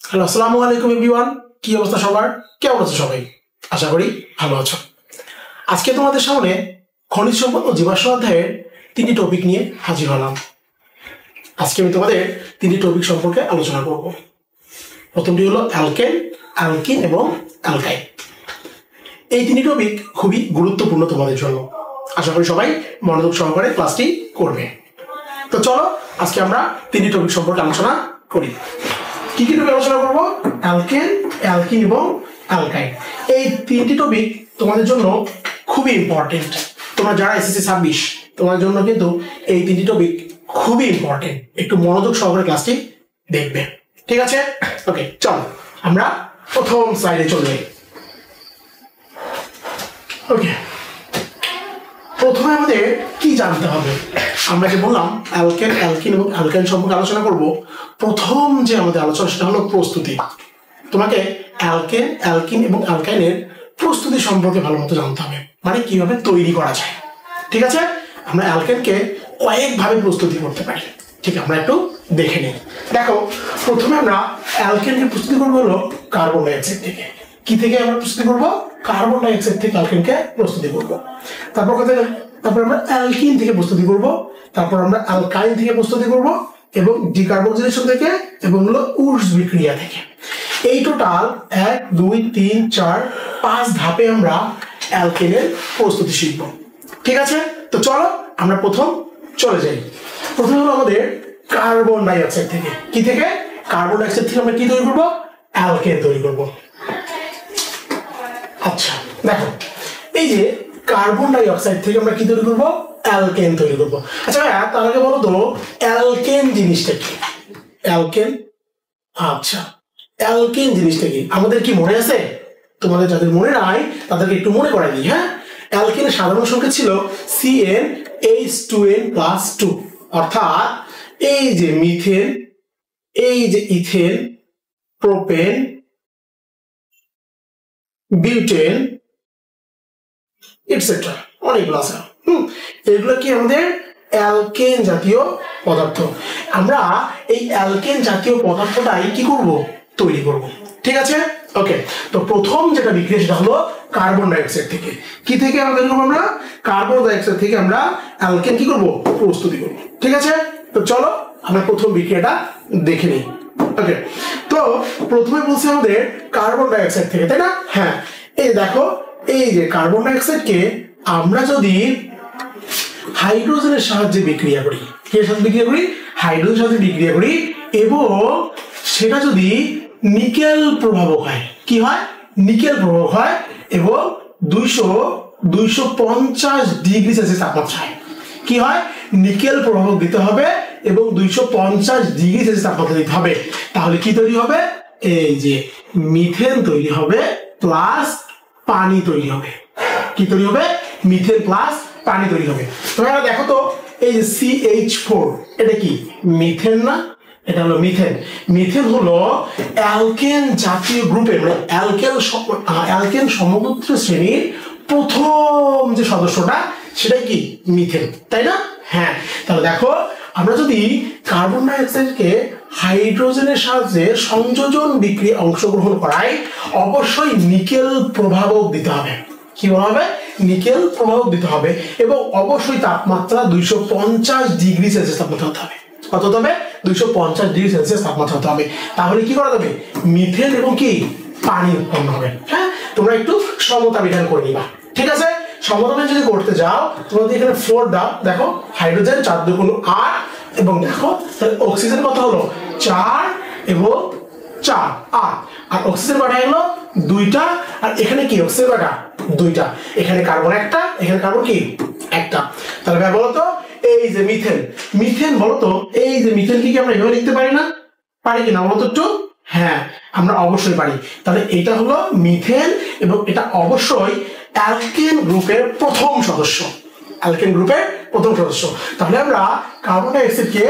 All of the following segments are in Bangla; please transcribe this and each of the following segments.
হ্যালো, আসসালামু আলাইকুম এভরিওয়ান। কি অবস্থা সবার? কেমন আছো সবাই? আশা করি ভালো আছো। আজকে তোমাদের সামনে খনিজ সম্পদ ও জীবাশ্ম অধ্যায়ের 3টি টপিক নিয়ে হাজির হলাম। আজকে আমি তোমাদের 3টি টপিক সম্পর্কে আলোচনা করব। প্রথমটি হলো অ্যালকেন, অ্যালকিন এবং অ্যালকাইন। এই 3টি টপিক খুবই গুরুত্বপূর্ণ তোমাদের জন্য। আশা করি সবাই মনোযোগ সহকারে ক্লাসটি করবে। তো চলো আজকে আমরা 3টি টপিক সম্পর্কে আলোচনা করি। কি কি টপিক আলোচনা করবো? অ্যালকেন, অ্যালকিন এবং অ্যালকাইন। এই 3টি টপিক তোমাদের জন্য খুবই ইম্পর্টেন্ট। তোমরা যারা এসএসসি 26 তোমার জন্য কিন্তু এই 3টি টপিক খুবই ইম্পর্টেন্ট। একটু মনোযোগ সহকারে ক্লাসটি দেখবে, ঠিক আছে? ওকে, চলো আমরা প্রথম স্লাইডে চলে যাই। ওকে, প্রথমে আমাদের কি জানতে হবে? আমরা যে বললাম অ্যালকেন, অ্যালকিন এবং অ্যালকাইন সম্পর্কে আলোচনা করব। প্রথম যে আমাদের আলোচনা সেটা হলো প্রস্তুতি। তোমাকে অ্যালকেন, অ্যালকিন এবং অ্যালকাইনের প্রস্তুতি সম্পর্কে ভালো মতো জানতে হবে, মানে কিভাবে তৈরি করা যায়। ঠিক আছে? আমরা অ্যালকেনকে কয়েকভাবে প্রস্তুতি করতে পারি। ঠিক, আমরা একটু দেখে নিই। দেখো, প্রথমে আমরা অ্যালকেনকে প্রস্তুতি করবো হলো কার্বন ডাইঅক্সাইড থেকে। কি থেকে আমরা প্রস্তুতি করবো? কার্বন ডাইঅক্সাইড থেকে অ্যালকেনকে প্রস্তুতি করবো। তারপর আমরা অ্যালকিন থেকে প্রস্তুতি করব, তারপর আমরা অ্যালকাইন থেকে প্রস্তুতি করব এবং ডিকার্বক্সিলেশন থেকে এবং হলো উর্স বিক্রিয়া থেকে। এই টোটাল 1 2 3 4 5 ধাপে আমরা অ্যালকেনের প্রস্তুতি শিখব। ঠিক আছে? তো চলো আমরা প্রথম চলে যাই। প্রথমে হলো আমাদের কার্বন ডাইঅক্সাইড থেকে। কি থেকে? কার্বন ডাইঅক্সাইড থেকে আমরা কি তৈরি করব? অ্যালকেন তৈরি করব। আচ্ছা দেখো, এই যে কার্বন ডাইঅক্সাইড থেকে আমরা কি তৈরি করবো? অ্যালকেন তৈরি করবো। আচ্ছা ভাইয়া, তার আগে বলো তো অ্যালকেন জিনিসটা কি? অ্যালকেন, আচ্ছা অ্যালকেন জিনিসটা কি আমাদের কি মনে আছে? তোমাদের যাদের মনে নাই তাদেরকে একটু মনে করাই দিই। হ্যাঁ, অ্যালকেনের সাধারণ সংখ্যা ছিল CnH2n+2, অর্থাৎ এই যে মিথেন, এই যে ইথেন, প্রোপেন, বিউটেন এটসেট্রা, অনেকগুলো আছে। এগুলো কি আমাদের অ্যালকেন জাতীয় পদার্থ। আমরা এই অ্যালকেন জাতীয় পদার্থটাই কি করব? তৈরি করব। ঠিক আছে? ওকে, তো প্রথম যেটা বিক্রিয়া সেটা হলো কার্বন ডাইঅক্সাইড থেকে। কি থেকে আমরা তৈরি করবো? আমরা কার্বন ডাইঅক্সাইড থেকে আমরা অ্যালকেন কি করব? প্রস্তুতি করব। ঠিক আছে? তো চলো আমরা প্রথম বিক্রিয়াটা দেখে নিই। ওকে, তো প্রথমে বলছি আমাদের কার্বন ডাইঅক্সাইড থেকে, তাই না? হ্যাঁ, এই দেখো, এই যে কার্বন ডাইঅক্সাইডকে আমরা যদি হাইড্রোজেনের সাহায্যে বিক্রিয়া করি, কি সাথে বিক্রিয়া করি? হাইড্রোজেনের সাথে বিক্রিয়া করি, এবং সেটা যদি নিকেল প্রভাবক হয়, কি হয়? নিকেল প্রভাবক হয়, এবং 250 ডিগ্রি সেলসিয়াস তাপমাত্রায় কি হয়? নিকেল প্রভাবক দিতে হবে এবং 250 ডিগ্রি সেলসিয়াস তাপমাত্রা দিতে হবে। তাহলে কি তৈরি হবে? এই যে মিথেন তৈরি হবে প্লাস পানি তৈরি হবে। কি তৈরি হবে? মিথেন প্লাস পানি তৈরি হবে। তোমরা দেখো তো, এই যে CH4, এটা কি মিথেন না? এটা হলো মিথেন। মিথেন হলো অ্যালকেন জাতীয় গ্রুপের, মানে অ্যালকেন সমগোত্র শ্রেণীর প্রথম যে সদস্যটা সেটাই কি মিথেন, তাই না? হ্যাঁ, তাহলে দেখো, আমরা যদি কার্বন ডাইঅক্সাইডকে হাইড্রোজেনের সাহায্যে সংযোজন বিক্রিয়ায় অংশগ্রহণ করাই, অবশ্যই নিকেল প্রভাবক দিতে হবে। কি বলা হবে? নিকেল প্রভাবক দিতে হবে, এবং অবশ্যই তাপমাত্রা 250 ডিগ্রি সেলসিয়াস তাপমাত্রা হতে হবে। কত হবে? 250 ডিগ্রি সেলসিয়াস তাপমাত্রা হতে হবে। তাহলে কি করা যাবে? মিথেন এবং কি পানি উৎপন্ন হবে। হ্যাঁ, তোমরা একটু সমতা বিধান করে নিবা। ঠিক আছে? সমতা বিধান যদি করতে যাও, তোমরা এখানে 4 দাও, দেখো হাইড্রোজেন 4 × 2 = 8, এবং দেখো তাহলে অক্সিজেন কত হলো? 4 এবং 4 8, আর অক্সিজেন কটা হলো? 2টা, আর এখানে কি অক্সিজেন কটা? 2টা। এখানে কার্বন একটা, এখানে কার্বন কি একটা। তাহলে ভাই বলো তো, এই যে মিথেন, মিথেন বলো তো, এই যে মিথেন কি আমরা এভাবে লিখতে পারি না? পারি কিনা বলো তো একটু? হ্যাঁ, আমরা অবশ্যই পারি। তাহলে এটা হলো মিথেন, এবং এটা অবশ্যই অ্যালকেন গ্রুপের প্রথম সদস্য। অ্যালকেন গ্রুপের প্রথম সদস্য। তাহলে আমরা কার্বন ডাইঅক্সাইডকে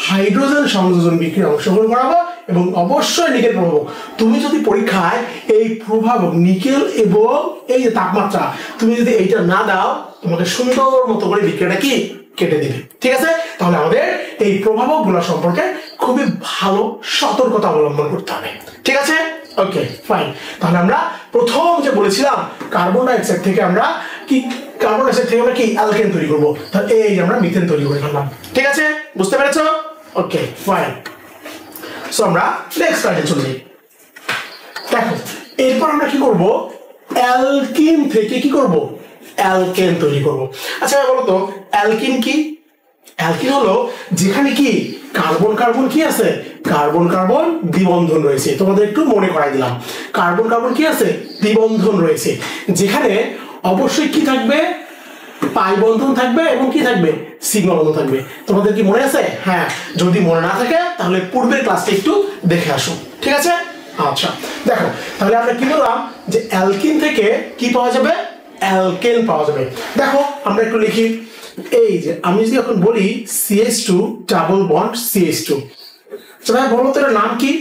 হাইড্রোজেন সংযোজন বিক্রিয়ায় অংশগ্রহণ করাবো, এবং অবশ্যই নিকেল প্রভাবক। তুমি যদি পরীক্ষায় এই প্রভাবক নিকেল এবং এই যে তাপমাত্রা তুমি যদি এইটা না দাও, তোমাকে সুন্দর মতো করে বিক্রিয়াটা কি কেটে দিবে। ঠিক আছে? তাহলে আমাদের এই প্রভাবক গুলো সম্পর্কে খুবই ভালো সতর্কতা অবলম্বন করতে হবে, ঠিক আছে? Okay fine. তাহলে আমরা প্রথম যে বলেছিলাম কার্বন ডাইঅক্সাইড থেকে আমরা কি অ্যালকেন তৈরি করবো, তাহলে এই যে আমরা মিথেন তৈরি করে ফেললাম, ঠিক আছে? বুঝতে পেরেছো? Okay fine. সো আমরা নেক্সট স্লাইডে চলে যাই। দেখো এরপর আমরা কি করব, অ্যালকিন থেকে কি করব, অ্যালকেন তৈরি করব। আচ্ছা বলো তো অ্যালকিন কি? অ্যালকিন হলো যেখানে কি কার্বন কার্বন কি আছে, কার্বন কার্বন দ্বিবন্ধন রয়েছে। তোমাদের একটু মনে করাই দিলাম, কার্বন কার্বন কি আছে, দ্বিবন্ধন রয়েছে, যেখানে অবশ্যই কি থাকবে, পাই বন্ধন থাকবে এবং কি থাকবে, সিগমা বন্ধন থাকবে। তোমাদের কি মনে আছে? হ্যাঁ, যদি মনে না থাকে তাহলে পূর্বের ক্লাসটা একটু দেখে আসো, ঠিক আছে? আচ্ছা দেখো তাহলে আমরা কি বললাম যে অ্যালকিন থেকে কি পাওয়া যাবে, অ্যালকেন পাওয়া যাবে। দেখো আমরা একটু লিখি, এই যে আমি যদি এখন বলি CH2 ডাবল বন্ড CH2, তাহলে বলো তো এর নাম কি?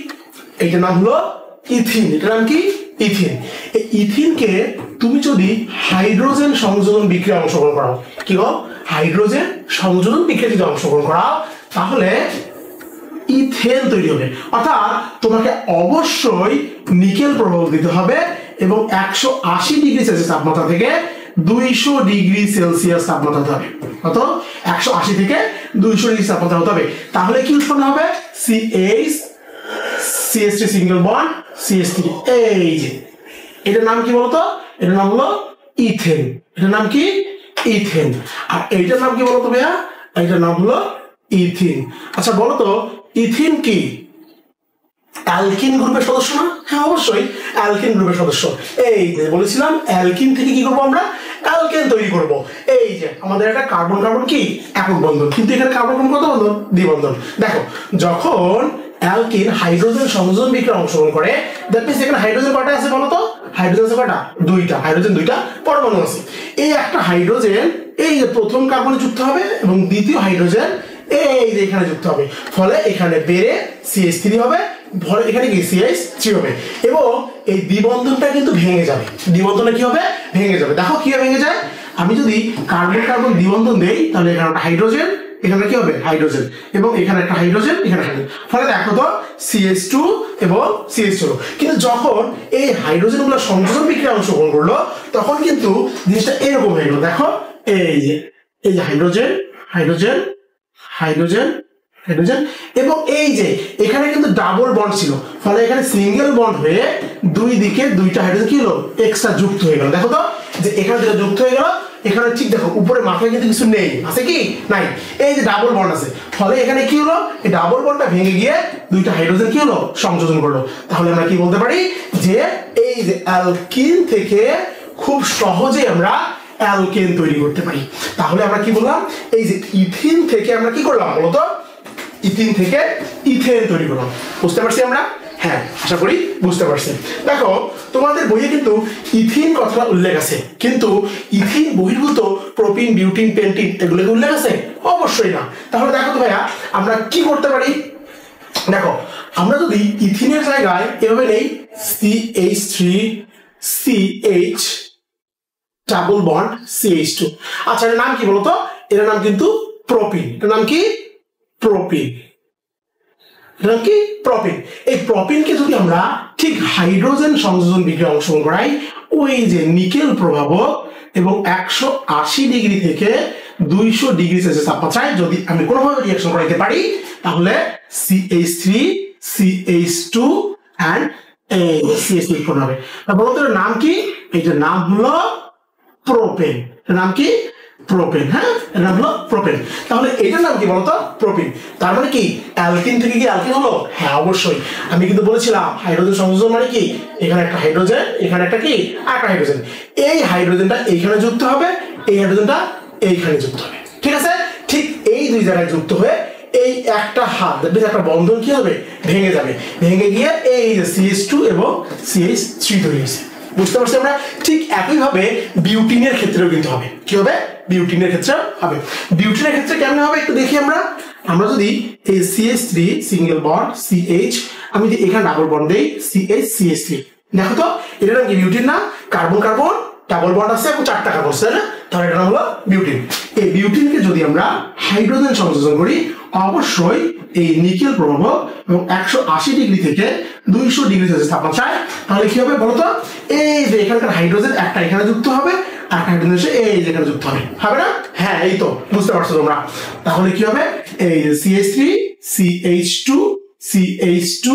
এইটার নাম হলো ইথিন। এটার নাম কি? ইথিন। এই ইথিনকে তুমি যদি হাইড্রোজেন সংযোজন বিক্রিয়ায় অংশগ্রহণ করাও, কি গো, হাইড্রোজেন সংযোজন বিক্রিয়া যদি অংশগ্রহণ করাও তাহলে ইথেন তৈরি হবে। অর্থাৎ তোমাকে অবশ্যই নিকেল প্রভাব দিতে হবে এবং 180 ডিগ্রি সেলসিয়াস তাপমাত্রা থেকে 200 ডিগ্রি সেলসিয়াস তাপমাত্রা হতে হবে। কত? 180 থেকে 200 ডিগ্রি তাপমাত্রা হতে হবে। তাহলে কি উৎপন্ন হবে? CH3 single bond CH3। এই যে এটার নাম কি বলতো? এটার নাম হলো ইথেন। এটার নাম কি? ইথেন। আর এইটার নাম কি বলতো ভাইয়া? এইটার নাম হলো ইথিন। আচ্ছা বলতো ইথিন কি অ্যালকিন গ্রুপের সদস্য না? হ্যাঁ অবশ্যই অ্যালকিন গ্রুপের সদস্য। এই যে বলেছিলাম অ্যালকিন থেকে কি করবো আমরা, অ্যালকেন তৈরি করব। এই যে আমাদের একটা কার্বন কার্বন কি একক বন্ধন, কিন্তু এখানে কার্বন কার্বন কত বন্ধন, দ্বিবন্ধন। দেখো যখন অ্যালকিন হাইড্রোজেন সংযোজন বিক্রিয়ায় অংশগ্রহণ করে, দ্যাট মিন্স এখানে হাইড্রোজেন কয়টা আছে বলো তো? হাইড্রোজেন আছে কয়টা? দুইটা। হাইড্রোজেন দুইটা পরমাণু আছে। এই একটা হাইড্রোজেন এই যে প্রথম কার্বনে যুক্ত হবে এবং দ্বিতীয় হাইড্রোজেন এই যে এখানে যুক্ত হবে, ফলে এখানে বেড়ে CH3 হবে, ফলে এখানে কি CH3 হবে এবং এই দ্বিবন্ধনটা কিন্তু ভেঙে যাবে। দ্বিবন্ধনটা কি হবে? ভেঙে যাবে। দেখো কি ভেঙে যায়, আমি যদি কার্বন কার্বন দ্বিবন্ধন দেই তাহলে এখানে একটা হাইড্রোজেন, এখানে কি হবে হাইড্রোজেন, এবং এখানে একটা হাইড্রোজেন, এখানে হাইড্রোজেন, ফলে দেখো তো CH2 এবং CH2। কিন্তু যখন এই হাইড্রোজেন গুলো সংযোজন বিক্রিয়ায় অংশগ্রহণ করলো তখন কিন্তু জিনিসটা এরকম হয়ে গেল। দেখো এই যে হাইড্রোজেন হাইড্রোজেন হাইড্রোজেন হাইড্রোজেন এবং এই যে এখানে কিন্তু ডাবল বন্ড ছিল, ফলে এখানে সিঙ্গেল বন্ড হয়ে দুই দিকে দুইটা হাইড্রোজেন কি হলো, এক্সট্রা যুক্ত হয়ে গেল। দেখো তো যে এখানে যেটা যুক্ত হয়ে গেল, এখানে ঠিক দেখো উপরে মাথায় কিন্তু কিছু নেই, আছে কি নাই, এই যে ডাবল বন্ড আছে, ফলে এখানে কি হলো, এই ডাবল বন্ডটা ভেঙে গিয়ে দুইটা হাইড্রোজেন কি হলো, সংযোজন করলো। তাহলে আমরা কি বলতে পারি যে এই যে অ্যালকিন থেকে খুব সহজে আমরা অ্যালকেন তৈরি করতে পারি। তাহলে আমরা কি বললাম, এই যে ইথিন থেকে আমরা কি করলাম বলতো, ইথিন থেকে ইথেন তৈরি করলাম। বুঝতে পারছি আমরা? হ্যাঁ আশা করি বুঝতে পারছি। দেখো তোমাদের বইয়ে কিন্তু ইথিন কথাটা উল্লেখ আছে, কিন্তু ইথিন বহির্ভূত প্রোপিন বিউটিন পেন্টিন এগুলো উল্লেখ আছে? অবশ্যই না। তাহলে দেখো তো ভাইয়া আমরা কি করতে পারি, দেখো আমরা যদি ইথিনের জায়গায় এভাবে নেই CH3CH ডাবল বন্ড CH2। আচ্ছা এর নাম কি বলতো? এর নাম কিন্তু প্রোপিন। এর নাম কি? প্রোপিন। এর নাম কি? প্রোপিন। এই প্রোপিনকে যদি আমরা ঠিক হাইড্রোজেন সংযোজন বিক্রিয়ায় অংশগ্রহণ করাই, ওই যে নিকেল প্রভাবক এবং 180 ডিগ্রি থেকে 200 ডিগ্রি সেলসিয়াস তাপমাত্রায় যদি আমি কোনোভাবে রিঅ্যাকশন করাইতে পারি, তাহলে CH3 CH2 and CH3 উৎপন্ন হবে। বলতো এর নাম কি? এটার নাম হলো প্রোপেন। এর নাম কি? প্রোপেন। হ্যাঁ এর নাম হলো প্রোপেন। তাহলে এটার নাম কি বলতো? প্রোপিন। তার মানে কি অ্যালকিন থেকে কি অ্যালকিন হলো? হ্যাঁ অবশ্যই। আমি কিন্তু বলেছিলাম হাইড্রোজেন সংযোজন মানে কি, এখানে একটা হাইড্রোজেন, এখানে একটা কি একটা হাইড্রোজেন, এই হাইড্রোজেনটা এইখানে যুক্ত হবে, এই হাইড্রোজেনটা এইখানে যুক্ত হবে, ঠিক আছে? ঠিক এই দুই জায়গায় যুক্ত হয়ে এই একটা হাত একটা বন্ধন কি হবে, ভেঙে যাবে, ভেঙে গিয়ে এই যে CH2 এবং CH3 তৈরি হয়েছে। বুঝতে পারছি আমরা? ঠিক একইভাবে বিউটিনের ক্ষেত্রেও কিন্তু হবে। কি হবে? বিউটিনের ক্ষেত্রে হবে। বিউটিনের ক্ষেত্রে কেমন হবে একটু দেখি আমরা। আমরা যদি এই CH3 সিঙ্গেল বন্ড CH, আমি যদি এখানে ডাবল বন্ড দেই CH3, দেখো তো এটার নাম কি? বিউটিন না? কার্বন কার্বন ডাবল বন্ড আছে এবং 4টা কার্বন আছে না? তাহলে এটা নাম হলো বিউটিন। এই বিউটিনকে যদি আমরা হাইড্রোজেন সংযোজন করি অবশ্যই এই নিকেল প্রভাবক এবং 180 ডিগ্রি থেকে 200 ডিগ্রি সেলসিয়াস তাপমাত্রায়, তাহলে কি হবে বলতো, এই যে এখানকার হাইড্রোজেন একটা এখানে যুক্ত হবে আর হাইড্রোজেন এসে এই যে এখানে যুক্ত হবে, হবে না? হ্যাঁ, এই তো বুঝতে পারছো তোমরা। তাহলে কি হবে, এই যে CH3 CH2 CH2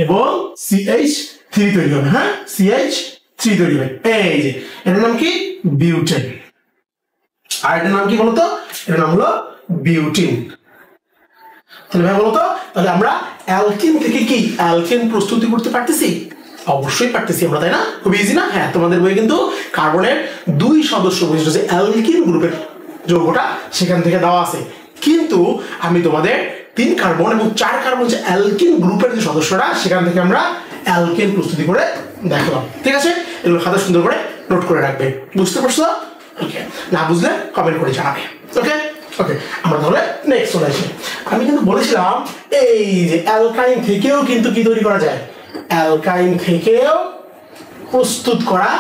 এবং CH3 তৈরি হবে। হ্যাঁ, CH3 তৈরি হবে। এই যে এটার নাম কি, বিউটেন। আর এটার নাম কি বলতো, এটার নাম হলো বিউটিন। তাহলে ভাই বলতো, তাহলে আমরা অ্যালকিন থেকে কি অ্যালকেন প্রস্তুতি করতে পারতেছি? অবশ্যই পারতেছি আমরা, তাই না? খুব ইজি না? হ্যাঁ, তোমাদের বইয়ে কিন্তু কার্বনের 2 সদস্য বিশিষ্ট যে অ্যালকিন গ্রুপের যৌগটা সেখান থেকে দেওয়া আছে, কিন্তু আমি তোমাদের 3 কার্বন এবং 4 কার্বন যে অ্যালকিন গ্রুপের যে সদস্যরা সেখান থেকে আমরা অ্যালকেন প্রস্তুতি করে দেখলাম। ঠিক আছে, এগুলো খাতা সুন্দর করে নোট করে রাখবে। বুঝতে পারছো? ওকে, না বুঝলে কমেন্ট করে জানাবে। ওকে ওকে, আমরা তাহলে নেক্সট চলে আসি। আমি কিন্তু বলেছিলাম এই যে অ্যালকাইন থেকেও কিন্তু কি তৈরি করা যায়, অ্যালকাইন থেকেও প্রস্তুত করা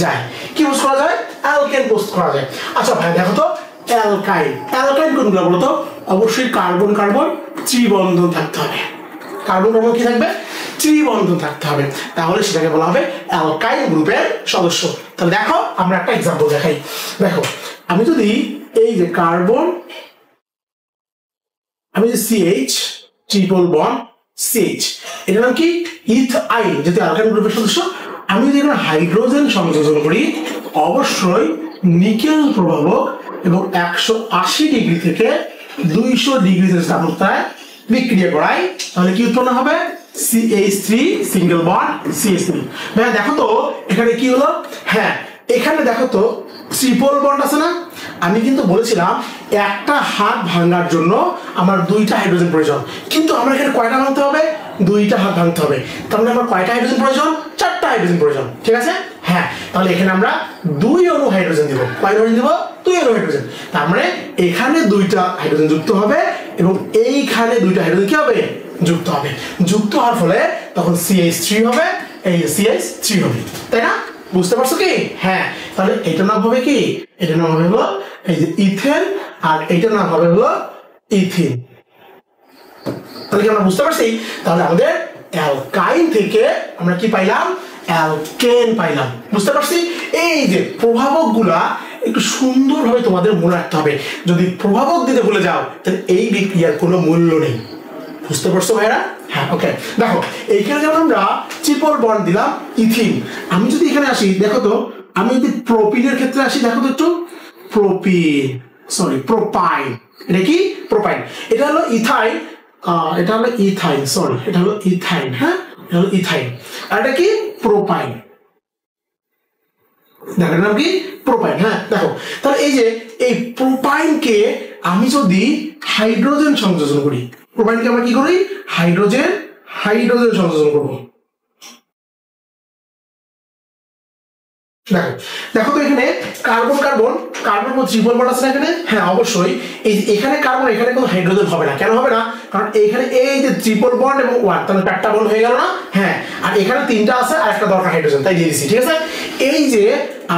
যায়। কি প্রস্তুত করা যায়? অ্যালকেন প্রস্তুত করা যায়। আচ্ছা ভাই দেখো তো, অ্যালকাইন অ্যালকাইন কোনগুলো বলো তো? অবশ্যই কার্বন কার্বন ত্রিবন্ধন থাকতে হবে। কার্বন কার্বন কি থাকবে? ত্রিবন্ধন থাকতে হবে, তাহলে সেটাকে বলা হবে অ্যালকাইন গ্রুপের সদস্য। তাহলে দেখো আমরা একটা এক্সাম্পল দেখাই। দেখো, আমি যদি এই যে কার্বন, আমি যে CH ট্রিপল বন্ড CH, এটার নাম কি ইথাইন, যেহেতু অ্যালকাইন গ্রুপের সদস্য। আমি যদি এখানে হাইড্রোজেন সংযোজন করি অবশ্যই নিকেল প্রভাবক এবং 180 ডিগ্রি থেকে 200 ডিগ্রি সেলসিয়াস তাপমাত্রায় বিক্রিয়া করাই, তাহলে কি উৎপন্ন হবে? CH3 single bond CH3। ভাই দেখো তো এখানে কি হলো, হ্যাঁ এখানে দেখো তো ট্রিপল বন্ড আছে না? আমি কিন্তু বলেছিলাম একটা হাত ভাঙার জন্য আমার 2টা হাইড্রোজেন প্রয়োজন, কিন্তু আমার এখানে কয়টা ভাঙতে হবে? 2টা হাত ভাঙতে হবে। তাহলে আমার কয়টা হাইড্রোজেন প্রয়োজন? 4টা হাইড্রোজেন প্রয়োজন। ঠিক আছে, হ্যাঁ, তাহলে এখানে আমরা 2 অণু হাইড্রোজেন দিব। কয় হাইড্রোজেন দিব? 2 অণু হাইড্রোজেন। তার মানে এখানে 2টা হাইড্রোজেন যুক্ত হবে এবং এইখানে 2টা হাইড্রোজেন কি হবে? যুক্ত হবে। যুক্ত হওয়ার ফলে তখন CH3 হবে, এই CH3 হবে, তাই না? বুঝতে পারছো কি? হ্যাঁ, তাহলে এটার নাম হবে কি? এটার নাম হবে হলো এই যে ইথেন, আর এটার নাম হবে হলো ইথিন। তাহলে কি আমরা বুঝতে পারছি? তাহলে আমাদের অ্যালকাইন থেকে আমরা কি পাইলাম? অ্যালকেন পাইলাম। বুঝতে পারছি? এই যে প্রভাবক গুলা একটু সুন্দরভাবে তোমাদের মনে রাখতে হবে। যদি প্রভাবক দিতে ভুলে যাও তাহলে এই বিক্রিয়ার কোনো মূল্য নেই। বুঝতে পারছো ভাইরা? হ্যাঁ, ওকে। দেখো এইখানে যেমন আমরা ট্রিপল বন্ড দিলাম ইথিন, আমি যদি এখানে আসি দেখো তো, আমি যদি প্রোপিনের ক্ষেত্রে আসি দেখো তো একটু, প্রোপাইন, এটা কি? প্রোপাইন। এটা হলো ইথাইন, এটা হলো ইথাইন, এটা হলো ইথাইন। হ্যাঁ, এটা হলো ইথাইন, আর এটা কি? প্রোপাইন। দেখো নাম কি? প্রোপাইন। হ্যাঁ, দেখো তাহলে এই যে এই প্রোপাইনকে আমি যদি হাইড্রোজেন সংযোজন করি, প্রোপাইনকে আমরা কি করি? হাইড্রোজেন সংযোজন করবো। দেখো দেখো তো এখানে carbon carbon carbon triple bond আছে না এখানে? হ্যাঁ, অবশ্যই এখানে কার্বন, এখানে কোনো হাইড্রোজেন হবে না। কেন হবে না? কারণ এইখানে এই যে ট্রিপল বন্ড এবং 1, তাহলে 4টা বন্ড হয়ে গেল না? হ্যাঁ, আর এখানে 3টা আছে আর একটা দরকার হাইড্রোজেন, তাই দিয়ে দিচ্ছি। ঠিক আছে, এই যে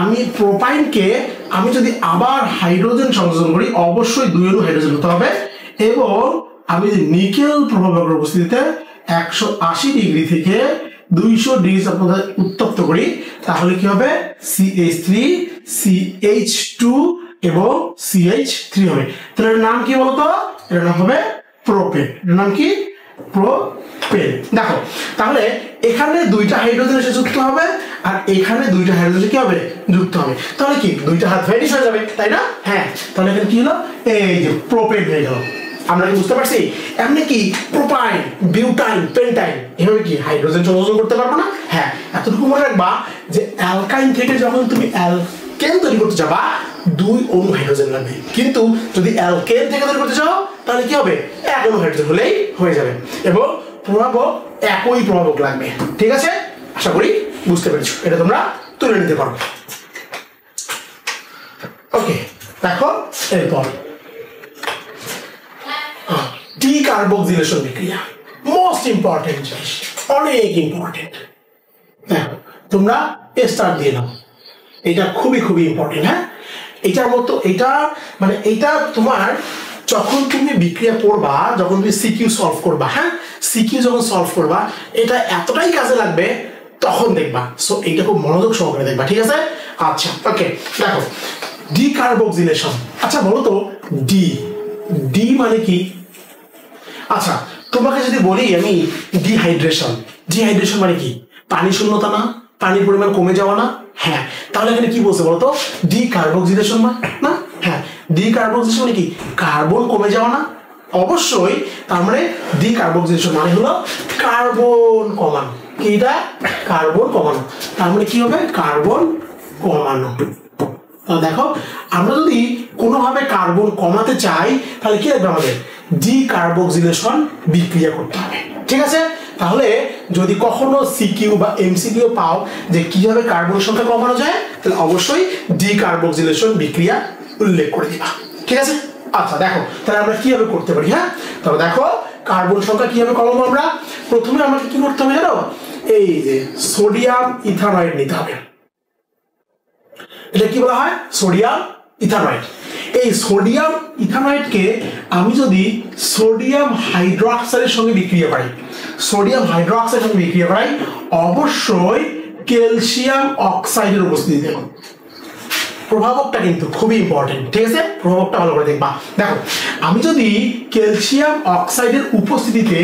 আমি প্রোপাইনকে আমি যদি আবার হাইড্রোজেন সংযোজন করি অবশ্যই 2 অণু হাইড্রোজেন হতে হবে, এবং আমি যদি নিকেল প্রভাবকের উপস্থিতিতে 180 ডিগ্রি থেকে 200 ডিগ্রি তাপমাত্রায় উত্তপ্ত করি, তাহলে কি হবে? CH3 CH2 এবং CH3 হবে। তাহলে এর নাম কি বলতো? এর নাম হবে প্রোপেন। এর নাম কি? প্রোপেন। দেখো তাহলে এখানে 2টা হাইড্রোজেন এসে যুক্ত হবে আর এখানে 2টা হাইড্রোজেন কি হবে? যুক্ত হবে। তাহলে কি 2টা হাত ভ্যানিশ হয়ে যাবে, তাই না? হ্যাঁ, তাহলে এখানে কি হলো? এই যে প্রোপেন হয়ে গেল। আমরা কি বুঝতে পারছি? এমনি কি প্রোপাইন, বিউটাইন, পেন্টাইন এভাবে কি হাইড্রোজেন সংযোজন করতে পারবো না? হ্যাঁ, এতটুকু মনে রাখবা যে অ্যালকাইন থেকে যখন তুমি অ্যালকেন তৈরি করতে যাবা 2 অণু হাইড্রোজেন লাগবে, কিন্তু যদি অ্যালকেন থেকে তৈরি করতে যাও তাহলে কি হবে? 1 অণু হাইড্রোজেন হলেই হয়ে যাবে, এবং প্রভাবক একই প্রভাবক লাগবে। ঠিক আছে, আশা করি বুঝতে পেরেছো। এটা তোমরা তুলে নিতে পারো। ওকে, দেখো এরপর ডিকার্বক্সিলেশন বিক্রিয়া, মোস্ট ইম্পর্টেন্ট জিনিস, অনেক ইম্পর্টেন্ট। দেখো তোমরা স্টার দিয়ে নাও, এটা খুবই ইম্পর্টেন্ট। হ্যাঁ, এটার মতো এটা মানে এটা তোমার যখন তুমি বিক্রিয়া করবা, যখন তুমি সিকিউ সলভ করবা, হ্যাঁ সিকিউ যখন সলভ করবা এটা এতটাই কাজে লাগবে তখন দেখবা। সো এইটা খুব মনোযোগ সহকারে দেখবা, ঠিক আছে? আচ্ছা ওকে, দেখো ডিকার্বক্সিলেশন। আচ্ছা বলো তো ডি ডি মানে কি? আচ্ছা তোমাকে যদি বলি আমি ডিহাইড্রেশন, ডিহাইড্রেশন মানে কি? পানি শূন্যতা না, পানির পরিমাণ কমে যাওয়া না? হ্যাঁ, তাহলে এখানে কি বলছে বলতো? ডিকার্বক্সিলেশন না? হ্যাঁ, ডিকার্বক্সিলেশন মানে কি? কার্বন কমে যাওয়া না? অবশ্যই। তার মানে ডিকার্বক্সিলেশন মানে হলো কার্বন কমানো। কি এটা? কার্বন কমানো। তার মানে কি হবে? কার্বন কমানো। দেখো আমরা যদি কোনোভাবে কার্বন কমাতে চাই তাহলে কি লাগবে? আমাদের ডিকার্বক্সিলেশন বিক্রিয়া করতে হবে, ঠিক আছে? তাহলে যদি কখনো সিকিউ বা এমসিকিউ পাও যে কিভাবে কার্বন সংখ্যা কমানো যায়, তাহলে অবশ্যই ডিকার্বক্সিলেশন বিক্রিয়া উল্লেখ করে দিবা, ঠিক আছে? আচ্ছা দেখো তাহলে আমরা কিভাবে করতে পারি। হ্যাঁ, তবে দেখো কার্বন সংখ্যা কিভাবে কমাবো আমরা? প্রথমে আমাকে কি করতে হবে জানো? এই যে সোডিয়াম ইথানয়েড নিতে হবে। এটা কি বলা হয়? সোডিয়াম ইথানয়েড। এই সোডিয়াম ইথানয়েডকে আমি যদি সোডিয়াম হাইড্রোক্সাইডের সঙ্গে বিক্রিয়া করাই, সোডিয়াম হাইড্রোক্সাইডের সঙ্গে বিক্রিয়া করাই, অবশ্যই ক্যালসিয়াম অক্সাইডের উপস্থিতিতে। প্রভাবকটা কিন্তু খুবই ইম্পর্টেন্ট, ঠিক আছে? প্রভাবকটা ভালো করে দেখবা। দেখো আমি যদি ক্যালসিয়াম অক্সাইডের উপস্থিতিতে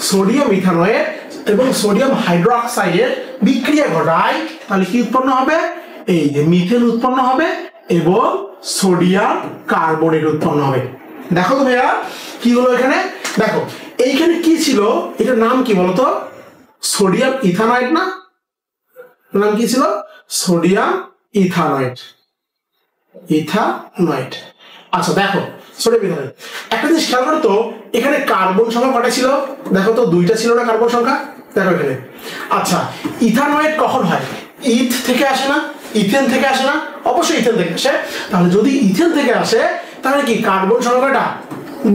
সোডিয়াম ইথানয়েড এবং সোডিয়াম হাইড্রোক্সাইডের বিক্রিয়া ঘটাই তাহলে কি উৎপন্ন হবে? এই যে মিথেন উৎপন্ন হবে এবং সোডিয়াম কার্বনেট উৎপন্ন হবে। দেখো তো ভাইয়া কি হলো এখানে? দেখো এইখানে কি ছিল? এটার নাম কি বলতো? সোডিয়াম ইথানয়েড না? নাম কি ছিল? সোডিয়াম ইথানয়েড। ইথানয়েড। আচ্ছা দেখো সোডিয়াম ইথানয়েড, একটা জিনিস খেয়াল করো তো, এখানে কার্বন সংখ্যা কটা ছিল? দেখো তো দুইটা ছিল না কার্বন সংখ্যা? দেখো এখানে। আচ্ছা ইথানয়েড কখন হয়? ইথ থেকে আসে না? ইথেন থেকে আসে না? অবশ্যই ইথেন থেকে আসে। তাহলে যদি ইথেন থেকে আসে তাহলে কি কার্বন সংখ্যাটা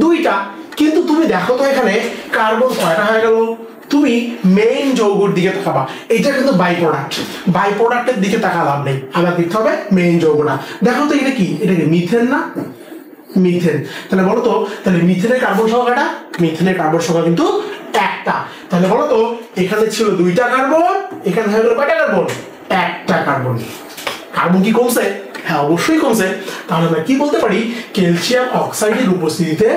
দুইটা, কিন্তু তুমি দেখো তো এখানে কার্বন কয়টা হয়ে গেল? তুমি মেইন যৌগের দিকে তাকাবা, এটা কিন্তু বাই প্রোডাক্ট, বাই প্রোডাক্টের দিকে তাকা লাভ নেই, আমার দেখতে হবে মেইন যৌগটা। দেখো তো এটা কি? এটা কি মিথেন না? মিথেন। তাহলে বলো তো তাহলে মিথেনের কার্বন সংখ্যাটা? মিথেনের কার্বন সংখ্যা কিন্তু একটা। তাহলে বলো তো এখানে ছিল দুইটা কার্বন, এখানে হয়ে গেল কয়টা কার্বন? একটা কার্বন। কার্বন কি কমছে? হ্যাঁ অবশ্যই কমছে। তাহলে আমরা কি বলতে পারি? ক্যালসিয়াম অক্সাইডের উপস্থিতিতে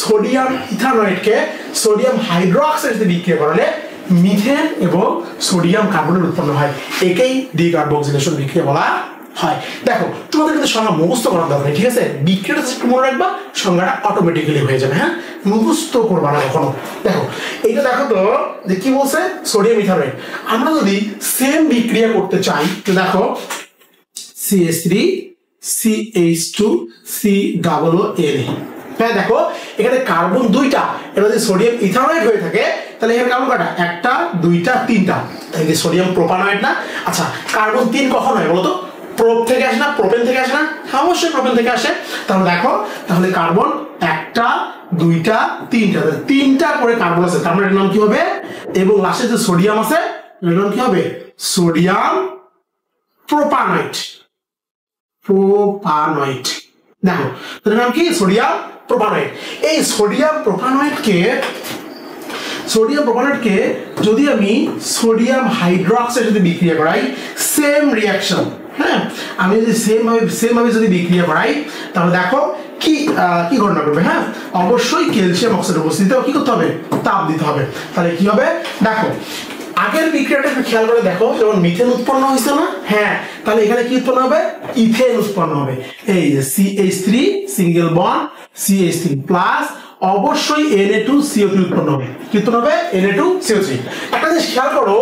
সোডিয়াম ইথানয়েডকে সোডিয়াম হাইড্রোক্সাইড সাথে বিক্রিয়া করালে মিথেন এবং সোডিয়াম কার্বনের উৎপন্ন হয়। একেই ডিকার্বক্সিলেশন বিক্রিয়া বলা হয়। দেখো তোমাদের কিন্তু সংজ্ঞা মুখস্থ করার দরকার, ঠিক আছে? বিক্রিয়াটা একটু মনে রাখবা, সংজ্ঞাটা অটোমেটিক্যালি হয়ে যাবে। হ্যাঁ, মুখস্থ করবা না কখনো। দেখো এইটা দেখো তো যে কি বলছে? সোডিয়াম ইথানয়েড। আমরা যদি সেম বিক্রিয়া করতে চাই তো দেখো CH3 CH2 COONA। হ্যাঁ দেখো এখানে কার্বন দুইটা, এটা যদি সোডিয়াম ইথানয়েড হয়ে থাকে তাহলে এখানে কার্বন কয়টা? একটা, দুইটা, তিনটা। তাহলে সোডিয়াম প্রোপানয়েড না? আচ্ছা কার্বন 3 কখন হয় বলো তো? প্রোপ থেকে আসে না? প্রোপেন থেকে আসে না? হ্যাঁ অবশ্যই প্রোপেন থেকে আসে। তাহলে দেখো তাহলে কার্বন একটা, দুইটা, তিনটা, তিনটা করে কার্বন আছে, তার মানে এর নাম কি হবে? এবং লাস্টে যে সোডিয়াম আছে এর নাম কি হবে? Sodium propanoate. প্রোপানয়েড। দেখো তার নাম কি? Sodium propanoate. এই সোডিয়াম প্রোপানয়েডকে যদি আমি সোডিয়াম হাইড্রোক্সাইড সাথে বিক্রিয়া করাই, সেম রিঅ্যাকশন, হ্যাঁ আমি যদি সেম ভাবে যদি বিক্রিয়া করাই তাহলে দেখো কি কি ঘটনা করবে? হ্যাঁ অবশ্যই ক্যালসিয়াম অক্সাইডের উপস্থিতিতে কি করতে হবে? তাপ দিতে হবে। তাহলে কি হবে? দেখো আগের বিক্রিয়াটা একটু খেয়াল করে দেখো, যেমন মিথেন উৎপন্ন হয়েছে না? হ্যাঁ তাহলে এখানে কি উৎপন্ন হবে? ইথেন উৎপন্ন হবে। এই যে CH3 single bond CH3 plus অবশ্যই Na2CO3 উৎপন্ন হবে। কি উৎপন্ন হবে? Na2CO3। একটা জিনিস খেয়াল করো,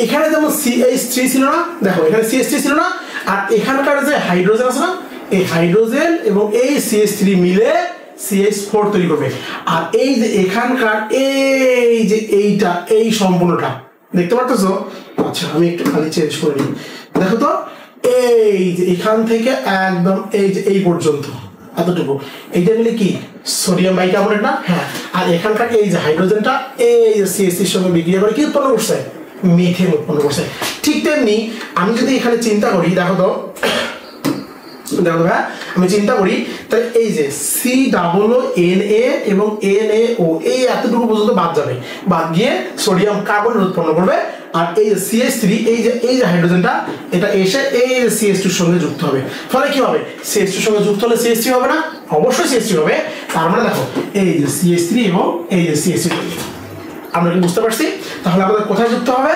এখানে যেমন CH3 ছিল না? দেখো এখানে CH3 ছিল না? আর এখানকার যে হাইড্রোজেন আছে না, এই হাইড্রোজেন এবং এই CH3 মিলে CH4 তৈরি করবে। আর এই যে এখানকার এই যে এইটা, এই সম্পূর্ণটা দেখতে পারতেছো? আচ্ছা আমি একটু খালি চেঞ্জ করে নিই। দেখো তো এই যে এখান থেকে একদম এই যে এই পর্যন্ত এতটুকু, এইটা মিলে কি? সোডিয়াম বাইকার্বনেট না? হ্যাঁ। আর এখানকার এই যে হাইড্রোজেনটা এই যে CH3 এর সঙ্গে বিক্রিয়া করে কি উৎপন্ন করছে? মিথেন উৎপন্ন করছে। ঠিক তেমনি আমি যদি এখানে চিন্তা করি, দেখো তো দেখো ভাই আমি চিন্তা করি তাহলে এই যে COO এবং NaO এই এতটুকু পর্যন্ত বাদ যাবে, বাদ গিয়ে সোডিয়াম কার্বন উৎপন্ন করবে। আর এই যে CH3 এই যে হাইড্রোজেনটা এটা এসে এই যে CH2 এর সঙ্গে যুক্ত হবে, ফলে কি হবে CH2 এর সঙ্গে যুক্ত হলে CH3 হবে না? অবশ্যই CH3 হবে। তার মানে দেখো এই যে CH3 এবং এই যে CH3 আমরা কি বুঝতে পারছি? তাহলে আমাদের কোথায় যুক্ত হবে?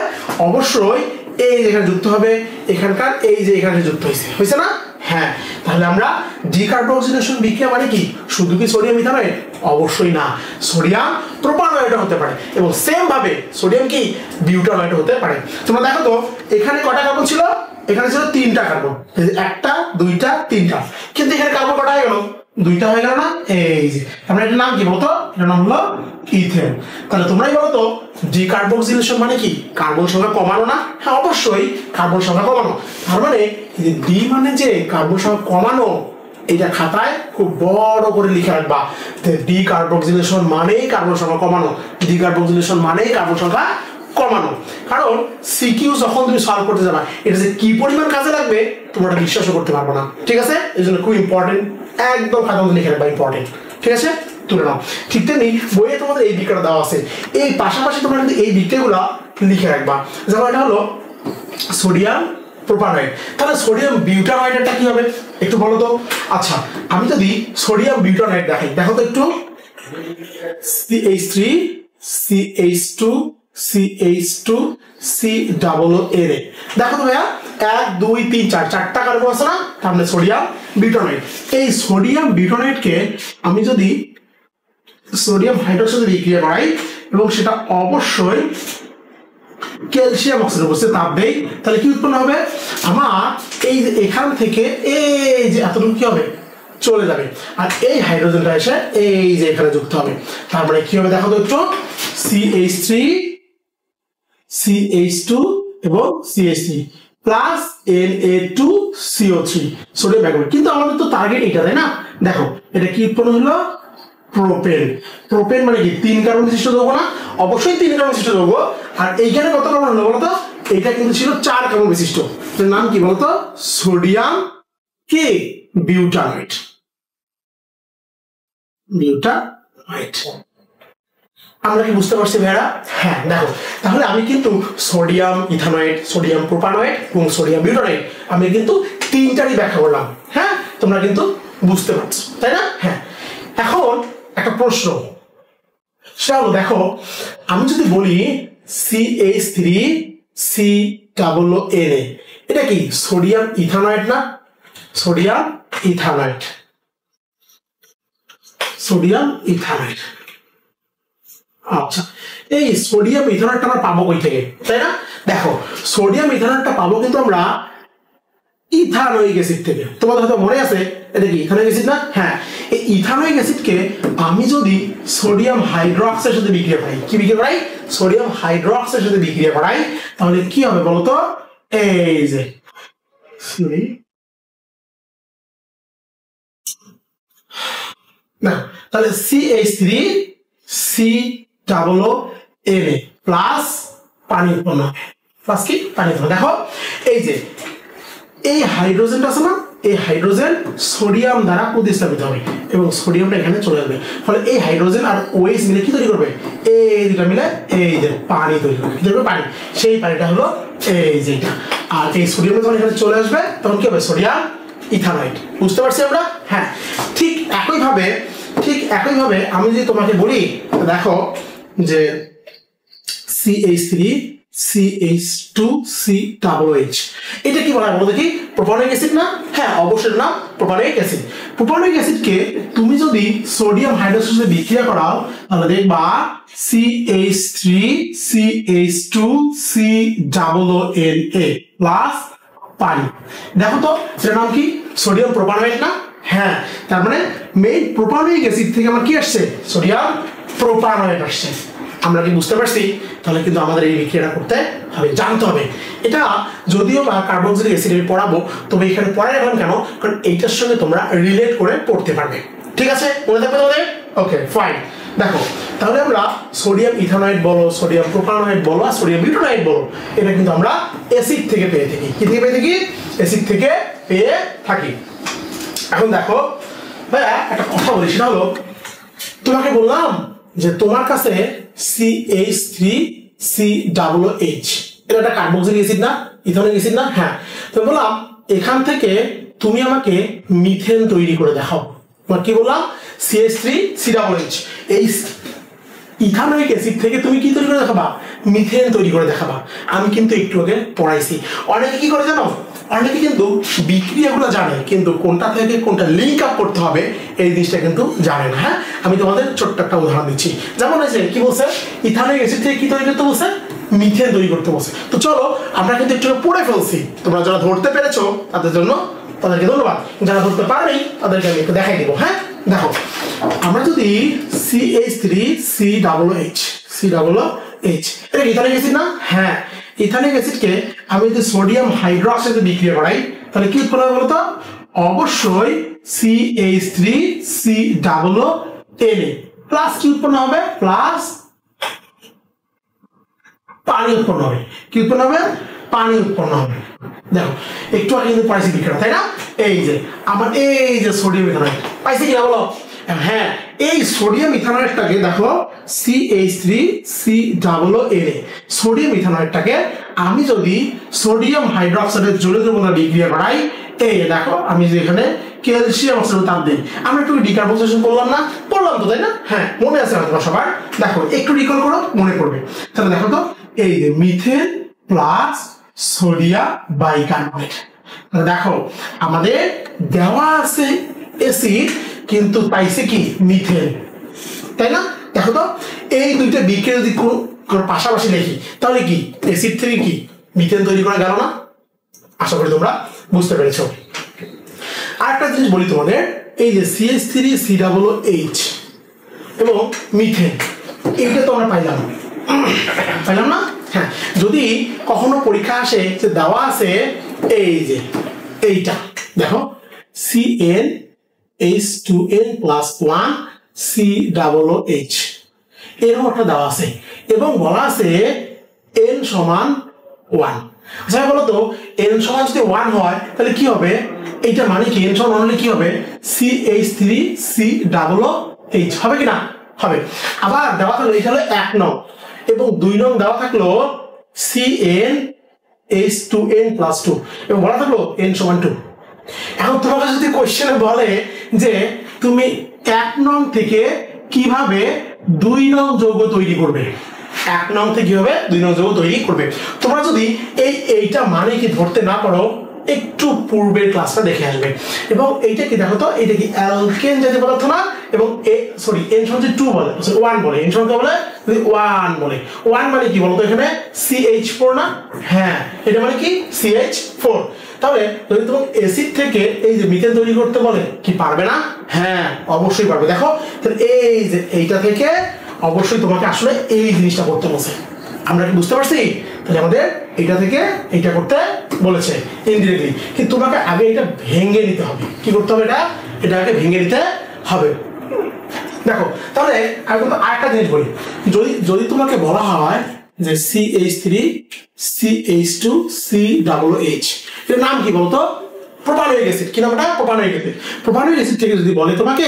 অবশ্যই এই যেখানে যুক্ত হবে, এখানকার এই যে এখানে যুক্ত হয়েছে না? হ্যাঁ, তাহলে আমরা ডিকার্বক্সিলেশন বিক্রিয়া মানে কি শুধু কি সোডিয়াম ইথানয়েড? অবশ্যই না, সোডিয়াম প্রোপানয়েড হতে পারে এবং সেম ভাবে সোডিয়াম কি বিউটানয়েড হতে পারে। তোমরা দেখো তো এখানে কয়টা কার্বন ছিল? এখানে ছিল 3টা কার্বন, একটা দুইটা তিনটা, কিন্তু এখানে কার্বন কটা হয়ে গেল? 2টা হয়ে গেল না? এই যে আমরা এটার নাম কি বলতো? এটার নাম হলো ইথেন। তাহলে তোমরাই বলো তো ডিকার্বক্সিলেশন মানে কি? কার্বন সংখ্যা কমানো না? হ্যাঁ অবশ্যই কার্বন সংখ্যা কমানো। তার মানে এই যে ডি মানে যে কার্বন সংখ্যা কমানো, এটা খাতায় খুব বড় করে লিখে রাখবা। ডিকার্বক্সিলেশন মানেই কার্বন সংখ্যা কমানো, ডিকার্বক্সিলেশন মানেই কার্বন সংখ্যা কমানো। কারণ সিকিউ যখন তুমি সলভ করতে যাবা এটা যে কি পরিমাণ কাজে লাগবে তোমরা বিশ্বাসও করতে পারবে না। ঠিক আছে, এই জন্য খুব ইম্পর্টেন্ট, একদম খাতার মধ্যে লিখে রাখবা, ইম্পর্টেন্ট। ঠিক আছে, তুলে নাও। ঠিক তেমনি বইয়ে তোমাদের এই বিক্রিয়াটা দেওয়া আছে, এই পাশাপাশি তোমরা কিন্তু এই বিক্রিয়াগুলো লিখে রাখবা। যেমন এটা হলো সোডিয়াম প্রোপানয়েড, তাহলে সোডিয়াম বিউটানয়েডটা কি হবে একটু বলো তো? আচ্ছা আমি যদি সোডিয়াম বিউটানয়েড দেখাই, দেখো তো একটু, CH3 CH2 CH2 COO। দেখো তো ভাইয়া 1 2 3 4 চারটা কার্বন আছে না? তার মানে সোডিয়াম বিউটানয়েড। এই সোডিয়াম বিউটানয়েডকে আমি যদি সোডিয়াম হাইড্রোক্সাইডের সাথে বিক্রিয়া করাই এবং সেটা অবশ্যই ক্যালসিয়াম অক্সাইডের উপস্থিতিতে তাপ দেই, তাহলে কি উৎপন্ন হবে? আমার এই যে এখান থেকে এই যে এতটুকু কি হবে চলে যাবে, আর এই হাইড্রোজেনটা এসে এই যে এখানে যুক্ত হবে। তার মানে কি হবে দেখো তো একটু, CH3 CH2 এবং CH3 plus Na2CO3 sodium bicarbonate. কিন্তু আমাদের তো টার্গেট এটা, তাই না? দেখো এটা কি উৎপন্ন হলো? প্রোপেন। প্রোপেন মানে কি 3 কার্বন বিশিষ্ট যৌগ না? অবশ্যই 3 কার্বন বিশিষ্ট যৌগ। আর এইখানে কত কার্বন হলো বলতো? এটা কিন্তু ছিল 4 কার্বন বিশিষ্ট। এর নাম কি বলতো? সোডিয়াম কি বিউটানয়েড। বিউটানয়েড। আমরা কি বুঝতে পারছি ভাইরা? হ্যাঁ দেখো, তাহলে আমি কিন্তু সোডিয়াম ইথানয়েড, সোডিয়াম প্রোপানয়েড এবং সোডিয়াম বিউটানয়েড আমি কিন্তু তিনটারই ব্যাখ্যা করলাম। হ্যাঁ তোমরা কিন্তু বুঝতে পারছো, তাই না? হ্যাঁ, এখন একটা প্রশ্ন, সেটা হলো দেখো আমি যদি বলি CH3 COO এটা কি সোডিয়াম ইথানয়েড না? Sodium ethanoate, sodium ইথানয়েড। আচ্ছা, এই সোডিয়াম ইথানয়েডটা আমরা পাবো কই থেকে, তাই না? দেখো সোডিয়াম ইথানয়েডটা পাবো কিন্তু আমরা ইথানোয়িক অ্যাসিড থেকে। তোমাদের হয়তো মনে আছে এটা কি ইথানোয়িক অ্যাসিড না? হ্যাঁ, এই ইথানোয়িক অ্যাসিডকে আমি যদি সোডিয়াম হাইড্রোক্সাইডের সাথে বিক্রিয়া করাই, কি বিক্রিয়া করাই? সোডিয়াম হাইড্রোক্সাইডের সাথে বিক্রিয়া করাই, তাহলে কি হবে বলতো? এই যে না, তাহলে CH3 COO প্লাস পানি উৎপন্ন হবে, প্লাস কি পানি উৎপন্ন। দেখো এই যে এই হাইড্রোজেনটা আছে না, এই হাইড্রোজেন সোডিয়াম দ্বারা প্রতিস্থাপিত হবে এবং সোডিয়ামটা এখানে চলে আসবে, ফলে এই হাইড্রোজেন আর OH মিলে কি তৈরি করবে? এই দুটো মিলে এই যে পানি তৈরি করবে। কি তৈরি করবে? পানি। সেই পানিটা হলো এই যেটা, আর এই সোডিয়ামটা যখন এখানে চলে আসবে তখন কি হবে? সোডিয়াম ইথানয়েড। বুঝতে পারছি আমরা? হ্যাঁ, ঠিক একইভাবে আমি যদি তোমাকে বলি, দেখো যে CH3 CH2 COOH এটা কি বলা হয় বলো দেখি? প্রোপানোয়িক অ্যাসিড না? হ্যাঁ অবশ্যই না, প্রোপানোয়িক অ্যাসিড। প্রোপানোয়িক অ্যাসিডকে তুমি যদি সোডিয়াম হাইড্রোক্সাইডের সাথে বিক্রিয়া করাও তাহলে দেখবা CH3 CH2 COONA প্লাস পানি। দেখো তো এটার নাম কি? সোডিয়াম প্রোপানোয়েট না? হ্যাঁ, তার মানে মেইন প্রোপানোয়িক অ্যাসিড থেকে আমার কি আসছে? সোডিয়াম প্রোপানোয়েট আসছে। আমরা কি বুঝতে পারছি? তাহলে কিন্তু আমাদের এই বিক্রিয়াটা করতে হবে, জানতে হবে। এটা যদিও বা কার্বক্সিলিক অ্যাসিড আমি পড়াবো, তবে এখানে পড়াই রাখলাম কেন? কারণ এইটার সঙ্গে তোমরা রিলেট করে পড়তে পারবে। ঠিক আছে, মনে থাকবে তোমাদের? Okay fine. দেখো তাহলে আমরা সোডিয়াম ইথানয়েড বলো, সোডিয়াম প্রোপানয়েড বলো, আর সোডিয়াম বিউটানয়েড বলো, এটা কিন্তু আমরা অ্যাসিড থেকে পেয়ে থাকি। কি থেকে পেয়ে থাকি? অ্যাসিড থেকে পেয়ে থাকি। এখন দেখো ভাইয়া একটা কথা বলি, সেটা হলো তোমাকে বললাম যে তোমার কাছে CH3COOH এটা একটা কার্বক্সিলিক অ্যাসিড না, ইথানোয়িক অ্যাসিড না? হ্যাঁ, তো বললাম এখান থেকে তুমি আমাকে মিথেন তৈরি করে দেখাও। কি বললাম? CH3COOH এই ইথানোয়িক অ্যাসিড থেকে তুমি কি তৈরি করে দেখাবা? মিথেন তৈরি করে দেখাবা। আমি কিন্তু একটু আগে পড়াইছি। অনেকে কি করে জানো? অনেকে কিন্তু বিক্রিয়াগুলো জানে, কিন্তু কোনটা থেকে কোনটা লিঙ্ক আপ করতে হবে এই জিনিসটা কিন্তু জানে না। হ্যাঁ, আমি তোমাদের ছোট্ট একটা উদাহরণ দিচ্ছি। যেমন হয়েছে কি বলছে, ইথানোয়িক অ্যাসিড থেকে কি তৈরি করতে বলছে? মিথেন তৈরি করতে বলছে। তো চলো আমরা কিন্তু একটু পড়ে ফেলছি। তোমরা যারা ধরতে পেরেছো তাদের জন্য তাদেরকে ধন্যবাদ, যারা ধরতে পারেনি তাদেরকে আমি একটু দেখাই দিব। হ্যাঁ, দেখো আমরা যদি CH3COOH এটা ইথানোয়িক অ্যাসিড না? হ্যাঁ, ইথানোয়িক অ্যাসিডকে আমি যদি সোডিয়াম হাইড্রোক্সাইড সাথে বিক্রিয়া করাই তাহলে কি উৎপন্ন হবে বলতো? অবশ্যই CH3COONA প্লাস কি উৎপন্ন হবে? প্লাস পানি উৎপন্ন হবে। কি উৎপন্ন হবে? পানি উৎপন্ন হবে। দেখো একটু আগে কিন্তু পাইছি বিক্রিয়া, তাই না? এই যে আমার এই যে সোডিয়াম ইথানয়েড পাইছি কিনা বলো? হ্যাঁ, এই সোডিয়াম ইথানয়েডটাকে দেখো CH3COONA সোডিয়াম ইথানয়েডটাকে আমি যদি সোডিয়াম হাইড্রোক্সাইডের জলীয় দ্রবণে বিক্রিয়া করাই, এই দেখো আমি যে এখানে ক্যালসিয়াম অক্সাইড তাপ দিই, আমরা একটু ডিকার্বক্সিলেশন করলাম না? করলাম তো, তাই না? হ্যাঁ, মনে আছে হয়তো সবার। দেখো একটু রিকল করো, মনে পড়বে। তাহলে দেখো তো এই যে মিথেন প্লাস সোডিয়াম বাইকার্বনেট। দেখো আমাদের দেওয়া আছে অ্যাসিড কিন্তু পাইছে কি? মিথেন, তাই না? দেখো তো এই দুইটা বিক্রিয়া যদি পাশাপাশি দেখি তাহলে কি অ্যাসিড থেকে কি মিথেন তৈরি করা গেল না? আশা করি তোমরা বুঝতে পেরেছো। আর একটা জিনিস বলি তোমাদের, এই যে CH3COOH এবং মিথেন এইটা তো আমরা পাইলাম না? হ্যাঁ, যদি কখনো পরীক্ষা আসে যে দেওয়া আছে এই যে এইটা দেখো CnH2n+1 COOH এরকম একটা দেওয়া আছে এবং বলা আছে n সমান 1। আচ্ছা বলতো n সমান যদি 1 হয় তাহলে কি হবে? এইটা মানে কি n সমান 1 হলে কি হবে? CH3COOH হবে কি না? হবে। আবার দেওয়া থাকলো এটা হলো 1 নং এবং 2 নং দেওয়া থাকলো CnH2n+2 এবং বলা থাকলো n সমান 2। এখন তোমাকে যদি কোশ্চেনে বলে যে তুমি 1 নং থেকে কিভাবে 2 নং যৌগ তৈরি করবে, 1 নং থেকে কিভাবে 2 নং যৌগ তৈরি করবে, তোমরা যদি এইটা মানে কি ধরতে না পারো একটু পূর্বের ক্লাসটা দেখে আসবে। এবং এইটা কি দেখো তো, এটা কি অ্যালকেন জাতীয় পদার্থ না? এবং সরি n সমান 2 বলে, 1 বলে, n সমান বলে 1 বলে। 1 মানে কি বলতো এখানে CH4 না? হ্যাঁ, এটা মানে কি CH4। তাহলে যদি তোমাকে অ্যাসিড থেকে এই যে মিথেন তৈরি করতে বলে কি পারবে না? হ্যাঁ, অবশ্যই পারবে। দেখো তাহলে এই যে এইটা থেকে অবশ্যই তোমাকে আসলে এই জিনিসটা করতে বলছে। আমরা কি বুঝতে পারছি? তাহলে আমাদের এইটা থেকে এইটা করতে বলেছে ইনডিরেক্টলি, কিন্তু তোমাকে আগে এটা ভেঙে নিতে হবে। কি করতে হবে? এটাকে ভেঙে নিতে হবে। দেখো তাহলে আমি আরেকটা জিনিস বলি, যদি তোমাকে বলা হয় যে CH3CH2COOH এর নাম কি বলতো? Propanoic acid. কি নাম এটা? Propanoic acid. প্রোপানোয়িক অ্যাসিড থেকে যদি বলে তোমাকে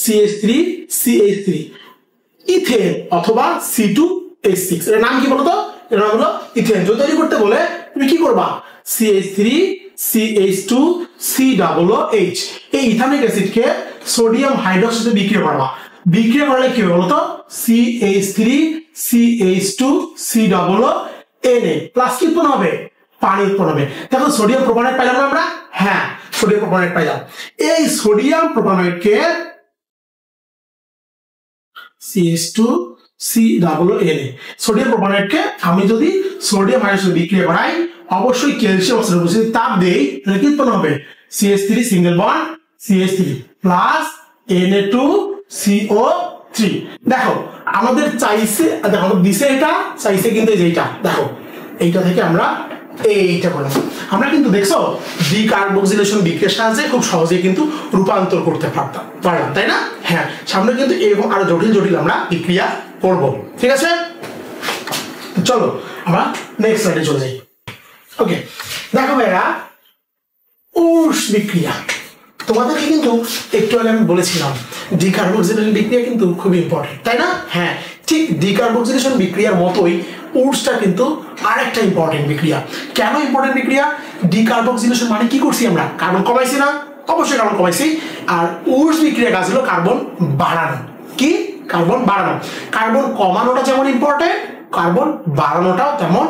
CH3CH3 ইথেন অথবা C2H6 এর নাম কি বলতো? এর নাম হলো ইথেন। যদি তৈরি করতে বলে তুমি কি করবা? CH3CH2COOH এই ইথানোয়িক অ্যাসিডকে সোডিয়াম হাইড্রোক্সাইডে বিক্রিয়া করবা। বিক্রিয়া করলে কি হবে বলতো? CH3CH2COONA প্লাস কি উৎপন্ন হবে? পানি উৎপন্ন হবে। দেখো সোডিয়াম প্রোপানয়েট পাইলাম না আমরা? হ্যাঁ, সোডিয়াম প্রোপানয়েট পাইলাম। এই সোডিয়াম প্রোপানয়েটকে CH2COONA সোডিয়াম প্রোপানয়েটকে আমি যদি সোডিয়াম হাইড্রোক্সাইড বিক্রিয়া করাই অবশ্যই ক্যালসিয়াম অক্সাইড যদি তাপ দেই তাহলে কি উৎপন্ন হবে? CH3 single bond CH3 plus Na2CO3। দেখো আমাদের চাইছে, দেখো আমাদের দিছে এটা, চাইছে কিন্তু এই যে এইটা, দেখো এইটা থেকে আমরা এইটা করলাম। আমরা কিন্তু দেখছো ডিকার্বক্সিলেশন বিক্রিয়ার সাহায্যে খুব সহজেই কিন্তু রূপান্তর করতে পারলাম, তাই না? হ্যাঁ, সামনে কিন্তু এরকম আরো জটিল জটিল আমরা বিক্রিয়া করব। ঠিক আছে, চলো আমরা নেক্সট স্লাইডে চলে যাই। ওকে, দেখো ভাইরা উষ বিক্রিয়া তোমাদেরকে কিন্তু একটু আগে আমি বলেছিলাম ডিকার্বক্সিলেশন বিক্রিয়া কিন্তু খুব ইম্পর্টেন্ট, তাই না? হ্যাঁ, ঠিক ডিকার্বক্সিলেশন বিক্রিয়ার মতোই উডসটা কিন্তু আরেকটা ইম্পর্টেন্ট বিক্রিয়া। কেন ইম্পর্টেন্ট বিক্রিয়া? ডিকার্বক্সিলেশন মানে কি করছি আমরা? কার্বন কমাইছি না? অবশ্যই কার্বন কমাইছি। আর উডস বিক্রিয়া কাজ হলো কার্বন বাড়ানো। কি? কার্বন বাড়ানো। কার্বন কমানোটা যেমন ইম্পর্টেন্ট, কার্বন বাড়ানোটাও তেমন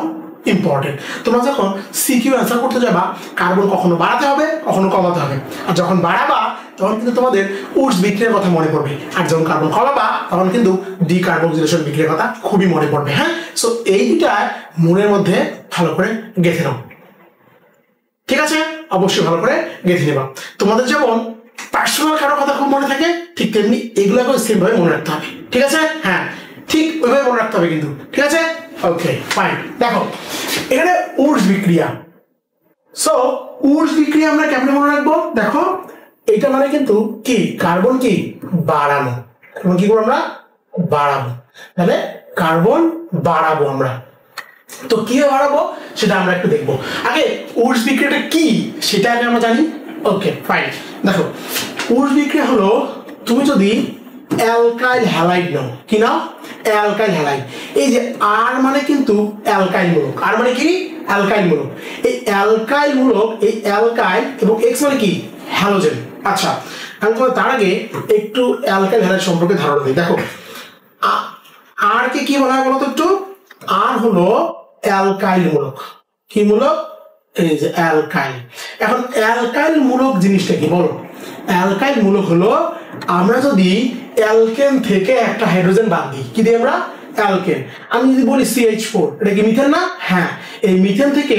ইম্পর্টেন্ট। তোমরা যখন সিকিউ অ্যান্সার করতে যাবা, কার্বন কখনো বাড়াতে হবে, কখনো কমাতে হবে। আর যখন বাড়াবা তখন কিন্তু তোমাদের উডস বিক্রিয়ার কথা মনে পড়বে, আর যখন কার্বন কমাবা তখন কিন্তু ডিকার্বক্সিলেশন বিক্রিয়ার কথা খুবই মনে পড়বে। হ্যাঁ, সো এই দুটা মনের মধ্যে ভালো করে গেঁথে নাও, ঠিক আছে? অবশ্যই ভালো করে গেঁথে নেবা। তোমাদের যেমন পার্সোনাল কারো কথা খুব মনে থাকে, ঠিক তেমনি এগুলোকে সেম ভাবে মনে রাখতে হবে, ঠিক আছে? হ্যাঁ, ঠিক ওইভাবে মনে রাখতে হবে কিন্তু, ঠিক আছে? ওকে, ফাইন। দেখো এখানে উডস বিক্রিয়া, সো উডস বিক্রিয়া আমরা কেমনে মনে রাখবো? দেখো এটা মানে কিন্তু কি কার্বন কি বাড়ানো, এবং কি করবো আমরা? বাড়াবো। তাহলে কার্বন বাড়াবো আমরা। তো কিভাবে বাড়াবো সেটা আমরা একটু দেখবো। আগে উডস বিক্রিয়াটা কি সেটা আগে আমরা জানি। ওকে, ফাইন। দেখো উডস বিক্রিয়া হলো, তুমি যদি অ্যালকাইল হ্যালাইড নাও, কি নাও? Alkyl halide. এই যে আর মানে কিন্তু অ্যালকাইল মূলক, আর মানে কি? অ্যালকাইল মূলক। এই অ্যালকাইল মূলক, এই অ্যালকাইল এবং এক্স মানে কি? হ্যালোজেন। আচ্ছা, আমি তোমার তার আগে একটু অ্যালকাইল হ্যালাইড সম্পর্কে ধারণা দিই। দেখো আর কে কি বলা হয় বলতো একটু? আর হলো অ্যালকাইল মূলক। কি মূলক? এই যে অ্যালকাইল। এখন অ্যালকাইল মূলক জিনিসটা কি বলো? অ্যালকাইল মূলক হলো আমরা যদি অ্যালকেন থেকে একটা হাইড্রোজেন বাদ দিই, কি দিই আমরা? অ্যালকেন। আমি যদি বলি CH4, এটা কি মিথেন না? হ্যাঁ, এই মিথেন থেকে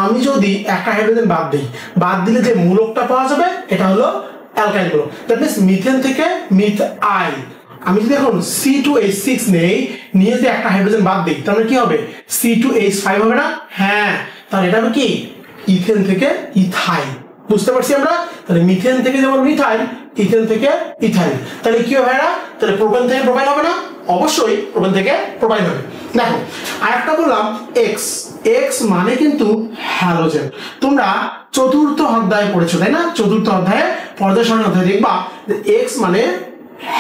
আমি যদি একটা হাইড্রোজেন বাদ দিই, বাদ দিলে যে মূলকটা পাওয়া যাবে এটা হলো অ্যালকাইল মূলক। দ্যাট মিন্স মিথেন থেকে মিথাইল, আমি যদি এখন C2H6 নেই, নিয়ে যদি একটা হাইড্রোজেন বাদ দিই তাহলে কি হবে? C2H5 হবে না? হ্যাঁ, তাহলে এটা হবে কি? ইথেন থেকে ইথাইল। বুঝতে পারছি আমরা? তাহলে মিথেন থেকে যেমন মিথাইল, ইথেন থেকে ইথাইল। তাহলে কি হবে না? তাহলে প্রোপেন থেকে প্রোপাইল হবে না? অবশ্যই প্রোপেন থেকে প্রোপাইল হবে। দেখো আরেকটা বললাম এক্স। এক্স মানে কিন্তু হ্যালোজেন। তোমরা চতুর্থ অধ্যায়ে পড়েছো, তাই না? চতুর্থ অধ্যায়ে পর্যায় সারণী অধ্যায়ে দেখবা যে এক্স মানে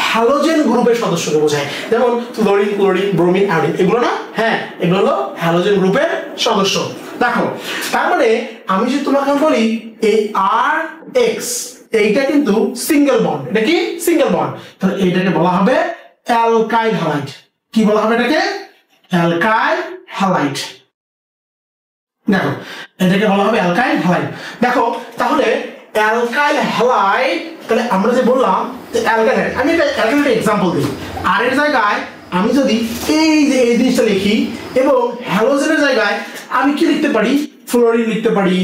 হ্যালোজেন গ্রুপের সদস্যকে বোঝায়, যেমন ফ্লোরিন, ক্লোরিন, ব্রোমিন, আয়োডিন, এগুলো না? হ্যাঁ, এগুলো হলো হ্যালোজেন গ্রুপের সদস্য। দেখো তার মানে আমি যদি তোমাকে বলি এই আর এক্স, এইটা কিন্তু সিঙ্গেল বন্ড। এটা কি? Single bond. তাহলে এইটাকে বলা হবে অ্যালকাইল হ্যালাইড। কি বলা হবে এটাকে? Alkyl halide. দেখো এটাকে বলা হবে অ্যালকাইল হ্যালাইড। দেখো তাহলে অ্যালকাইল হ্যালাইড, তাহলে আমরা যে বললাম যে অ্যালকাইল হ্যালাইড, আমি একটা অ্যালকাইল এক্সাম্পল দিই। আর এর জায়গায় আমি যদি এই যে এই জিনিসটা লিখি, এবং হ্যালোজেনের জায়গায় আমি কি লিখতে পারি? ফ্লোরিন লিখতে পারি,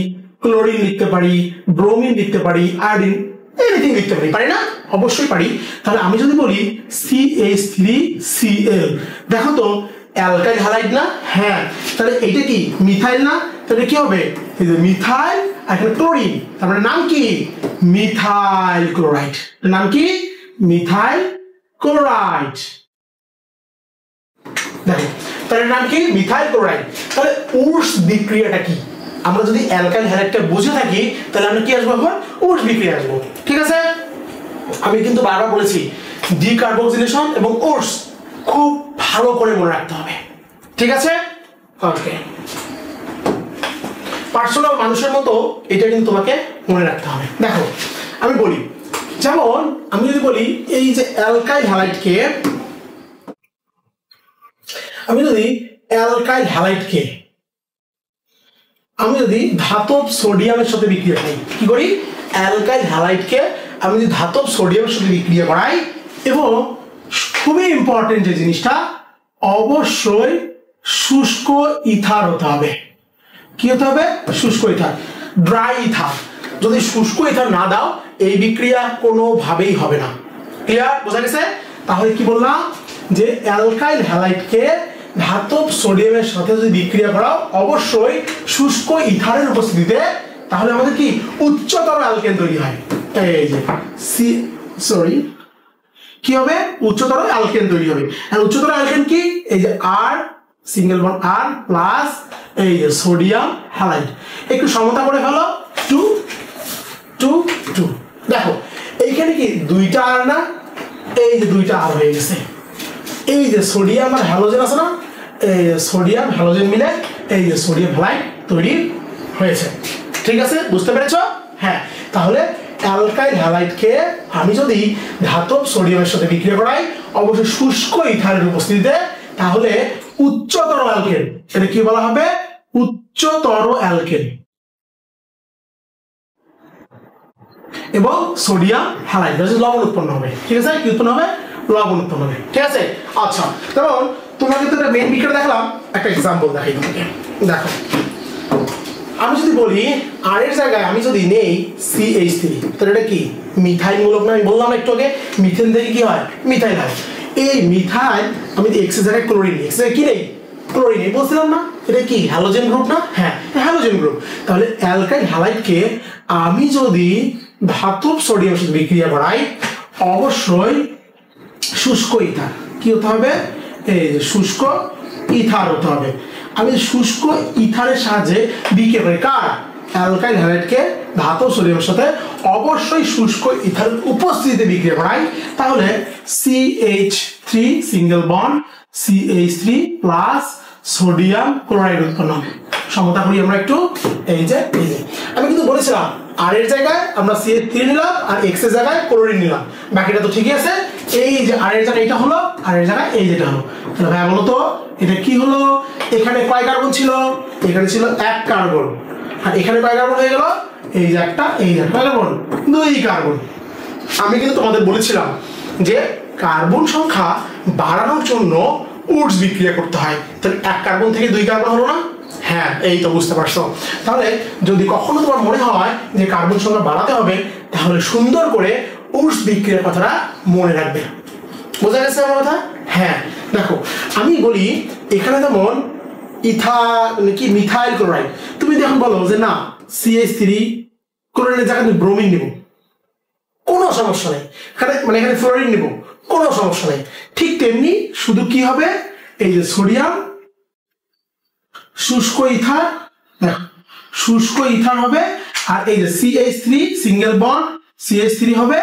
ক্লোরিন লিখতে পারি, ব্রোমিন লিখতে পারি, আয়োডিন, এনিথিং লিখতে পারি, পারি না? অবশ্যই পারি। তাহলে আমি যদি বলি CH3Cl, দেখো তো অ্যালকাইল হ্যালাইড না? হ্যাঁ, তাহলে এইটা কি মিথাইল না? তাহলে কি হবে? এই যে মিথাইল আর এখানে ক্লোরিন, তার মানে নাম কি? Methyl chloride. নাম কি? Methyl chloride. দেখো তাহলে নাম কি? Methyl chloride. তাহলে উডস বিক্রিয়াটা কি? আমরা যদি অ্যালকাইল হ্যালাইডটা বুঝে থাকি তাহলে আমরা কি আসবো? এখন উডস বিক্রিয়া আসবো, ঠিক আছে? আমি কিন্তু বারবার বলেছি ডিকার্বক্সিলেশন এবং উডস খুব ভালো করে মনে রাখতে হবে, ঠিক আছে? ওকে, পার্সোনাল মানুষের মতো এটা কিন্তু তোমাকে মনে রাখতে হবে। দেখো আমি বলি, যেমন আমি যদি বলি এই যে অ্যালকাইল হ্যালাইডকে, আমি যদি অ্যালকাইল হ্যালাইডকে আমি যদি ধাতব সোডিয়ামের সাথে বিক্রিয়া করাই, কি করি? অ্যালকাইল হ্যালাইডকে আমি যদি ধাতব সোডিয়ামের সাথে বিক্রিয়া করাই, এবং খুবই ইম্পর্টেন্ট যে জিনিসটা, অবশ্যই শুষ্ক ইথার হতে হবে। কি হতে হবে? শুষ্ক ইথার, ড্রাই ইথার। যদি শুষ্ক ইথার না দাও এই বিক্রিয়া কোনোভাবেই হবে না। ক্লিয়ার? বোঝা গেছে? তাহলে কি বললাম যে অ্যালকাইল হ্যালাইডকে ধাতব সোডিয়ামের সাথে যদি বিক্রিয়া করাও অবশ্যই শুষ্ক ইথারের উপস্থিতিতে, তাহলে আমাদের কি উচ্চতর অ্যালকেন তৈরি হয়। এই যে কি হবে? উচ্চতর অ্যালকেন তৈরি হবে। আর উচ্চতর অ্যালকেন কি? এই যে আর, সিঙ্গেল বন্ড আর প্লাস এই যে সোডিয়াম হ্যালাইড। একটু সমতা করে ফেলো, 2 2 2। দেখো এখানে কি দুইটা আর না, এই যে দুইটা আর হয়ে গেছে। এই যে সোডিয়াম আর হ্যালোজেন আছে না, এই সোডিয়াম হ্যালোজেন মিলে এই যে সোডিয়াম হ্যালাইড তৈরি হয়েছে। ঠিক আছে, বুঝতে পেরেছো? হ্যাঁ, তাহলে অ্যালকাইল হ্যালাইডকে আমি যদি ধাতব সোডিয়ামের সাথে বিক্রিয়া করাই অবশ্যই শুষ্ক ইথারের উপস্থিতিতে, তাহলে উচ্চতর অ্যালকেন, এটা কি বলা হবে? উচ্চতর অ্যালকেন। এবং সোডিয়াম হ্যালাইড লবণ উৎপন্ন হবে। ঠিক আছে, কি উৎপন্ন হবে? লবণ উৎপন্ন হবে। ঠিক আছে, আচ্ছা, কারণ তোমাকে তো একটা মেইন বিক্রিয়া দেখলাম, একটা এক্সাম্পল দেখাই তোমাকে। দেখো, আমি যদি বলি আর এর জায়গায় আমি যদি নেই CH3, তাহলে এটা কি মিথাইল মূলক না? আমি বললাম একটু আগে মিথেন থেকে কি হয়? মিথাইল হয়। এই মিথাইল আমি এক্স এর জায়গায় ক্লোরিন, এক্স এর কি নেই? ক্লোরিন নেই, বলছিলাম না? এটা কি হ্যালোজেন গ্রুপ না? হ্যাঁ, হ্যালোজেন গ্রুপ। তাহলে অ্যালকাইল হ্যালাইডকে আমি যদি ধাতব সোডিয়ামের সাথে বিক্রিয়া করাই অবশ্যই শুষ্ক ইথার কি হতে হবে? এই যে শুষ্ক ইথার হতে হবে। আমি শুষ্ক ইথারের সাহায্যে বিক্রিয়া করি কার? অ্যালকাইল হ্যালাইডকে ধাতব সোডিয়ামের সাথে অবশ্যই শুষ্ক ইথারের উপস্থিতিতে বিক্রিয়া করাই, তাহলে CH3 single bond CH3 plus sodium chloride উৎপন্ন হবে। সমতা করি আমরা একটু। এই যে আমি কিন্তু বলেছিলাম আর এর জায়গায় আমরা CH3 নিলাম আর এক্স এর জায়গায় ক্লোরিন নিলাম, বাকিটা তো ঠিকই আছে। এই যে আর এর জায়গায় এটা হলো, আর এর জায়গায় এই যেটা হলো। তাহলে ভাই বলো তো এটা কি হলো? এখানে কয় কার্বন ছিল? এখানে ছিল এক কার্বন। আর এখানে কয় কার্বন হয়ে গেল? এই যে একটা, এই যে কয় কার্বন? দুই কার্বন। আমি কিন্তু তোমাদের বলেছিলাম যে কার্বন সংখ্যা বাড়ানোর জন্য উডস বিক্রিয়া করতে হয়। তাহলে এক কার্বন থেকে দুই কার্বন হলো না? হ্যাঁ, এই তো বুঝতে পারছো। তাহলে যদি কখনো তোমার মনে হয় যে কার্বন সংখ্যা বাড়াতে হবে, তাহলে সুন্দর করে উডস বিক্রিয়ার কথাটা মনে রাখবে। বোঝা গেছে আমার কথা? হ্যাঁ, দেখো আমি বলি এখানে যেমন মিথাইল ক্লোরাইড, তুমি যখন বলো যে না CH3 ক্লোরিনের জায়গায় তুমি ব্রোমিন নিব, কোনো সমস্যা নেই। এখানে ফ্লোরিন নিব, কোনো সমস্যা নেই। ঠিক তেমনি শুধু কি হবে? এই যে সোডিয়াম শুষ্ক ইথার, শুষ্ক ইথার হবে, আর এই যে CH3 সিঙ্গেল বন্ড CH3 হবে,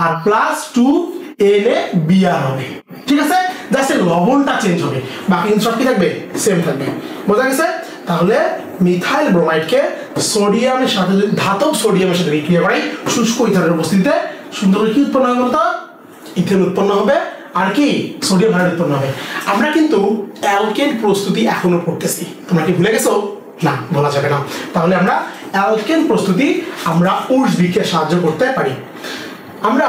আর প্লাস 2NaBr হবে। ঠিক আছে, জাস্ট লবণটা চেঞ্জ হবে, বাকি সব কি থাকবে? সেম থাকবে। বোঝা গেছে? তাহলে মিথাইল ব্রোমাইডকে সোডিয়ামের সাথে, ধাতব সোডিয়ামের সাথে বিক্রিয়া করাই শুষ্ক ইথারের উপস্থিতিতে সুন্দর কি উৎপন্ন হবে বলতো? ইথেন উৎপন্ন হবে, আর কি সোডিয়াম হাইড্রাইড উৎপন্ন হবে। আমরা কিন্তু অ্যালকেন প্রস্তুতি এখনো পড়তেছি, তোমরা কি ভুলে গেছো? না, বলা যাবে না। তাহলে আমরা অ্যালকেন প্রস্তুতি আমরা উডস বিক্রিয়ায় সাহায্য করতে পারি। আমরা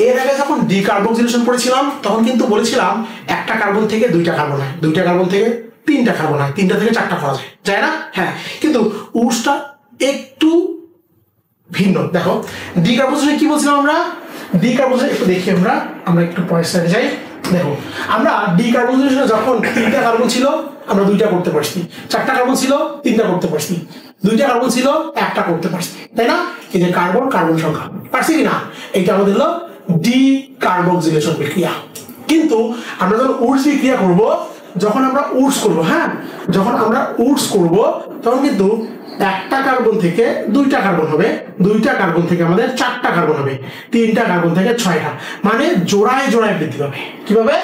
এর আগে যখন ডিকার্বক্সিলেশন পড়েছিলাম তখন কিন্তু বলেছিলাম একটা কার্বন থেকে দুইটা কার্বন হয়, দুইটা কার্বন থেকে তিনটা কার্বন হয়, তিনটা থেকে চারটা করা যায় না? হ্যাঁ, কিন্তু উডসটা একটু ভিন্ন। দেখো ডিকার্বক্সিলেশন কি বলছিলাম আমরা? ডিকার্বক্সিলেশন একটু দেখি, আমরা একটু পরের স্লাইডে যাই। দেখো আমরা ডিকার্বক্সিলেশনে যখন তিনটা কার্বন ছিল আমরা দুইটা করতে পারছি, চারটা কার্বন ছিল তিনটা করতে পারছি, দুইটা কার্বন ছিল একটা করতে পারছি, তাই না? এই যে কার্বন কার্বন সংখ্যা পারছি কি না? এটা আমাদের হলো ডিকার্বক্সিলেশন বিক্রিয়া। কিন্তু আমরা যখন উডস বিক্রিয়া করব, যখন আমরা উডস করব, হ্যাঁ যখন আমরা উডস করব তখন কিন্তু একটা কার্বন থেকে দুইটা কার্বন হবে, দুইটা কার্বন থেকে আমাদের চারটা কার্বন হবে, তিনটা কার্বন থেকে ছয়টা, মানে জোড়ায় জোড়ায় বৃদ্ধি পাবে। কিভাবে?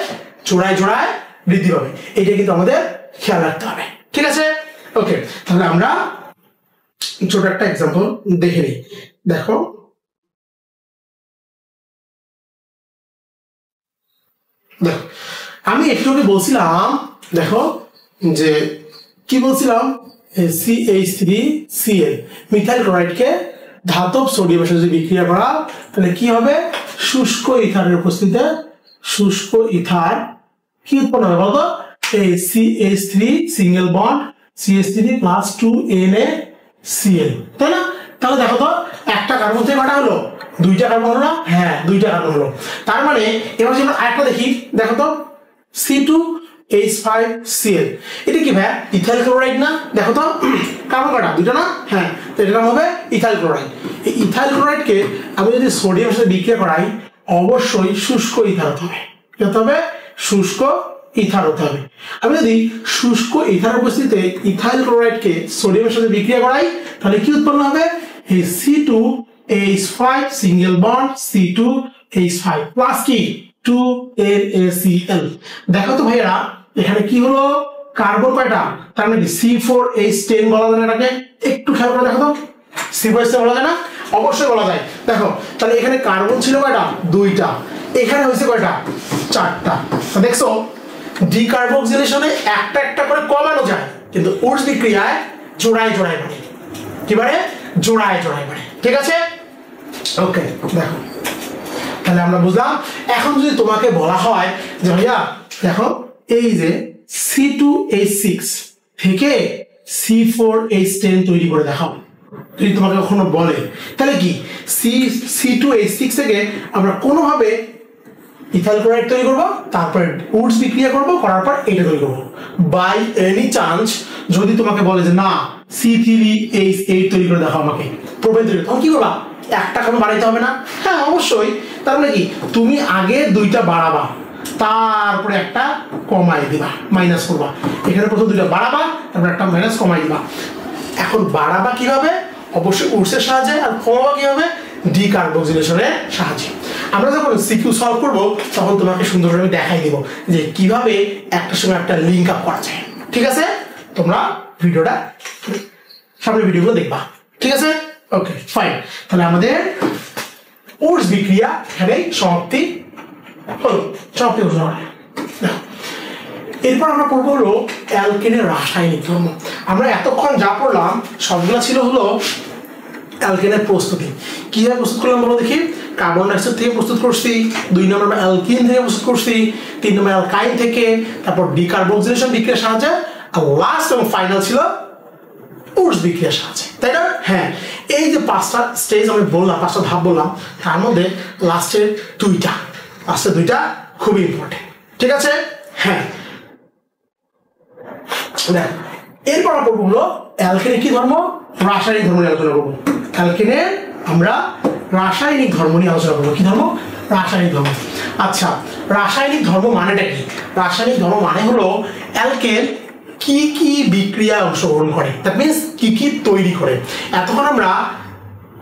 জোড়ায় জোড়ায় বৃদ্ধি পাবে। এটা কিন্তু আমাদের খেয়াল রাখতে হবে। ঠিক আছে, ওকে। তাহলে আমরা ছোট একটা এক্সাম্পল দেখে নিই। দেখো আমি একটু আগে বলছিলাম, দেখো যে কি বলছিলাম, CH3Cl মিথাইল ক্লোরাইডকে ধাতব সোডিয়ামের সাথে বিক্রিয়া করা, তাহলে কি হবে? শুষ্ক ইথারের উপস্থিতিতে শুষ্ক ইথার কি উৎপন্ন হবে বলতো? এই CH3 single bond CH3 plus 2NaCl, তাই না? তাহলে দেখো তো একটা কার্বন থেকে কটা হলো? দুইটা কার্বন হলো না? হ্যাঁ, দুইটা কার্বন হলো। তার মানে এবার যদি আমরা আরেকটা দেখি, দেখো তো C2H5Cl, এটা কি ভাই? ইথাইল ক্লোরাইড না? দেখো তো কার্বন কটা? দুইটা না? হ্যাঁ, তো এটার নাম হবে ইথাইল ক্লোরাইড। এই ইথাইল ক্লোরাইডকে আমি যদি সোডিয়ামের সাথে বিক্রিয়া করাই অবশ্যই শুষ্ক ইথার হতে হবে। কি হতে হবে? শুষ্ক ইথার হতে হবে। আমি যদি শুষ্ক ইথার উপস্থিতিতে ইথাইল ক্লোরাইডকে সোডিয়ামের সাথে বিক্রিয়া করাই তাহলে কি উৎপন্ন হবে? এই C2 H5 single bond C2H5 plus কি 2NaCl। দেখো তো ভাইরা এখানে কি হলো, কার্বন কয়টা, তার মানে C4H10 বলা যায় না এটাকে, একটু খেয়াল করে দেখো তো C4H10 বলা যায় না, অবশ্যই বলা যায়। দেখো তাহলে এখানে কার্বন ছিল কয়টা, দুইটা, এখানে হয়েছে কয়টা, চারটা। দেখছো ডিকার্বক্সিলেশনে একটা একটা করে কমানো যায়, কিন্তু উডস বিক্রিয়ায় জোড়ায় জোড়ায় বাড়ে, কি বাড়ে, জোড়ায় জোড়ায় বাড়ে। ঠিক আছে, ওকে দেখো তাহলে আমরা বুঝলাম। এখন যদি তোমাকে বলা হয় যে ভাইয়া দেখো এই যে C2H6 থেকে C4H10 তৈরি করে দেখাও, যদি তোমাকে কখনো বলে, তাহলে কি C2H6 থেকে আমরা কোনোভাবে ইথাইল ক্লোরাইড তৈরি করবো, তারপরে উডস বিক্রিয়া করবো, করার পর এটা তৈরি করবো। বাই এনি চান্স যদি তোমাকে বলে যে না C3H8 তৈরি করে দেখাও আমাকে, প্রোপেন তৈরি, তখন কি করবা, একটা কোনো বাড়াইতে হবে না? হ্যাঁ অবশ্যই। তার মানে কি তুমি আগে দুইটা বাড়াবা, তারপরে একটা কমাই দিবা, মাইনাস করবা। এখানে প্রথম দুইটা বাড়াবা, তারপর একটা মাইনাস কমাই দিবা। এখন বাড়াবা কিভাবে, অবশ্যই উডসের সাহায্যে, আর কমাবা কিভাবে, ডিকার্বক্সিলেশনের সাহায্যে। আমরা যখন সিকিউ সলভ করব তখন তোমাকে সুন্দর করে আমি দেখাই দিব যে কিভাবে একটার সঙ্গে একটা লিঙ্ক আপ করা যায়। ঠিক আছে, তোমরা ভিডিওটা সামনে ভিডিওগুলো দেখবা। ঠিক আছে, ওকে ফাইন। তাহলে আমাদের উডস বিক্রিয়া এখানে সমাপ্তি হলো, সমাপ্তি ঘোষণা। এরপর আমরা পড়বো হলো অ্যালকেনের রাসায়নিক ধর্ম। আমরা এতক্ষণ যা পড়লাম সবগুলো ছিল হলো অ্যালকেনের প্রস্তুতি। কিভাবে প্রস্তুত করলাম বলো দেখি। কার্বন ডাইঅক্সাইড থেকে প্রস্তুত করছি, 2 নম্বর অ্যালকিন থেকে প্রস্তুত করছি, 3 নম্বর অ্যালকাইন থেকে, তারপর ডিকার্বক্সিলেশন বিক্রিয়ার সাহায্যে, আর লাস্ট এবং ফাইনাল ছিল উডস বিক্রিয়ার সাহায্যে, তাই না? হ্যাঁ, এই যে 5টা স্টেজ আমি বললাম, 5টা ধাপ বললাম, তার মধ্যে লাস্টের দুইটা খুবই ইম্পর্টেন্ট। ঠিক আছে, হ্যাঁ দেখ এরপর আমরা পড়বো হলো অ্যালকেনের কি ধর্ম, রাসায়নিক ধর্ম নিয়ে আলোচনা করবো। অ্যালকেনের আমরা রাসায়নিক ধর্ম নিয়ে আলোচনা করবো। কি ধর্ম, রাসায়নিক ধর্ম। আচ্ছা, রাসায়নিক ধর্ম মানেটা কি? রাসায়নিক ধর্ম মানে হলো অ্যালকেন কি কি বিক্রিয়া অংশগ্রহণ করে, দ্যাট মিন্স কি কি তৈরি করে। এতক্ষণ আমরা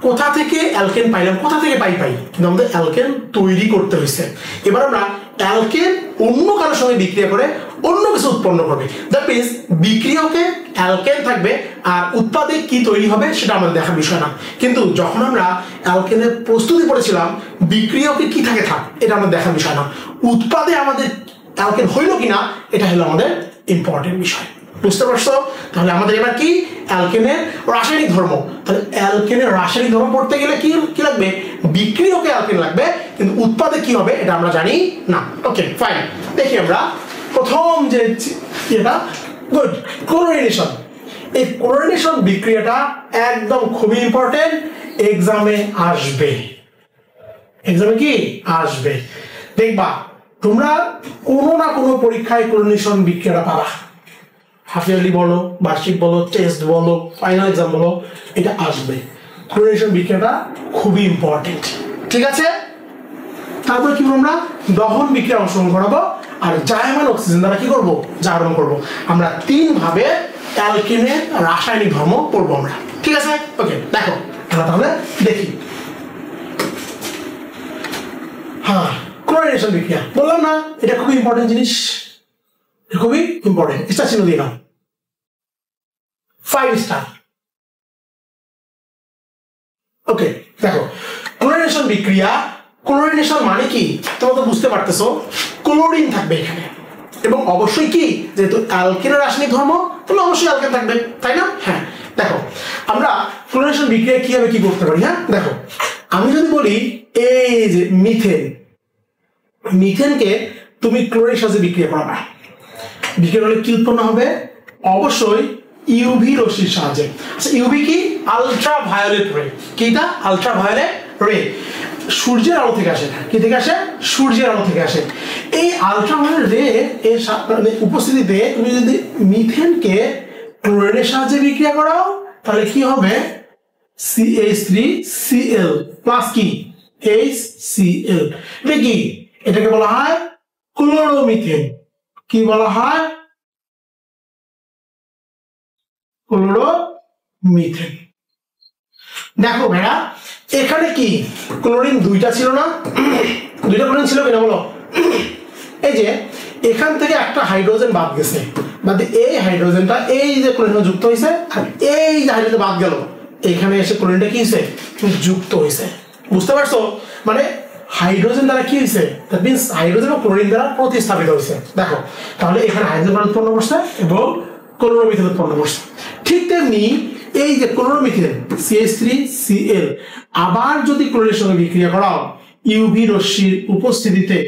কোথা থেকে অ্যালকেন পাইলাম, কোথা থেকে পাই কিন্তু আমাদের অ্যালকেন তৈরি করতে হয়েছে। এবার আমরা অ্যালকেন অন্য কারোর সঙ্গে বিক্রিয়া করে অন্য কিছু উৎপন্ন করবে, দ্যাট মিন্স বিক্রিয়কে অ্যালকেন থাকবে আর উৎপাদে কি তৈরি হবে সেটা আমাদের দেখার বিষয় না। কিন্তু যখন আমরা অ্যালকেনের প্রস্তুতি পড়েছিলাম, বিক্রিয়কে কি থাকে থাক এটা আমাদের দেখার বিষয় না, উৎপাদে আমাদের অ্যালকেন হইল কিনা এটা হলো আমাদের ইম্পর্টেন্ট বিষয়। বুঝতে পারছো? তাহলে আমাদের এবার কি, অ্যালকেনের রাসায়নিক ধর্ম। তাহলে অ্যালকেনের রাসায়নিক ধর্ম পড়তে গেলে কি লাগবে, বিক্রিয়কে অ্যালকেন লাগবে, কিন্তু উৎপাদে কি হবে এটা আমরা জানি না। ওকে ফাইন, দেখি আমরা প্রথম যে এটা গুড, ক্লোরিনেশন। এই ক্লোরিনেশন বিক্রিয়াটা একদম খুবই ইম্পর্টেন্ট, এক্সামে আসবে। এক্সামে কি আসবে, দেখবা তোমরা কোনো না কোনো পরীক্ষায় ক্লোরিনেশন বিক্রিয়াটা পাবা। হাফ ইয়ারলি বলো, বার্ষিক বলো, টেস্ট বলো, ফাইনাল এক্সাম বলো, এটা আসবে। ক্লোরিনেশন বিক্রিয়াটা খুবই ইম্পর্টেন্ট। ঠিক আছে, তারপরে কি করবো, আমরা দহন বিক্রিয়া অংশগ্রহণ করাবো, আর জায়মান অক্সিজেন দ্বারা কি করবো, জারণ করবো। আমরা 3 ভাবে অ্যালকেনের রাসায়নিক ধর্ম পড়বো আমরা। ঠিক আছে, ওকে দেখো আমরা তাহলে দেখি। হ্যাঁ, ক্লোরিনেশন বিক্রিয়া বললাম না, এটা খুবই ইম্পর্টেন্ট জিনিস, খুবই ইম্পর্টেন্ট। এটা চিহ্ন দিয়ে নাও, 5 স্টার। ওকে দেখো, ক্লোরিনেশন বিক্রিয়া, ক্লোরিনেশন মানে কি তোমরা তো বুঝতে পারতেছো, ক্লোরিন থাকবে এখানে, এবং অবশ্যই কি যেহেতু অ্যালকেনের রাসায়নিক ধর্ম তাহলে অবশ্যই অ্যালকেন থাকবে, তাই না? হ্যাঁ দেখো আমরা ক্লোরিনেশন বিক্রিয়া কিভাবে কি করতে পারি। হ্যাঁ দেখো, আমি যদি বলি এই যে মিথেনকে তুমি ক্লোরিনের সাথে বিক্রিয়া করাবা, বিক্রিয়া হলে কি উৎপন্ন হবে, অবশ্যই ইউভি রশ্মির সাহায্যে। আচ্ছা ইউভি কি, আলট্রা ভায়োলেট রে। কিটা, আলট্রা ভায়োলেট রে, সূর্যের আলো থেকে আসে। কি থেকে আসে, সূর্যের আলো থেকে আসে। এই আলট্রা ভায়োলেট রে এর উপস্থিতিতে তুমি যদি মিথেনকে ক্লোরিনের সাহায্যে বিক্রিয়া করাও তাহলে কি হবে, CH3Cl প্লাস কি HCl। এটা কি, এটাকে বলা হয় ক্লোরোমিথেন। কি বলা হয়, ক্লোরোমিথেন। দেখো ভাইয়া এখানে কি ক্লোরিন দুইটা ছিল না, দুইটা ক্লোরিন ছিল কিনা বলো? এই যে এখান থেকে একটা হাইড্রোজেন বাদ গেছে, বাদ এই হাইড্রোজেনটা এই যে ক্লোরিন যুক্ত হয়েছে, আর এই যে হাইড্রোজেন বাদ গেল, এখানে এসে ক্লোরিনটা কি হয়েছে? যুক্ত হয়েছে। বুঝতে পারছো? মানে হাইড্রোজেন দ্বারা কি হয়েছে? দ্যাট মিন্স হাইড্রোজেন ও ক্লোরিন দ্বারা প্রতিস্থাপিত হয়েছে। দেখো তাহলে এখানে হাইড্রোজেন উৎপন্ন করছে এবং ক্লোরোমিথেন উৎপন্ন করছে। ঠিক তেমনি এই যে ক্লোরোমিথেন CH3Cl আবার যদি ক্লোরিনের সঙ্গে বিক্রিয়া করাও ইউভি রশ্মির উপস্থিতিতে,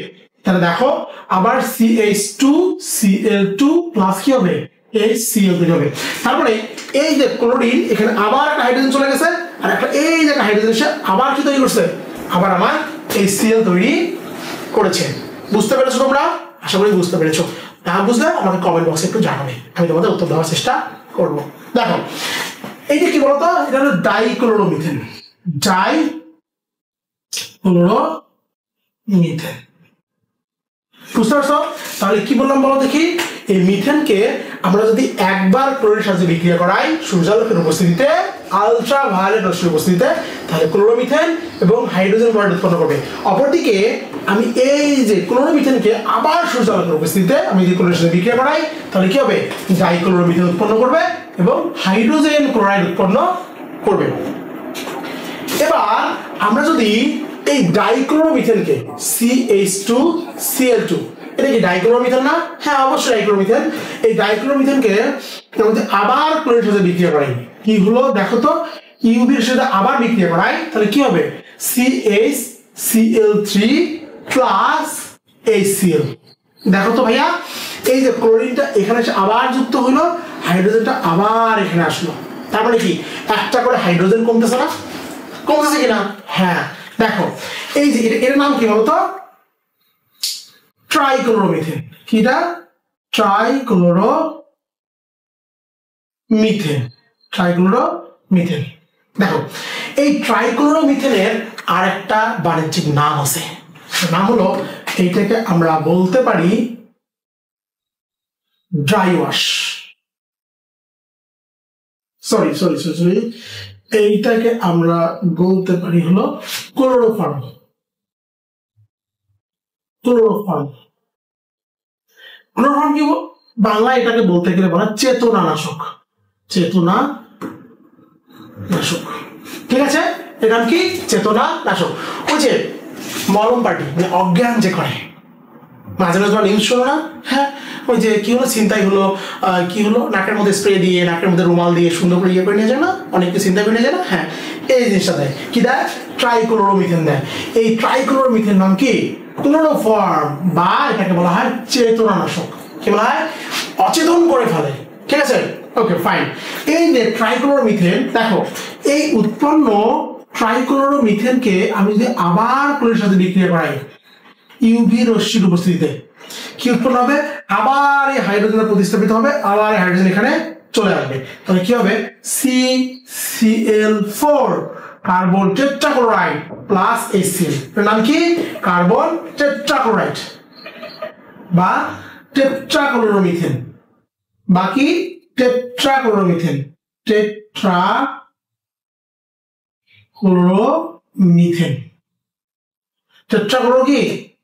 তাহলে দেখো আবার CH2Cl2 প্লাস কি হবে? HCl2 হবে। তারপরে এই যে ক্লোরিন এখানে আবার একটা হাইড্রোজেন চলে গেছে, আর একটা এই যে হাইড্রোজেন এসে আবার কি তৈরি করছে? আবার আমার HCl তৈরি করেছে। বুঝতে পেরেছো তোমরা? আশা করি বুঝতে পেরেছো। না বুঝলে আমাকে কমেন্ট বক্সে একটু জানাবে, আমি তোমাদের উত্তর দেওয়ার চেষ্টা করবো। দেখো এইটা কি বলতো? এটা হলো ডাইক্লোরোমিথেন। ডাইক্লোরোমিথেন, বুঝতে পারছো? তাহলে কি বললাম বলো দেখি, এই মিথেনকে আমরা যদি একবার ক্লোরিনের সাথে বিক্রিয়া করাই সূর্যালোকের উপস্থিতিতে, আলট্রাভায়োলেট রশ্মির উপস্থিতিতে, তাহলে ক্লোরোমিথেন এবং হাইড্রোজেন ক্লোরাইড উৎপন্ন করবে। অপরদিকে আমি এই যে ক্লোরোমিথেনকে আবার সূর্যালোকের উপস্থিতিতে আমি যদি ক্লোরিনের সাথে বিক্রিয়া করাই, তাহলে কি হবে? ডাইক্লোরোমিথেন উৎপন্ন করবে এবং হাইড্রোজেন ক্লোরাইড উৎপন্ন করবে। এবার আমরা যদি এই ডাইক্লোরোমিথেনকে CH2Cl2, এটা কি ডাইক্লোরোমিথেন না? হ্যাঁ অবশ্যই ডাইক্লোরোমিথেন। এই ডাইক্লোরোমিথেনকে আমাদের আবার ক্লোরিনের সাথে বিক্রিয়া করাই, কি হলো দেখো তো, ইউভির সাথে আবার বিক্রিয়া করাই, তাহলে কি হবে? CHCl3 plus HCl। দেখো তো ভাইয়া এই যে ক্লোরিনটা এখানে এসে আবার যুক্ত হলো, হাইড্রোজেনটা আবার এখানে আসলো, তার মানে কি একটা করে হাইড্রোজেন কমতেছে না? কমতেছে কিনা? হ্যাঁ। দেখো এই যে এর নাম কি বলতো? ট্রাইক্লোরোমিথেন। কিটা? ট্রাইক্লোরোমিথেন। ট্রাইক্লোরোমিথেন। দেখো এই ট্রাইক্লোরোমিথেনের আরেকটা বাণিজ্যিক নাম আছে, নাম হলো, এইটাকে আমরা বলতে পারি ড্রাই ওয়াশ। সরি, এইটাকে আমরা বলতে পারি হলো ক্লোরোফর্ম। ক্লোরোফর্ম কি বাংলা এটাকে বলতে গেলে বলা চেতনানাশক। চেতনানাশক, ঠিক আছে? এর নাম কি? চেতনানাশক। ওই যে মলম পার্টি, মানে অজ্ঞান যে করে, মাঝে মাঝে নিউজ শোনো না? হ্যাঁ, ওই যে কি হলো, ছিনতাই হলো, কি হলো, নাকের মধ্যে স্প্রে দিয়ে, নাকের মধ্যে রুমাল দিয়ে সুন্দর করে ইয়ে করে নিয়ে যায় না, অনেকে ছিনতাই করে নিয়ে যায় না? হ্যাঁ, এই জিনিসটা দেয় কি? দেয় ট্রাইক্লোরোমিথেন দেয়। এই ট্রাইক্লোরোমিথেন নাম কি? ক্লোরোফর্ম, বা এটাকে বলা হয় চেতনানাশক। কি বলা হয়? অচেতন করে ফেলে। ঠিক আছে, ওকে ফাইন। এই যে ট্রাইক্লোরোমিথেন, দেখো এই উৎপন্ন ট্রাইক্লোরোমিথেনকে আমি যদি আবার ক্লোরিনের সাথে বিক্রিয়া করাই ইউভি রশ্মির উপস্থিতিতে, কি উৎপন্ন হবে? আবার এই হাইড্রোজেন প্রতিস্থাপিত হবে, আবার এই হাইড্রোজেন এখানে চলে আসবে, তাহলে কি হবে? CCl4 carbon tetrachloride plus HCl। এর নাম কি? কার্বন টেট্রাক্লোরাইড বা টেট্রাক্লোরোমিথেন, বাকি টেট্রাক্লোরোমিথেন। টেট্রাক্লোরোমিথেন, টেট্রাক্লোরো কি?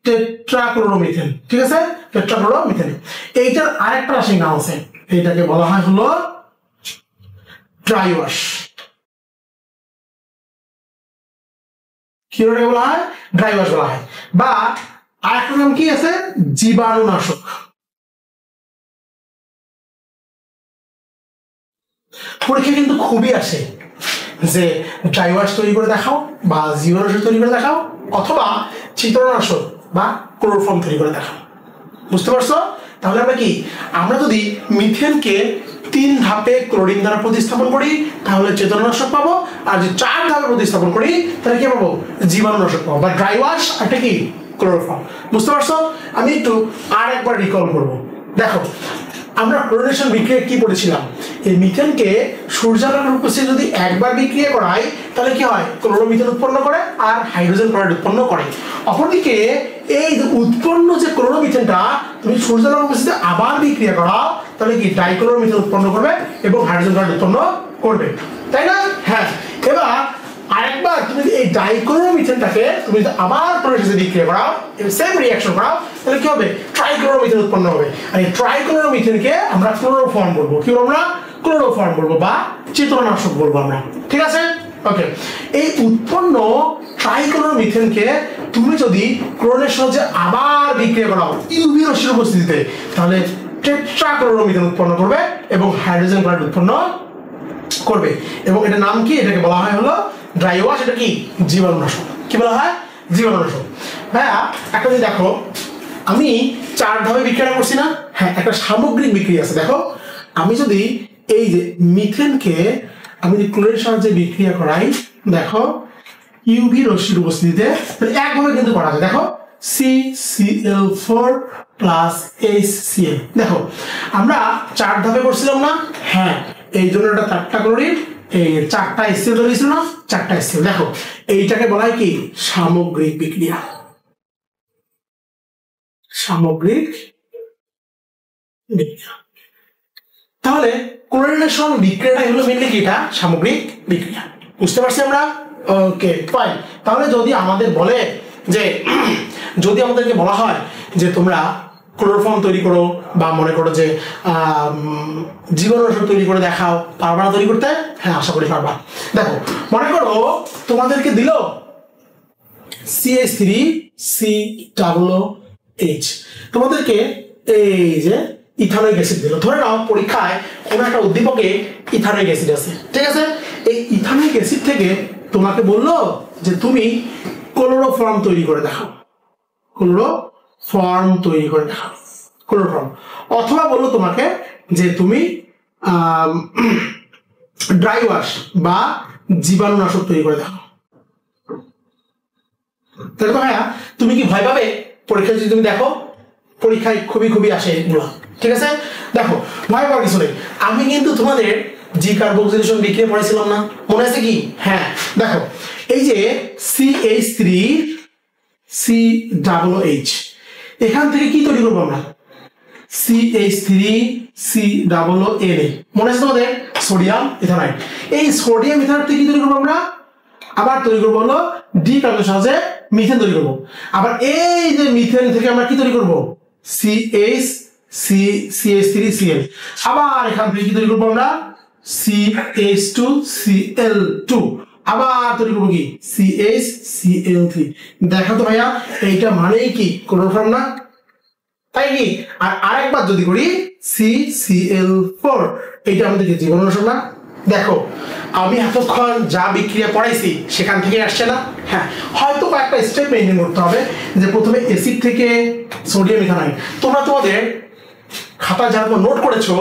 টেট্রাক্লোরোমিথেন। ঠিক আছে, টেট্রাক্লোরোমিথেন। এইটার আরেকটা রাসায়নিক নাম আছে, এইটাকে বলা হয় হলো ড্রাই ওয়াশ। কি বলা হয়? ড্রাই ওয়াশ বলা হয়। বা আরেকটা নাম কি আছে? জীবাণুনাশক। পরীক্ষা কিন্তু খুবই আসে যে ড্রাই ওয়াশ তৈরি করে দেখাও, বা জীবাণুনাশক তৈরি করে দেখাও, অথবা চিত্রনাশক বা ক্লোরোফর্ম তৈরি করে দেখাও। বুঝতে পারছো? তাহলে আমরা কি, আমরা যদি মিথেনকে 3 ধাপে ক্লোরিন দ্বারা প্রতিস্থাপন করি তাহলে চেতনানাশক পাবো, আর যদি 4 ধাপে প্রতিস্থাপন করি তাহলে কি পাবো? জীবাণুনাশক পাবো, বা ড্রাই ওয়াশ আর কি ক্লোরোফর্ম। বুঝতে পারছো? আমি একটু আর একবার রিকল করবো। দেখো আমরা ক্লোরিনেশন বিক্রিয়া কি পড়েছিলাম? এই মিথেনকে সূর্যালোকের উপস্থিতিতে যদি একবার বিক্রিয়া করাই তাহলে কি হয়? ক্লোরোমিথেন উৎপন্ন করে আর হাইড্রোজেন ক্লোরাইড উৎপন্ন করে। অপরদিকে এই যে উৎপন্ন যে ক্লোরোমিথেনটা তুমি সূর্যালোকের উপস্থিতিতে আবার বিক্রিয়া করাও তাহলে কি ডাইক্লোরোমিথেন উৎপন্ন করবে এবং হাইড্রোজেন ক্লোরাইড উৎপন্ন করবে, তাই না? হ্যাঁ। এবার ডাইক্লোরোমিথেনটাকে তুমি যদি আবার ক্লোরিনের সাথে বিক্রিয়া করাও, সেম রিঅ্যাকশন করাও, তাহলে কি হবে? ট্রাইক্লোরোমিথেন উৎপন্ন হবে। আর এই ট্রাইক্লোরোমিথেনকে আমরা ক্লোরোফর্ম বলবো। কি বলবো? আমরা ক্লোরোফর্ম বলবো বা চিত্রনাশক বলবো আমরা। ঠিক আছে? ওকে, এই উৎপন্ন ট্রাইক্লোরোমিথেনকে তুমি যদি ক্লোরিনের সাথে আবার বিক্রিয়া করাও ইউভি রশ্মির উপস্থিতিতে, তাহলে টেট্রাক্লোরোমিথেন উৎপন্ন করবে এবং হাইড্রোজেন ক্লোরাইড উৎপন্ন করবে। এবং এটার নাম কি? এটাকে বলা হয় হলো ড্রাই ওয়াশ। এটা কি? জীবাণুনাশক। কি বলা হয়? জীবাণুনাশক। ভাইয়া একটা যদি দেখো, আমি 4 ধাপে বিক্রিয়া করছি না? হ্যাঁ, একটা সামগ্রিক বিক্রিয়া আছে। দেখো, আমি যদি এই যে মিথেনকে আমি যদি ক্লোরিনের সাহায্যে বিক্রিয়া করাই, দেখো ইউভি রশ্মির উপস্থিতিতে, তাহলে একভাবে কিন্তু করা যায়। দেখো CCl4 প্লাস HCl। দেখো আমরা 4 ধাপে করছিলাম না? হ্যাঁ, এই জন্য এটা 4টা ক্লোরিন, এই 4টা HCl ধরেছিল না? 4টা HCl। দেখো এইটাকে বলা হয় কি? সামগ্রিক বিক্রিয়া। সামগ্রিক বিক্রিয়া। তাহলে ক্লোরিনের সঙ্গে বিক্রিয়াটা হলো মেইনলি কি? এটা সামগ্রিক বিক্রিয়া। বুঝতে পারছি আমরা? Okay fine. তাহলে যদি আমাদের বলে যে, যদি আমাদেরকে বলা হয় যে তোমরা ক্লোরোফর্ম তৈরি করো বা মনে করো যে জীবাণুনাশক তৈরি করে দেখাও, পারবা না তৈরি করতে? হ্যাঁ, আশা করি পারবা। দেখো, মনে করো তোমাদেরকে দিল CH3COOH, তোমাদেরকে এই যে ইথানোয়িক অ্যাসিড দিল। ধরে নাও পরীক্ষায় কোনো একটা উদ্দীপকে ইথানোয়িক অ্যাসিড আছে, ঠিক আছে? এই ইথানোয়িক অ্যাসিড থেকে তোমাকে বললো যে তুমি ক্লোরোফর্ম তৈরি করে দেখাও, ক্লোরোফর্ম তৈরি করে দেখাও, ক্লোরোফর্ম। অথবা বললো তোমাকে যে তুমি ড্রাই ওয়াশ বা জীবাণুনাশক তৈরি করে দেখাও। তাহলে তো ভাইয়া তুমি কি ভয় পাবে পরীক্ষায়? যদি তুমি দেখো পরীক্ষায় খুবই আসে এগুলো, ঠিক আছে? দেখো ভয় পাওয়ার কিছু নেই। আমি কিন্তু তোমাদের জি কার্বক্সিলেশন বিক্রিয়া পড়াইছিলাম না? মনে আছে কি? হ্যাঁ, দেখো এই যে CH3COOH, এখান থেকে কি তৈরি করবো আমরা? CH3COONA। মনে আছে তোমাদের? সোডিয়াম ইথানয়েড। এই সোডিয়াম ইথানয়েড থেকে কি তৈরি করবো আমরা? আবার তৈরি করবো হলো ডি কার্বনের সাহায্যে মিথেন তৈরি করবো। আবার এই যে মিথেন থেকে আমরা কি তৈরি করবো? CH3Cl। আবার এখান থেকে কি তৈরি করবো আমরা? CH2Cl2। আবার তৈরি করবো কি? CHCl3। দেখো তো ভাইয়া, এইটা মানেই কি? ক্লোরোফর্ম না? তাই কি? আর আরেকবার যদি করি CCl4, এইটা আমাদেরকে জীবাণুনাশক না? দেখো আমি এতক্ষণ যা বিক্রিয়া পড়াইছি সেখান থেকে আসছে না? হ্যাঁ, হয়তো কয়েকটা স্টেপ মেনটেন করতে হবে। যে প্রথমে অ্যাসিড থেকে সোডিয়াম ইথানয়েড, তোমরা তোমাদের খাতা যারা নোট করেছো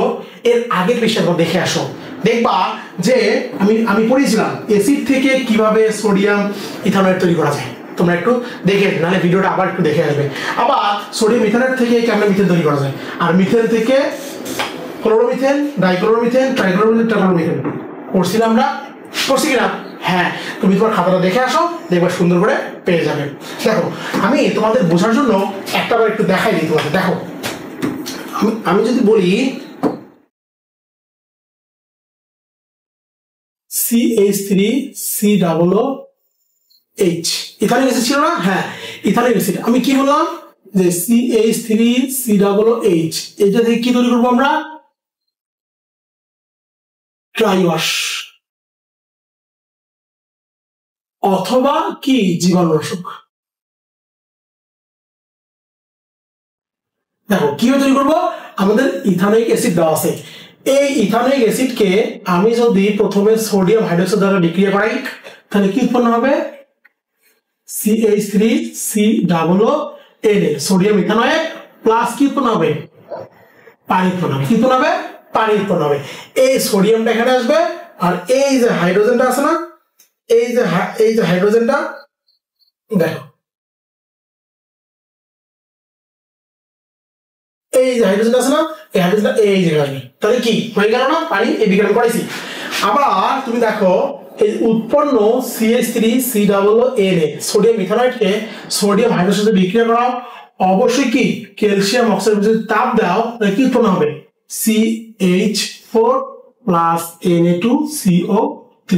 এর আগের পৃষ্ঠাটা দেখে আসো, দেখবা যে আমি পড়িয়েছিলাম অ্যাসিড থেকে কিভাবে সোডিয়াম ইথানয়েড তৈরি করা যায়। তোমরা একটু দেখে, নাহলে ভিডিওটা আবার একটু দেখে আসবে। আবার সোডিয়াম ইথানয়েড থেকে কেমন মিথেন তৈরি করা যায়, আর মিথেন থেকে ক্লোরোমিথেন, ডাইক্লোরোমিথেন, ট্রাইক্লোরোমিথেন, টেট্রাক্লোরোমিথেন পড়ছিলাম আমরা? পড়ছি কিনা? হ্যাঁ, তুমি তোমার খাতাটা দেখে আসো, দেখবা সুন্দর করে পেয়ে যাবে। দেখো আমি তোমাদের বোঝার জন্য একটা বার একটু দেখাই দিই তোমাদের। দেখো আমি যদি বলি CH3COOH, ইথানিক অ্যাসিড ছিল না? হ্যাঁ, ইথানিক অ্যাসিড। আমি কি বললাম যে CH3COOH, এটা থেকে কি তৈরি করবো আমরা? ড্রাই ওয়াশ অথবা কি জীবাণুনাশক। দেখো কিভাবে তৈরি করবো? আমাদের ইথানোয়িক অ্যাসিড দেওয়া আছে। এই ইথানোয়িক অ্যাসিডকে আমি যদি প্রথমে সোডিয়াম হাইড্রোক্সাইড দ্বারা বিক্রিয়া করাই, তাহলে কি উৎপন্ন হবে? CH3COONA, সোডিয়াম ইথানয়েড প্লাস কি উৎপন্ন হবে? পানি উৎপন্ন হবে। কি উৎপন্ন হবে? পানি উৎপন্ন হবে। এই সোডিয়ামটা এখানে আসবে, আর এই যে হাইড্রোজেনটা আছে না, এই যে হাইড্রোজেনটা, দেখো এই যে হাইড্রোজেন আছে না, এই হাইড্রোজেনটা এই জায়গায় আসবে। তাহলে কি হয়ে গেল না? পানি। এই বিক্রিয়া করাইছি। আবার তুমি দেখো এই উৎপন্ন CH3COONA সোডিয়াম ইথানয়েডকে সোডিয়াম হাইড্রোজেনের সাথে বিক্রিয়া করাও, অবশ্যই কি ক্যালসিয়াম অক্সাইড যদি তাপ দাও তাহলে কি উৎপন্ন হবে? CH4 plus Na2CO3।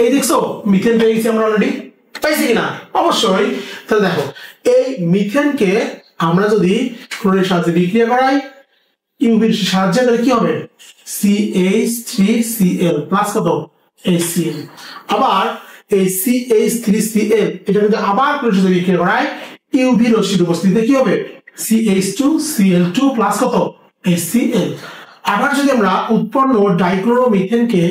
এই দেখছো মিথেন পেয়ে গেছি আমরা অলরেডি। পাইছি কিনা? অবশ্যই। তাহলে দেখো এই মিথেনকে আমরা যদি ক্লোরিনের সাহায্যে বিক্রিয়া করাই ইউভির সাহায্যে, তাহলে কি হবে? CH3Cl প্লাস কত? HCl। আবার এই CH3Cl এটা যদি আবার ক্লোরিনের সাথে বিক্রিয়া করাই ইউভি রশ্মির উপস্থিতিতে কি হবে? CH2Cl2 প্লাস কত? HCl। আবার যদি আমরা উৎপন্ন ডাইক্লোরোমিথেনকে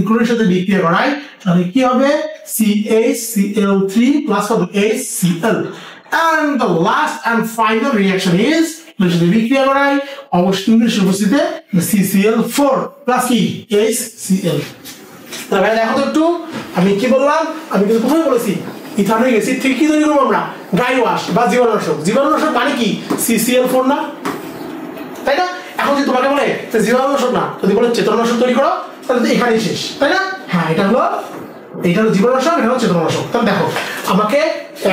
ক্লোরিনের সাথে বিক্রিয়া করাই তাহলে কি হবে? CHCl3 plus HCl। And the last and final reaction is বিক্রিয়া করাই অবশ্যই উপস্থিতিতে CCl4 plus কি? HCl। তাহলে দেখো তো একটু আমি কি বললাম, আমি কিন্তু প্রথমে বলেছি ইথানল অ্যাসিড থেকে কি তৈরি করব আমরা? ড্রাই ওয়াশ বা জীবাণুনাশক। জীবাণুনাশক মানে কি? CCl4 না, তাই না? এখন যদি তোমাকে বলে জীবাণুনাশক না, যদি বলে চেতনানাশক তৈরি করো তাহলে তো এখানেই শেষ, তাই না? হ্যাঁ, এটা হলো জীবাণুনাশক, এটা হলো চেতনানাশক। তাহলে দেখো আমাকে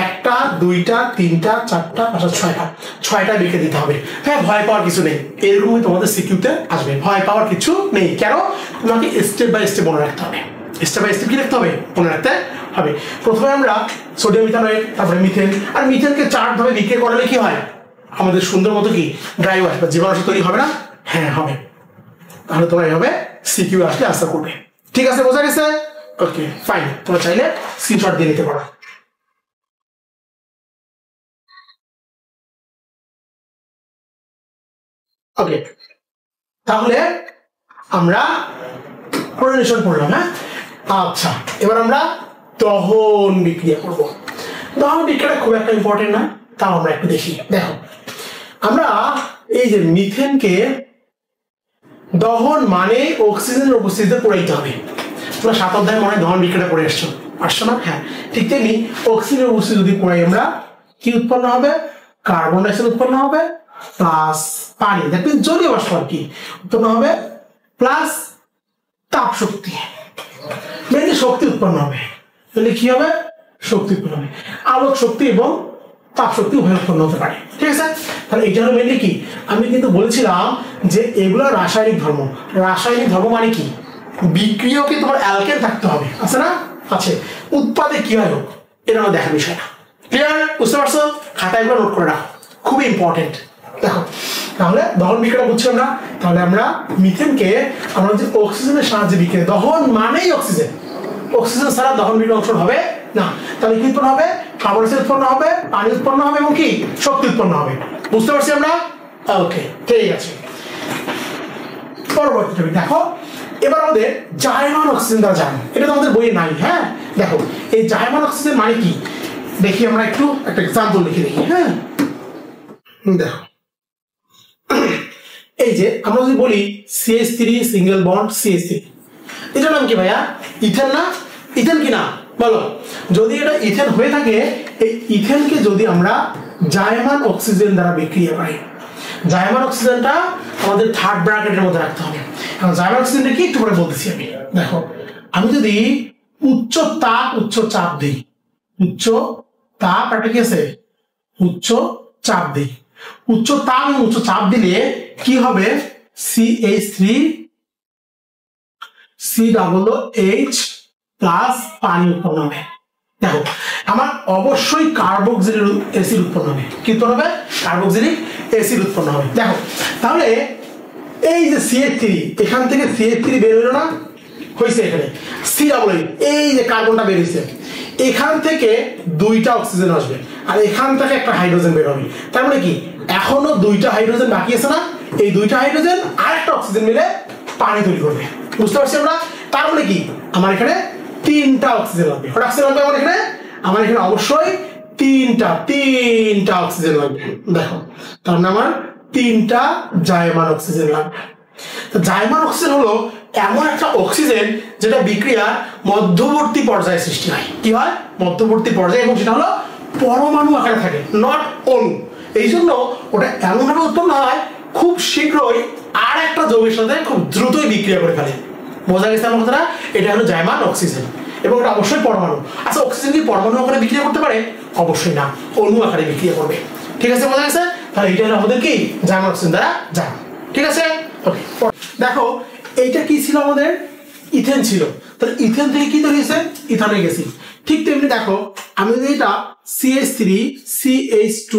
একটা, দুইটা, তিনটা, চারটা, পাঁচটা, ছয়টা লিখে দিতে হবে। হ্যাঁ, ভয় পাওয়ার কিছু নেই, এরকমই তোমাদের সিকিউতে আসবে, ভয় পাওয়ার কিছু নেই। কেন? তোমাকে স্টেপ বাই স্টেপ মনে রাখতে হবে। স্টেপ বাই স্টেপ কি রাখতে হবে? মনে রাখতে হবে। প্রথমে আমরা সোডিয়াম ইথানয়েড, তারপরে মিথেন। আর মিথেনকে 4 ভাবে বিক্রিয়া করালে কি হয়? আমাদের সুন্দর মতো কি ড্রাই ওয়াশ বা জীবাণুনাশক তৈরি হবে না? হ্যাঁ, হবে। তাহলে তোমরা এইভাবে সিকিউ আসলে আশা করবে। ঠিক আছে, বোঝা গেছে? ওকে, ফাইন। তোমরা চাইলে স্ক্রিনশট দিয়ে নিতে পারো। ওকে, তাহলে আমরা ক্লোরিনেশন করলাম। হ্যাঁ, আচ্ছা, এবার আমরা দহন বিক্রিয়া করব। দহন বিক্রিয়াটা খুব একটা ইম্পর্টেন্ট না, তাও আমরা একটু দেখি। দেখো আমরা এই যে মিথেনকে দহন মানে অক্সিজেনের উপস্থিতিতে পোড়াইতে হবে। তোমরা 7 অধ্যায়ে মনে হয় দহন বিক্রিয়াটা পড়ে আসছো না? হ্যাঁ, ঠিক তেমনি অক্সিজেনের উপস্থিতি যদি পোড়াই আমরা কি উৎপন্ন হবে? কার্বন ডাইঅক্সাইড উৎপন্ন হবে প্লাস পানি, দেখবেন জলীয় বাষ্প আর কি উৎপন্ন হবে, প্লাস তাপ শক্তি, মেনলি শক্তি উৎপন্ন হবে। তাহলে কি হবে? শক্তি উৎপন্ন হবে, আলোক শক্তি এবং তাপ শক্তি উভয় উৎপন্ন হতে পারে। ঠিক আছে, তাহলে এটা হলো মেনলি কি? আমি কিন্তু বলেছিলাম যে এগুলো রাসায়নিক ধর্ম। রাসায়নিক ধর্ম মানে কি? বিক্রিয়কে তোমার অ্যালকেন থাকতে হবে, আছে না? আছে। উৎপাদে কি হয় হোক, এটা আমার দেখার বিষয় না। ক্লিয়ার? বুঝতে পারছো? খাতায় এগুলো নোট করে রাখো, খুবই ইম্পর্টেন্ট। দেখো তাহলে দহন বিক্রিয়া বুঝছিলাম না। তাহলে আমরা মিথেনকে আমরা যে অক্সিজেনের সাহায্যে বিক্রিয়া, দহন মানেই অক্সিজেন, অক্সিজেন ছাড়া দহন বিক্রিয়া অংশ হবে না। তাহলে কি উৎপন্ন হবে? কার্বন ডাইঅক্সাইড উৎপন্ন হবে, পানি উৎপন্ন হবে এবং কি শক্তি উৎপন্ন হবে। বুঝতে পারছি আমরা? ওকে, ঠিক আছে। পরবর্তী টপিক দেখো, এবার আমাদের জায়মান অক্সিজেন দ্বারা জানি, এটা তো আমাদের বইয়ে নাই। হ্যাঁ, দেখো এই জায়মান অক্সিজেন মানে কি দেখি, আমরা একটু একটা এক্সাম্পল লিখে দেখি। হ্যাঁ, দেখো এই যে আমরা যদি বলি CH3 সিঙ্গেল বন্ড CH3, এটার নাম কি ভাইয়া? ইথেন না? ইথেন কি না বলো? যদি এটা ইথেন হয়ে থাকে, এই ইথেনকে যদি আমরা জায়মান অক্সিজেন দ্বারা বিক্রিয়া করি, জায়মান অক্সিজেনটা আমাদের থার্ড ব্র্যাকেটের মধ্যে রাখতে হবে। এখন জায়মান অক্সিজেনটা কি একটু করে বলতেছি আমি। দেখো আমি যদি উচ্চ তাপ উচ্চ চাপ দিই, উচ্চ তাপ একটা কি আছে? উচ্চ চাপ দিই, উচ্চ তাপ এবং উচ্চ চাপ দিলে কি হবে? CH3COOH প্লাস পানি উৎপন্ন হবে। দেখো আমার অবশ্যই কার্বক্সিলিক অ্যাসিড উৎপন্ন হবে। কি উৎপন্ন হবে? কার্বক্সিলিক অ্যাসিড উৎপন্ন হবে। দেখো তাহলে এই যে CH3, এখান থেকে CH3 বের হলো না, হয়েছে এখানে COOH, এই যে কার্বনটা বের হয়েছে, এখান থেকে 2টা অক্সিজেন আসবে আর এখান থেকে একটা হাইড্রোজেন বের হবে। তার মানে কি এখনো 2টা হাইড্রোজেন বাকি আছে না? এই 2টা হাইড্রোজেন আর একটা অক্সিজেন মিলে পানি তৈরি করবে। বুঝতে পারছি আমরা? তার মানে কি আমার এখানে 3টা অক্সিজেন লাগবে। কটা অক্সিজেন লাগবে আমার এখানে অবশ্যই 3টা অক্সিজেন লাগবে। দেখো তার মানে আমার 3টা জায়মান অক্সিজেন লাগবে। তো জায়মান অক্সিজেন হলো এমন একটা অক্সিজেন যেটা বিক্রিয়ার মধ্যবর্তী পর্যায়ে সৃষ্টি হয়। কি হয়? মধ্যবর্তী পর্যায়ে, এবং সেটা হলো পরমাণু আকারে থাকে, নট অণু। এই জন্য ওটা এমনভাবে উৎপন্ন হয় খুব শীঘ্রই আর একটা যৌগের সাথে খুব দ্রুতই বিক্রিয়া করে ফেলে। বোঝা গেছে আমার কথাটা? এটা হলো জায়মান অক্সিজেন এবং এটা অবশ্যই পরমাণু। আচ্ছা, অক্সিজেন কি পরমাণু আকারে বিক্রিয়া করতে পারে? অবশ্যই না, অণু আকারে বিক্রিয়া করবে। ঠিক আছে, বোঝা গেছে? তাহলে এটা হলো আমাদের কি জায়মান অক্সিজেন দ্বারা জানা। ঠিক আছে, ওকে। দেখো এইটা কি ছিল? আমাদের ইথেন ছিল। তাহলে ইথেন থেকে কি তৈরি হয়েছে? Ethanoic acid. ঠিক তেমনি দেখো আমি যদি এটা CH3 CH2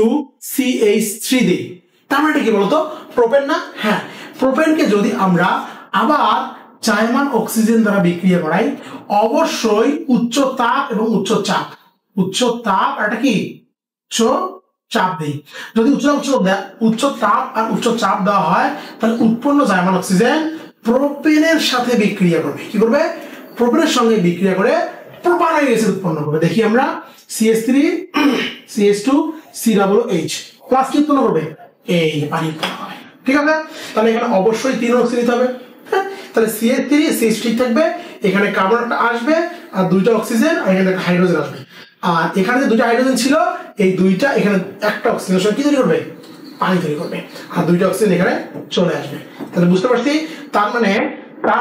CH3 দিই, তার মানে কি বলতো, প্রোপেন না? হ্যাঁ, প্রোপেনকে যদি আমরা আবার জায়মান অক্সিজেন দ্বারা বিক্রিয়া করাই, অবশ্যই উচ্চ তাপ এবং উচ্চ চাপ, আর এটা কি উচ্চ চাপ দেই। যদি উচ্চ তাপ আর উচ্চ চাপ দেওয়া হয়, তাহলে উৎপন্ন জায়মান অক্সিজেন প্রোপেনের সাথে বিক্রিয়া করবে। কি করবে? প্রোপেনের সঙ্গে বিক্রিয়া করে প্রোপানয়িক অ্যাসিড উৎপন্ন করবে। দেখি আমরা CH3 CH2 COOH প্লাস কি উৎপন্ন করবে? এই পানি উৎপন্ন হবে। ঠিক আছে, তাহলে এখানে অবশ্যই 3 অক্সিজেন নিতে হবে। হ্যাঁ, তাহলে CH3 CH ঠিক থাকবে, এখানে কার্বন একটা আসবে আর 2টা অক্সিজেন, আর এখানে একটা হাইড্রোজেন আসবে। আর এখানে যে 2টা হাইড্রোজেন ছিল, এই 2টা এখানে একটা অক্সিজেনের সঙ্গে কি তৈরি করবে? পানি তৈরি করবে, আর 2টা অক্সিজেন এখানে চলে আসবে। তাহলে বুঝতে পারছি, তার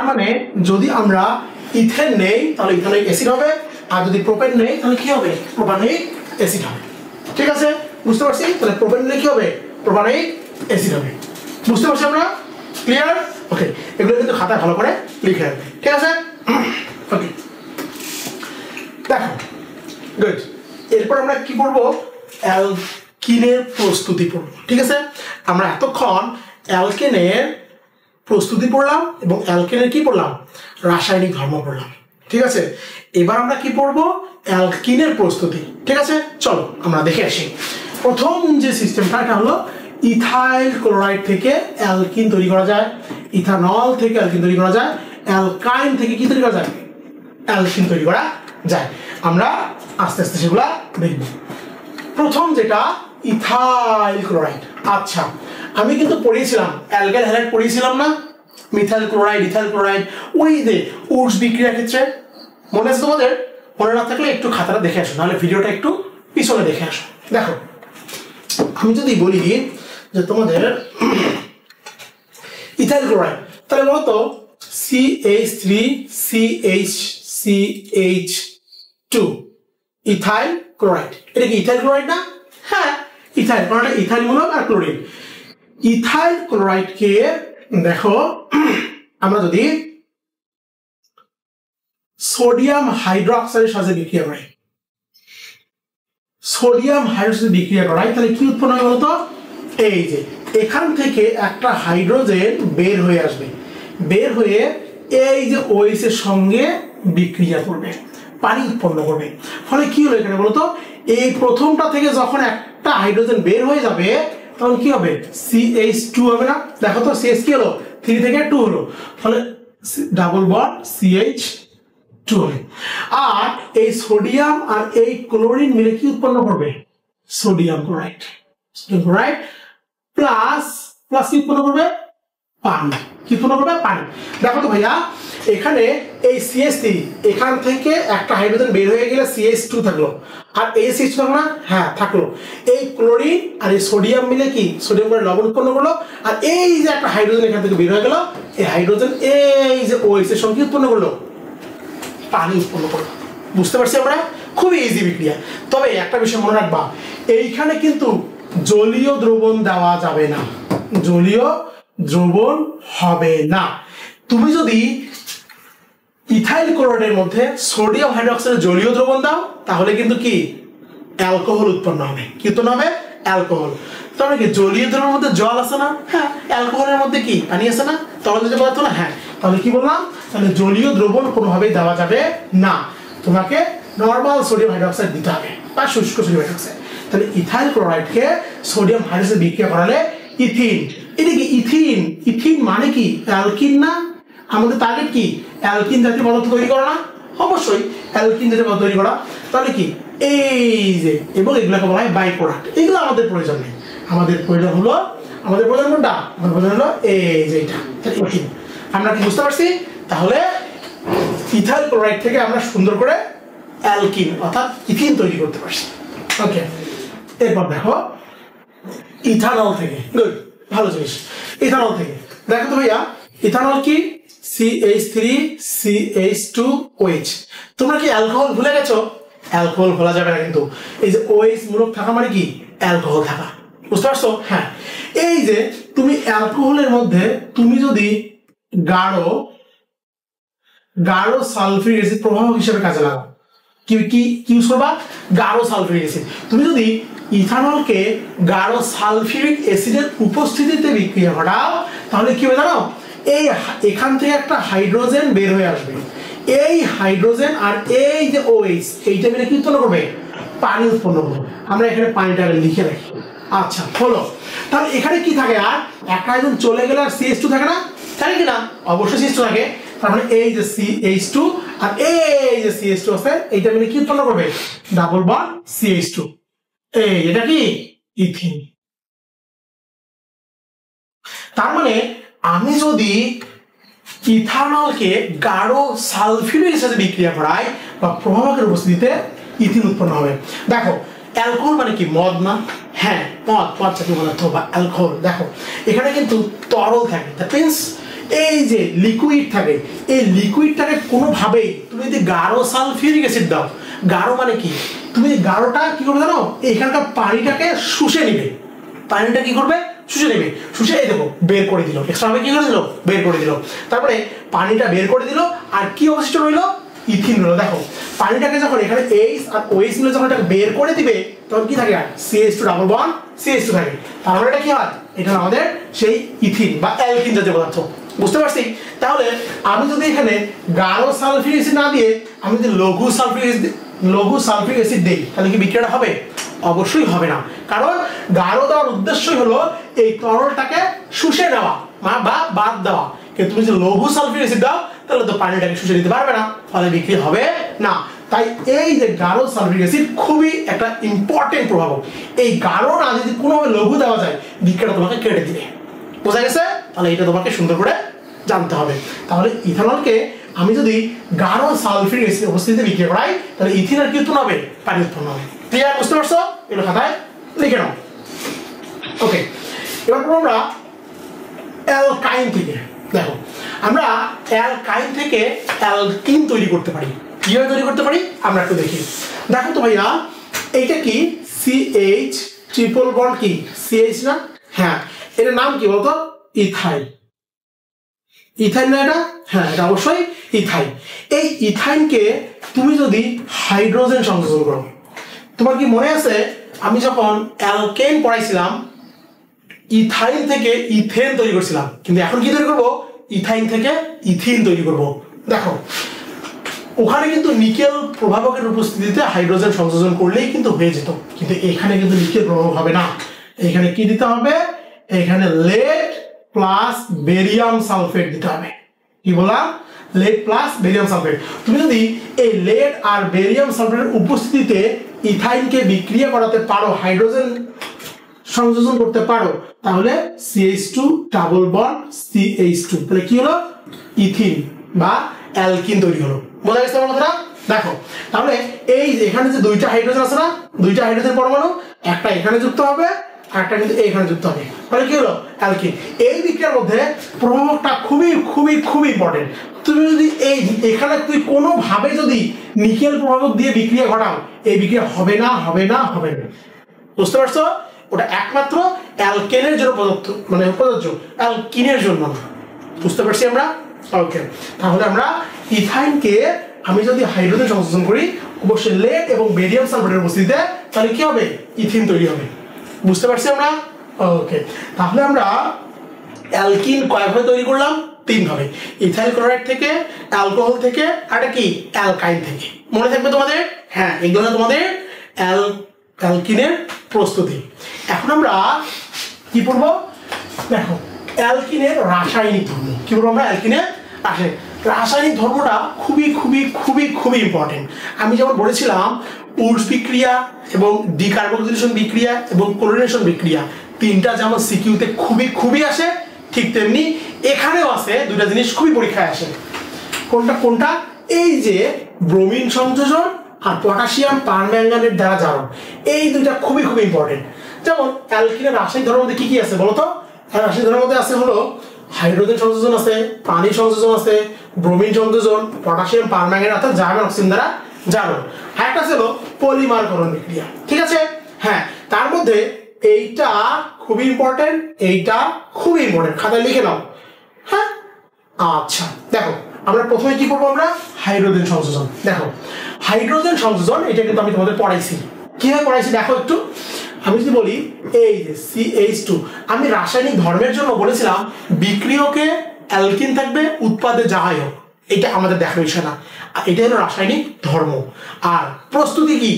মানে যদি আমরা ইথেন নেই তাহলে ইথানোয়িক অ্যাসিড হবে, আর যদি প্রোপেন নেই তাহলে কি হবে? প্রোপানোয়িক অ্যাসিড হবে। ঠিক আছে, বুঝতে পারছি। তাহলে প্রোপেন নিলে কি হবে? প্রোপানোয়িক অ্যাসিড হবে। বুঝতে পারছি আমরা? ক্লিয়ার? ওকে, এগুলো কিন্তু খাতায় ভালো করে লিখে রাখবে। ঠিক আছে, ওকে, দেখো, গুড। এরপর আমরা কি করব? অ্যালকিনের প্রস্তুতি পড়ব। ঠিক আছে, আমরা এতক্ষণ অ্যালকেনের প্রস্তুতি পড়লাম এবং অ্যালকেনের কি পড়লাম? রাসায়নিক ধর্ম পড়লাম। ঠিক আছে, এবার আমরা কি পড়বো? অ্যালকিনের প্রস্তুতি। ঠিক আছে, চলো আমরা দেখে আসি। প্রথম যে সিস্টেমটা, এটা হলো ইথাইল ক্লোরাইড থেকে অ্যালকিন তৈরি করা যায়, ইথানল থেকে অ্যালকিন তৈরি করা যায়, অ্যালকাইন থেকে কি তৈরি করা যায়? অ্যালকিন তৈরি করা যায়। আমরা আস্তে আস্তে সেগুলা দেখব। প্রথম যেটা ইথাইল ক্লোরাইড। আচ্ছা, আমি কিন্তু পড়িয়েছিলাম অ্যালকাইল হ্যালাইড পড়িয়েছিলাম না? মিথাইল ক্লোরাইড, ইথাইল ক্লোরাইড, ওই যে উডস বিক্রিয়ার ক্ষেত্রে মনে আছে তোমাদের? মনে না থাকলে একটু খাতাটা দেখে আসো, নাহলে ভিডিওটা একটু পিছনে দেখে আসো। দেখো, আমি যদি বলি যে তোমাদের ইথাইল ক্লোরাইড, তাহলে বলতো CH3 CH2 ইথাইল ক্লোরাইড। এটা কি ইথাইল ক্লোরাইড না? হ্যাঁ, ইথাইল, কারণ এটা ইথাইল মূলক আর ক্লোরিন। ইথাইল ক্লোরাইডকে দেখো, আমরা যদি সোডিয়াম হাইড্রোক্সাইডের সাথে বিক্রিয়া করাই, তাহলে কি উৎপন্ন হয় বলতো? এই যে এখান থেকে একটা হাইড্রোজেন বের হয়ে আসবে, বের হয়ে এই যে OH এর সঙ্গে বিক্রিয়া করবে, পানি উৎপন্ন করবে। ফলে কি হলো এখানে বলতো? এই প্রথমটা থেকে যখন একটা হাইড্রোজেন বের হয়ে যাবে, তখন কি হবে? CH2 হবে না? দেখো তো, CH কি হলো? 3 থেকে 2 হলো, ফলে ডাবল বন্ড CH2 হবে। আর এই সোডিয়াম আর এই ক্লোরিন মিলে কি উৎপন্ন করবে? Sodium chloride. প্লাস কি উৎপন্ন করবে? পানি। কি উৎপন্ন করবে? পানি। দেখো তো ভাইয়া, এখানে এই CH3, এখান থেকে একটা হাইড্রোজেন বের হয়ে গেলে CH2 থাকলো, আর এই CH2 থাকলো না? হ্যাঁ, থাকলো। এই ক্লোরিন আর এই সোডিয়াম মিলে কি সোডিয়াম করে লবণ উৎপন্ন করলো, আর এই যে একটা হাইড্রোজেন এখান থেকে বের হয়ে গেল, এই হাইড্রোজেন এই যে OH এর সঙ্গে উৎপন্ন করলো, পানি উৎপন্ন করলো। বুঝতে পারছি আমরা? খুবই ইজি বিক্রিয়া। তবে একটা বিষয় মনে রাখবা, এইখানে কিন্তু জলীয় দ্রবণ দেওয়া যাবে না, জলীয় দ্রবণ হবে না। তুমি যদি ইথাইল ক্লোরাইডের মধ্যে সোডিয়াম হাইড্রোক্সাইডের জলীয় দ্রবণ দাও, তাহলে কিন্তু কি অ্যালকোহল উৎপন্ন হবে। কি উৎপন্ন হবে? অ্যালকোহল। তাহলে কি জলীয় দ্রবণের মধ্যে জল আছে না? হ্যাঁ। অ্যালকোহলের মধ্যে কি পানি আছে না? তরল পদার্থ না? হ্যাঁ। তাহলে কি বললাম? তাহলে জলীয় দ্রবণ কোনোভাবেই দেওয়া যাবে না, তোমাকে নর্মাল সোডিয়াম হাইড্রোক্সাইড দিতে হবে বা শুষ্ক সোডিয়াম হাইড্রোক্সাইড। তাহলে ইথাইল ক্লোরাইডকে সোডিয়াম হাইড্রোক্সাইড বিক্রিয়া করালে ইথিন। এটা কি ইথিন? ইথিন মানে কি অ্যালকিন না? আমাদের টার্গেট কি অ্যালকিন জাতীয় পদার্থ তৈরি করা না? অবশ্যই অ্যালকিন জাতীয় পদার্থ তৈরি করা। তাহলে কি এই যে, এবং এগুলোকে বলা হয় বাই প্রোডাক্ট। এগুলো আমাদের প্রয়োজন নেই, আমাদের প্রয়োজন হলো, আমাদের প্রয়োজন কোনটা? আমাদের প্রয়োজন হলো এই যে এটা ইথিন। আমরা কি বুঝতে পারছি? তাহলে ইথাইল ক্লোরাইড থেকে আমরা সুন্দর করে অ্যালকিন অর্থাৎ ইথিন তৈরি করতে পারছি। ওকে, এরপর দেখো ইথানল থেকে। গুড, ভালো জিনিস। ইথানল থেকে দেখো তো ভাইয়া, ইথানল কি? CH3CH2OH। তোমরা কি অ্যালকোহল ভুলে গেছো? অ্যালকোহল ভোলা যাবে না কিন্তু। এই যে OH মূলক থাকা মানে কি অ্যালকোহল থাকা। বুঝতে পারছো? হ্যাঁ। এই যে তুমি অ্যালকোহলের মধ্যে তুমি যদি গাঢ় সালফিউরিক অ্যাসিড প্রভাবক হিসেবে কাজে লাগাও, কি কি ইউজ করবা? গাঢ় সালফিউরিক অ্যাসিড। তুমি যদি ইথানলকে গাঢ় সালফিউরিক অ্যাসিডের উপস্থিতিতে বিক্রিয়া ঘটাও তাহলে কি হবে জানো? এই এখান থেকে একটা হাইড্রোজেন বের হয়ে আসবে, এই হাইড্রোজেন আর এই যে OH এইটা মিলে কি উৎপন্ন করবে? পানি উৎপন্ন করবে। আমরা এখানে পানিটা লিখে রাখি। আচ্ছা হলো, তাহলে এখানে কি থাকে? আর একটা হাইড্রোজেন চলে গেলে আর CH2 থাকে না? থাকে কি না? অবশ্যই CH2 থাকে। তার মানে এই যে CH2 আর এই যে CH2 আছে এইটা মিলে কি উৎপন্ন করবে? Double bond CH2। এই এটা কি? ইথিন। তার মানে আমি যদি ইথানলকে গাঢ় সালফিউরিক অ্যাসিডে বিক্রিয়া করাই বা প্রভাবকের উপস্থিতিতে ইথিন উৎপন্ন হবে। দেখো অ্যালকোহল মানে কি? মদ না? হ্যাঁ মদ, মদ জাতীয় পদার্থ বা অ্যালকোহল। দেখো এখানে কিন্তু তরল থাকে, দ্যাট মিন্স এই যে লিকুইড থাকে, এই লিকুইডটাকে কোনোভাবেই তুমি যদি গাঢ় সালফিউরিক অ্যাসিড দাও, গাঢ় মানে কি? তুমি গাঢ়টা কি করবে জানো? এখানকার পানিটাকে শুষে নিবে। পানিটা কি করবে? শুষে নেবে। শুষে এই দেখো বের করে দিল, এক্সট্রা ভাবে কি করে দিল? বের করে দিল। তারপরে পানিটা বের করে দিল আর কি অবশিষ্ট রইল? ইথিন রইল। দেখো পানিটাকে যখন এখানে H আর OH মিলে যখন এটাকে বের করে দিবে তখন কি থাকে? আর CH2 ডাবল বন্ড CH2 থাকে। তার মানে এটা কি হয়? এটা আমাদের সেই ইথিন বা অ্যালকিন জাতীয় পদার্থ। বুঝতে পারছি? তাহলে আমি যদি এখানে গাঢ় সালফিউরিক অ্যাসিড না দিয়ে আমি যদি লঘু সালফিউরিক অ্যাসিড দিই তাহলে কি বিক্রিয়াটা হবে? অবশ্যই হবে না। কারণ গাঢ় দেওয়ার উদ্দেশ্যই হলো এই তরলটাকে শুষে নেওয়া বা বাদ দেওয়া। কিন্তু তুমি যদি লঘু সালফিউরিক অ্যাসিড দাও তাহলে তো পানিটাকে শুষে নিতে পারবে না, ফলে বিক্রি হবে না। তাই এই যে গাঢ় সালফিউরিক অ্যাসিড খুবই একটা ইম্পর্টেন্ট প্রভাবক। এই গাঢ় না যদি কোনোভাবে লঘু দেওয়া যায় বিক্রিয়াটা তোমাকে কেটে দিবে। বোঝা গেছে? তাহলে এটা তোমাকে সুন্দর করে জানতে হবে। তাহলে ইথানলকে আমি যদি গাঢ় সালফিউরিক অ্যাসিড উপস্থিতিতে বিক্রিয়া করাই তাহলে ইথিন আর কি উৎপন্ন হবে? পানি উৎপন্ন হবে। ক্লিয়ার? বুঝতে পারছো? এগুলো খাতায় লিখে নাও। ওকে, এবার আমরা অ্যালকাইন থেকে দেখো আমরা অ্যালকাইন থেকে অ্যালকিন তৈরি করতে পারি। কিভাবে তৈরি করতে পারি আমরা একটু দেখি। দেখো তো ভাইয়া এইটা কি? CH ট্রিপল বন্ড কি? CH না? হ্যাঁ, এটার নাম কি বলতো? ইথাইল। ইথাইল না এটা? হ্যাঁ এটা অবশ্যই ইথাইল। এই ইথাইনকে তুমি যদি হাইড্রোজেন সংযোজন করো, তোমার কি মনে আছে আমি যখন অ্যালকেন পড়াইছিলাম ইথাইন থেকে ইথেন তৈরি করছিলাম, কিন্তু এখন কি তৈরি করব? ইথাইন থেকে ইথিন তৈরি করব। দেখো ওখানে কিন্তু নিকেল প্রভাবকের উপস্থিতিতে হাইড্রোজেন সংযোজন করলেই কিন্তু হয়ে যেত, কিন্তু এখানে কিন্তু নিকেল প্রভাবক হবে না। এখানে কি দিতে হবে? এখানে লেড প্লাস বেরিয়াম সালফেট দিতে হবে। কি বললাম? Lead plus barium sulphate. তুমি যদি এই লেড আর বেরিয়াম সালফেটের উপস্থিতিতে ইথাইনকে বিক্রিয়া করাতে পারো, হাইড্রোজেন সংযোজন করতে পারো, তাহলে CH2 ডাবল বন্ড CH2, তাহলে কি হলো? ইথিন বা অ্যালকিন তৈরি হলো। বোঝা গেছে আমার কথাটা? দেখো তাহলে এই এখানে যে দুইটা হাইড্রোজেন আছে না, দুইটা হাইড্রোজেন পরমাণু, একটা এখানে যুক্ত হবে আর একটা কিন্তু এখানে যুক্ত হবে, তাহলে কি হলো? অ্যালকিন। এই বিক্রিয়ার মধ্যে প্রভাবকটা খুবই খুবই খুবই ইম্পর্টেন্ট। তুমি যদি এখানে তুই কোনোভাবে যদি নিকেল প্রভাবক দিয়ে বিক্রিয়া ঘটাও এই বিক্রিয়া হবে না, হবে না, হবে না। বুঝতে পারছো? ওটা একমাত্র অ্যালকেনের জন্য প্রযোজ্য, অ্যালকিনের জন্য না। বুঝতে পারছি আমরা? ওকে, তাহলে আমরা ইথাইনকে আমি যদি হাইড্রোজেন সংযোজন করি অবশ্যই লেড এবং বেরিয়াম সালফেটের উপস্থিতিতে, তাহলে কি হবে? ইথিন তৈরি হবে। বুঝতে পারছি আমরা? ওকে, তাহলে আমরা অ্যালকিন কয়ভাবে তৈরি করলাম? 3 ভাবে। ইথাইল ক্লোরাইড থেকে, অ্যালকোহল থেকে, আর এটা কি? অ্যালকাইন থেকে। মনে থাকবে তোমাদের? হ্যাঁ, এগুলো তোমাদের অ্যালকিনের প্রস্তুতি। এখন আমরা কি পড়ব? দেখো অ্যালকিনের রাসায়নিক ধর্ম। কি বলবো আমরা? অ্যালকিনের রাসায়নিক ধর্মটা খুবই খুবই খুবই খুবই ইম্পর্টেন্ট। আমি যেমন বলেছিলাম উডস বিক্রিয়া এবং ডিকার্বক্সিলেশন বিক্রিয়া এবং ক্লোরিনেশন বিক্রিয়া তিনটা যেমন সিকিউতে খুবই খুবই আসে, ঠিক তেমনি এখানেও আছে। দুইটা জিনিস খুবই পরীক্ষায় আসে। কোনটা কোনটা? এই যে ব্রোমিন সংযোজন আর পটাশিয়াম পারম্যাঙ্গানেট দ্বারা জারণ, এই দুইটা খুবই খুবই ইম্পর্টেন্ট। যেমন অ্যালকিনের রাসায়নিক ধর্মের মধ্যে কি কি আছে বলতো? রাসায়নিক ধর্মের মধ্যে আছে হলো হাইড্রোজেন সংযোজন আছে, পানি সংযোজন আছে, ব্রোমিন সংযোজন, পটাশিয়াম পারম্যাঙ্গানেট অর্থাৎ জার্মান অক্সিজেন দ্বারা জারণ, আর একটা ছিল পলিমারকরণ বিক্রিয়া। ঠিক আছে? হ্যাঁ, তার মধ্যে এইটা খুবই ইম্পর্টেন্ট, এইটা খুবই ইম্পর্টেন্ট, খাতায় লিখে নাও। হ্যাঁ আচ্ছা, দেখো আমরা প্রথমে কি করবো, আমরা হাইড্রোজেন সংযোজন। দেখো হাইড্রোজেন সংযোজন এটা কিন্তু আমি তোমাদের পড়াইছি। কিভাবে পড়াইছি দেখো একটু। আমি যদি বলি এই যে CH2, আমি রাসায়নিক ধর্মের জন্য বলেছিলাম বিক্রিয়কে অ্যালকিন থাকবে, উৎপাদে যাই হোক, এটা আমাদের দেখার বিষয় না, এটা হলো রাসায়নিক ধর্ম। আর প্রস্তুতি কি,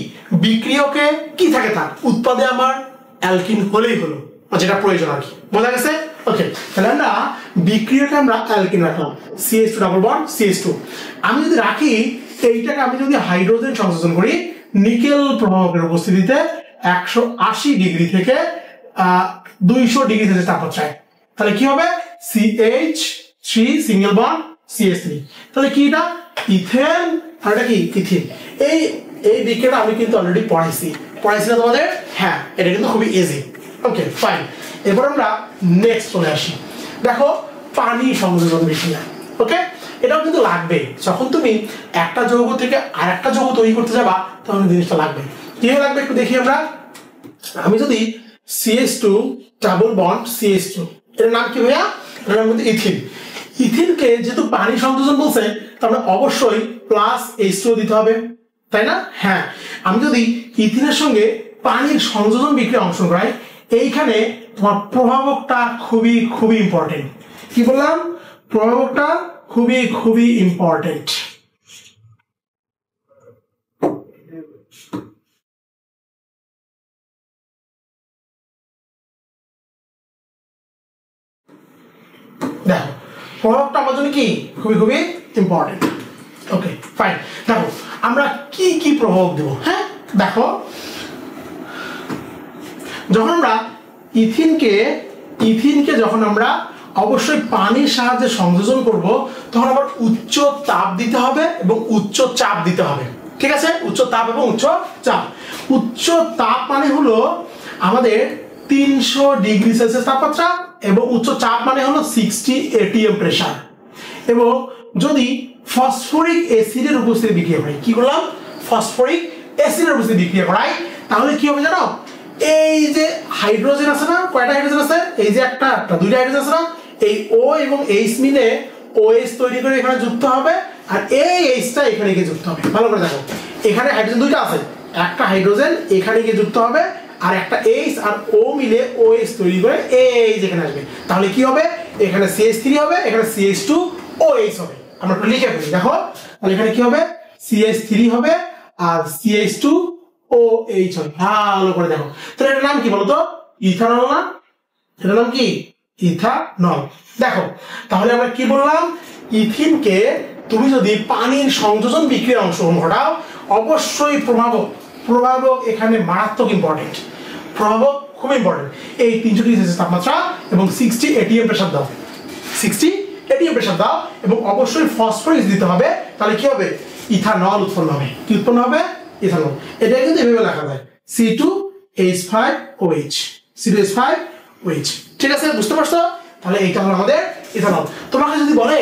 বিক্রিয়কে কি থাকে থাক, উৎপাদে আমার অ্যালকিন হলেই হলো, যেটা প্রয়োজন আর কি। বোঝা গেছে? ওকে, তাহলে আমরা বিক্রিয়কে আমরা অ্যালকিন রাখলাম, CH2 ডাবল বন্ড CH2। আমি যদি রাখি এইটাকে, আমি যদি হাইড্রোজেন সংযোজন করি নিকেল প্রভাবকের উপস্থিতিতে 180 ডিগ্রি থেকে 200 ডিগ্রি সেলসিয়াস তাপমাত্রায়, তাহলে কি হবে CH3 সিঙ্গেল বন্ড CH3। তাহলে কি এটা ইথেন, আর এটা কি ইথিন। এই বিক্রিয়াটা আমি কিন্তু অলরেডি পড়াইছি না তোমাদের? হ্যাঁ, এটা কিন্তু খুবই ইজি। ওকে ফাইন, এরপর আমরা নেক্সট চলে আসি। দেখো পানি সংযোজন বিক্রিয়া। ওকে, এটাও কিন্তু লাগবে যখন তুমি একটা যৌগ থেকে আরেকটা যৌগ তৈরি করতে যাবা, তখন জিনিসটা লাগবে। কিভাবে লাগবে একটু দেখি আমরা। আমি যদি CH2 ডাবল বন্ড CH2, এর নাম কি ভাইয়া? এর নাম কিন্তু ইথিন। ইথিনকে যেহেতু পানি সংযোজন বলছে, তাহলে অবশ্যই প্লাস H2 দিতে হবে, তাই না? হ্যাঁ, আমি যদি ইথিনের সঙ্গে পানির সংযোজন বিক্রিয়া অংশ করাই, এইখানে তোমার প্রভাবকটা খুবই ইম্পর্টেন্ট। কি বললাম? প্রভাবকটা খুবই ইম্পর্টেন্ট। দেখো প্রভাবটা আমার জন্য কি খুবই ইম্পর্টেন্ট। ওকে ফাইন, দেখো আমরা কি প্রভাব দেব। হ্যাঁ দেখো, যখন আমরা ইথিনকে যখন আমরা অবশ্যই পানির সাহায্যে সংযোজন করব, তখন আবার উচ্চ তাপ দিতে হবে এবং উচ্চ চাপ দিতে হবে। ঠিক আছে, উচ্চ তাপ এবং উচ্চ চাপ। উচ্চ তাপ মানে হলো আমাদের 300 ডিগ্রি সেলসিয়াস তাপমাত্রা, এবং উচ্চ চাপ মানে হলো 60 atm প্রেসার। এবং যদি ফসফরিক অ্যাসিডের উপস্থিতি বিক্রিয়া করাই, কি করলাম? ফসফরিক অ্যাসিডের উপস্থিতি বিক্রিয়া করাই, তাহলে কি হবে জানো? এই যে হাইড্রোজেন আছে না, কয়টা হাইড্রোজেন আছে? এই যে একটা দুইটা হাইড্রোজেন আছে না, এই O এবং H মিলে OH তৈরি করে এখানে যুক্ত হবে, আর এই Hটা এখানে গিয়ে যুক্ত হবে। ভালো করে দেখো, এখানে হাইড্রোজেন দুইটা আছে, একটা হাইড্রোজেন এখানে গিয়ে যুক্ত হবে, আর একটা H আর O মিলে OH তৈরি করে এই যেখানে আসবে। তাহলে কি হবে? এখানে CH3 হবে, এখানে CH2OH হবে। আমরা একটু লিখে ফেলি, দেখো তাহলে এখানে কি হবে? CH3 হবে আর CH2OH হবে। ভালো করে দেখো, তাহলে এটার নাম কি বলতো? ইথানল না? এটার নাম কি? ইথানল। দেখো তাহলে আমরা কি বললাম? ইথিনকে তুমি যদি পানির সংযোজন বিক্রিয়ার অংশগ্রহণ ঘটাও, অবশ্যই প্রভাবক এখানে মারাত্মক ইম্পর্টেন্ট। প্রভাবক খুব ইম্পর্টেন্ট। এই 300 ডিগ্রি সেলসিয়াস তাপমাত্রা এবং 60 atm প্রেসার দাও, 60 atm প্রেসার দাও, এবং অবশ্যই ফসফরাস দিতে হবে। তাহলে কি হবে? ইথানল উৎপন্ন হবে। কি উৎপন্ন হবে? ইথানল। এটা কিন্তু এভাবে লেখা যায় C2H5OH, C2H5OH। ঠিক আছে, বুঝতে পারছো? তাহলে এইটা হলো আমাদের ইথানল। তোমাকে যদি বলে